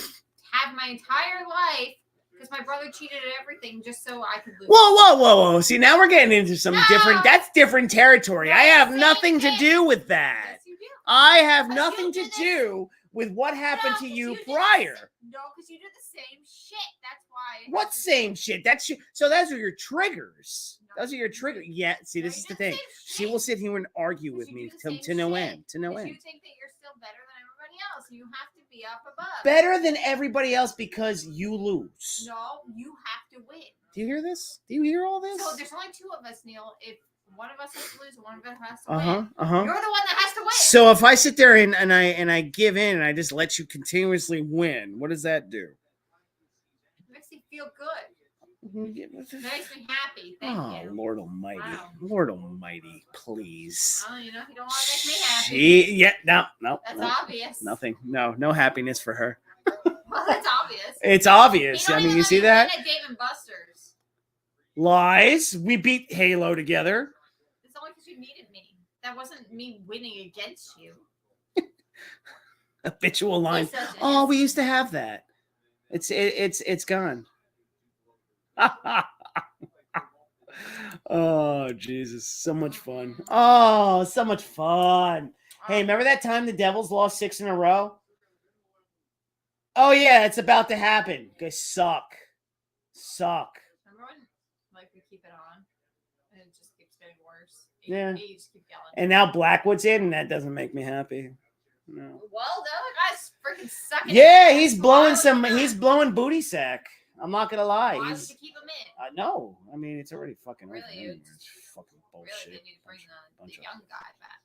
have my entire life because my brother cheated at everything just so I could lose. Whoa. See, now we're getting into some that's different territory. I have Same nothing to thing. do with that. Yes, you do. I have But nothing you to did this- do with what happened No, to 'cause you did the prior. No, because you did the same shit. That's why. What same shit? So those are your triggers. No, Those are your triggers. Yeah, see, this No, is you the did the thing. same She shit. will sit here and argue with Because me you do the to same no shit. end. To no Because end. you think that you're still better than everybody else. You have to be up above. Better than everybody else because you lose. No, you have to win. Do you hear this? Do you hear all this? So there's only two of us, Neil. If one of us has to lose, one of us has to win. Uh-huh. You're the one that has to win. So if I sit there and I give in and I just let you continuously win, what does that do? It makes me feel good. It makes me happy. Thank Oh, you. Lord Almighty. Wow. Lord Almighty, please. Well, you don't want to make me happy. No. That's obvious. Nothing. No happiness for her. Well, that's obvious. It's obvious. You I don't mean, even you let see me that? win at Dave and Buster's. Lies. We beat Halo together. It's only because you needed me. That wasn't me winning against you. Habitual line. You're such an Oh, we ass. used to have that. It's gone. Oh Jesus, so much fun. Oh, so much fun. Hey, remember that time the Devils lost 6 in a row? Oh yeah, it's about to happen. You guys suck. Remember when, like, we keep it on and it just keeps getting worse? Yeah. You just keep yelling. And now Blackwood's in, and that doesn't make me happy. No. Well, the other guy's freaking sucking. Yeah, he's blowing he's blowing booty sack. I'm not gonna lie. Why would you keep him in? No, I mean it's already fucking Really, over anyway. it's It's fucking bullshit. Really, they need to bring the young guy back.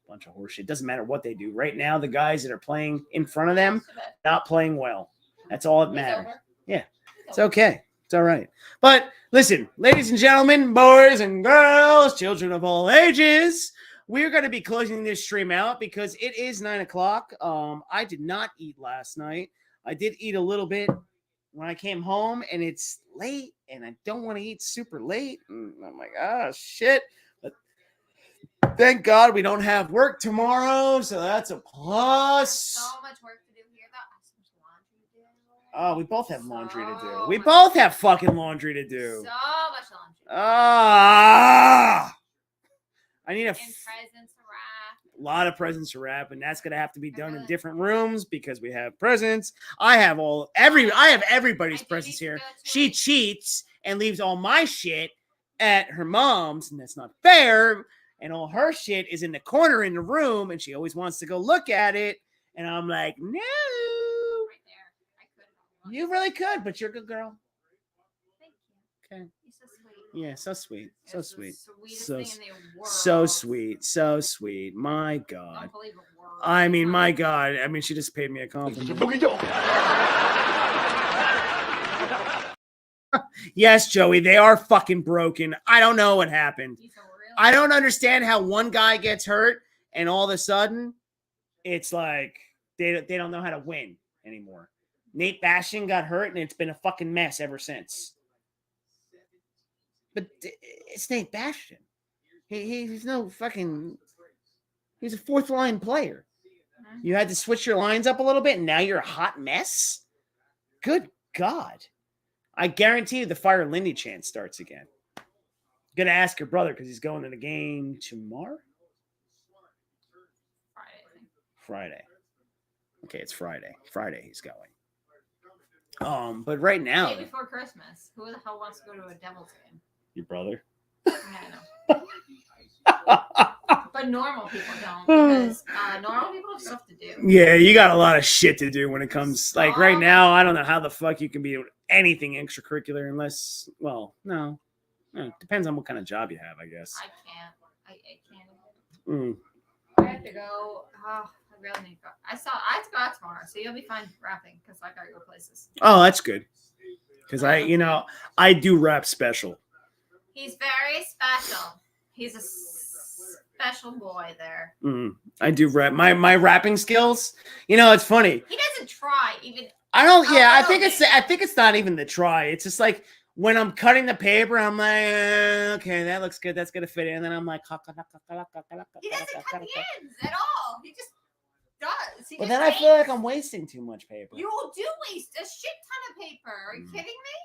Bunch of horseshit. Doesn't matter what they do. Right now, the guys that are playing in front of them not playing well. That's all that matters. Yeah, it's okay. It's all right. But listen, ladies and gentlemen, boys and girls, children of all ages, we're going to be closing this stream out because it is 9 o'clock. I did not eat last night. I did eat a little bit when I came home, and it's late, and I don't want to eat super late. And I'm like, oh, shit. But thank God we don't have work tomorrow, so that's a plus. So much work to do here, though. I have so much laundry to do. Oh, we both have laundry to do. We both have fucking laundry to do. So much laundry. Ah! I need And presents to wrap. a lot of presents to wrap, and that's gonna have to be done in different rooms because we have presents. I have everybody's presents here. She cheats and leaves all my shit at her mom's, and that's not fair. And all her shit is in the corner in the room, and she always wants to go look at it. And I'm like, no. Right there. I could. You really could, but you're a good girl. Thank you. Okay. You're so sweet. Yeah, so sweet. So It's sweet. The sweetest So, thing in the world. so sweet. So sweet. My God. Don't believe a word. I mean, my God. I mean, she just paid me a compliment. Yes, Joey, they are fucking broken. I don't know what happened. I don't understand how one guy gets hurt and all of a sudden it's like they don't know how to win anymore. Nate Bastion got hurt and it's been a fucking mess ever since. But it's Nate Bastion. He's no fucking... He's a fourth line player. You had to switch your lines up a little bit and now you're a hot mess? Good God. I guarantee you the Fire Lindy chant starts again. Gonna ask your brother because he's going to the game tomorrow. Friday. Okay, it's Friday. Friday he's going. But right now, Day before Christmas. Who the hell wants to go to a Devils game? your brother. Yeah, I know. But normal people don't because normal people have stuff to do. Yeah, you got a lot of shit to do when it comes. Like right now, I don't know how the fuck you can be doing anything extracurricular unless, well, no. It depends on what kind of job you have, I guess. I can't. I can't. Mm. I have to go. Oh, I really need to go. I have to go out tomorrow, so you'll be fine wrapping because I gotta go places. Oh, that's good. Because I do rap special. He's very special. He's a special boy there. I do rap. My rapping skills. It's funny. He doesn't try even. I don't. Yeah, I think it's not even the try. It's just like when I'm cutting the paper, I'm like, okay, that looks good. That's gonna fit in. And then I'm like, He doesn't cut the ends at all. He just does. But then I feel like I'm wasting too much paper. You do waste a shit ton of paper. Are you kidding me?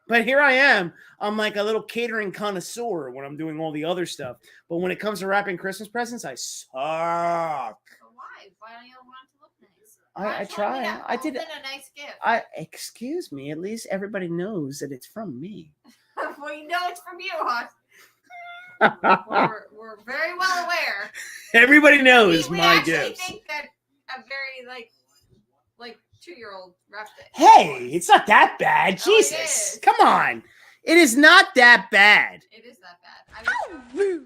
But here I am. I'm like a little catering connoisseur when I'm doing all the other stuff. But when it comes to wrapping Christmas presents, I suck. So why? Why don't you want it to look nice? I try. I did a nice gift. Excuse me. At least everybody knows that it's from me. Well, you know it's from you, huh? we're very well aware. Everybody knows we my actually gifts. think that a very like 2-year-old wrapped it. Hey, it's not that bad. Oh, Jesus. Come on. It is not that bad. It is that bad. I will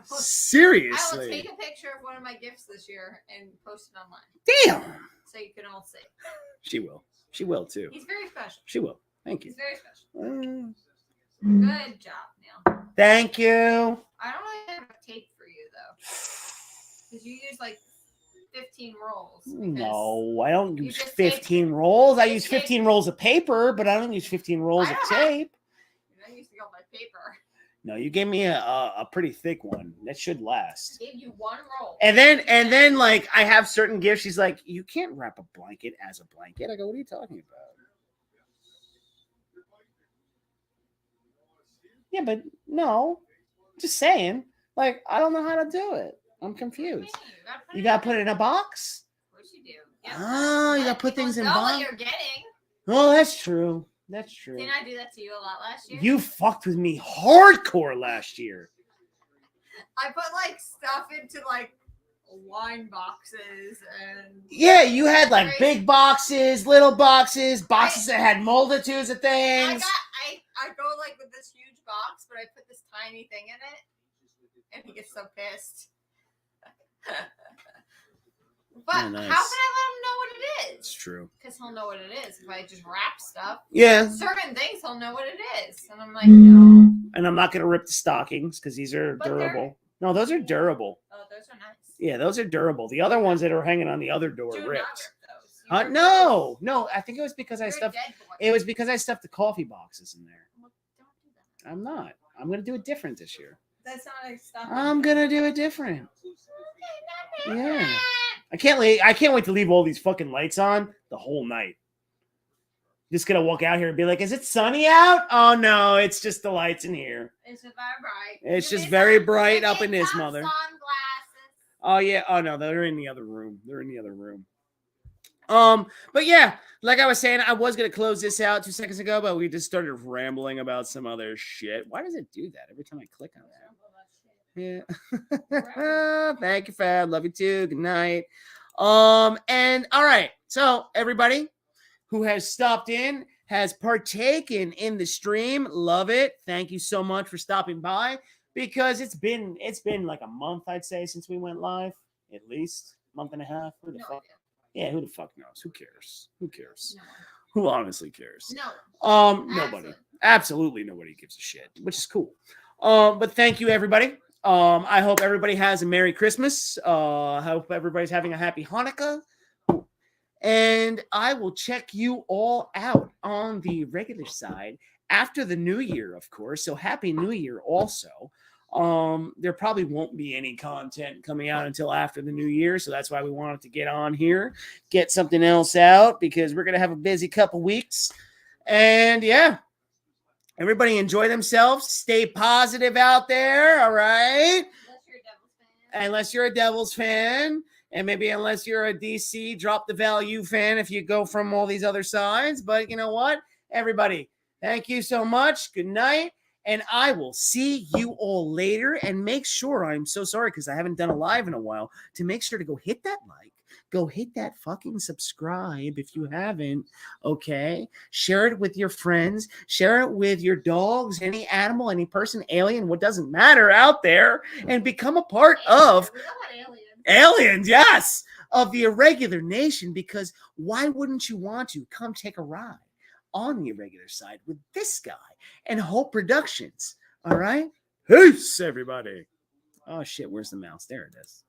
Seriously. take a picture of one of my gifts this year and post it online. Damn. So you can all see. She will. She will too. He's very special. She will. Thank you. He's very special. Mm. Good job, Neil. Thank you. I don't really have a tape for you though. Because you use like 15 rolls. No, I don't use just 15 rolls. I use 15 rolls of paper, but I don't use 15 rolls of tape. I used to go by paper. No, you gave me a pretty thick one. That should last. I gave you one roll. And then like I have certain gifts. She's like, you can't wrap a blanket as a blanket. I go, what are you talking about? Yeah, but no. Just saying. Like, I don't know how to do it. I'm confused. You gotta put it in a box? Of course you do. Yeah. Oh, you gotta put things in know what box. you're getting. Oh, that's true. That's true. Didn't I do that to you a lot last year? You fucked with me hardcore last year. I put like stuff into like wine boxes and Yeah, you had like big boxes, little boxes, boxes that had multitudes of things. I go like with this huge box, but I put this tiny thing in it, and he gets so pissed. But Oh, how nice. can I let him know what it It's is? true. Because he'll know what it is. If I just wrap stuff, Yeah. certain things he'll know what it is, and I'm like, no. And I'm not gonna rip the stockings because these are But they're- durable. No, those are durable. Oh, those are nice. Yeah, those are durable. The other ones that are hanging on the other door Do not ripped. rip those. You rip No. those, I think it was because I you're a stuffed. dead boy. It was because I stuffed the coffee boxes in there. Well, don't do that. I'm not. I'm gonna do it different this year. That's not like stuff. I'm gonna do it different. Yeah. I can't wait to leave all these fucking lights on the whole night. Just gonna walk out here and be like, is it sunny out? Oh no, it's just the lights in here. It's just very bright. It's You just need very some- bright you up in need this some mother. Sunglasses. Oh yeah. Oh no, they're in the other room. But yeah, like I was saying, I was gonna close this out 2 seconds ago, but we just started rambling about some other shit. Why does it do that every time I click on that? Yeah. Thank you, Fab. Love you too. Good night. And all right. So everybody who has stopped in has partaken in the stream. Love it. Thank you so much for stopping by because it's been like a month, I'd say, since we went live. At least month and a half. Who the fuck? Yeah, who the fuck knows? Who cares? Who cares? No. Who honestly cares? No. Nobody. Absolutely nobody gives a shit, which is cool. But thank you, everybody. I hope everybody has a Merry Christmas. I hope everybody's having a happy Hanukkah. And I will check you all out on the regular side after the new year, of course. So happy New Year also. There probably won't be any content coming out until after the new year. So that's why we wanted to get on here, get something else out because we're going to have a busy couple weeks. And yeah. Everybody enjoy themselves. Stay positive out there, all right? Unless you're a Devils fan. And maybe unless you're a DC, drop the value fan if you go from all these other sides. But you know what? Everybody, thank you so much. Good night. And I will see you all later. And make sure, I'm so sorry because I haven't done a live in a while, to make sure to go hit that like. Go hit that fucking subscribe if you haven't, okay? Share it with your friends. Share it with your dogs, any animal, any person, alien, what doesn't matter out there, and become a part of aliens, yes, of the Irregular Nation, because why wouldn't you want to come take a ride on the Irregular side with this guy and Hope Productions, all right? Peace, everybody. Oh, shit, where's the mouse? There it is.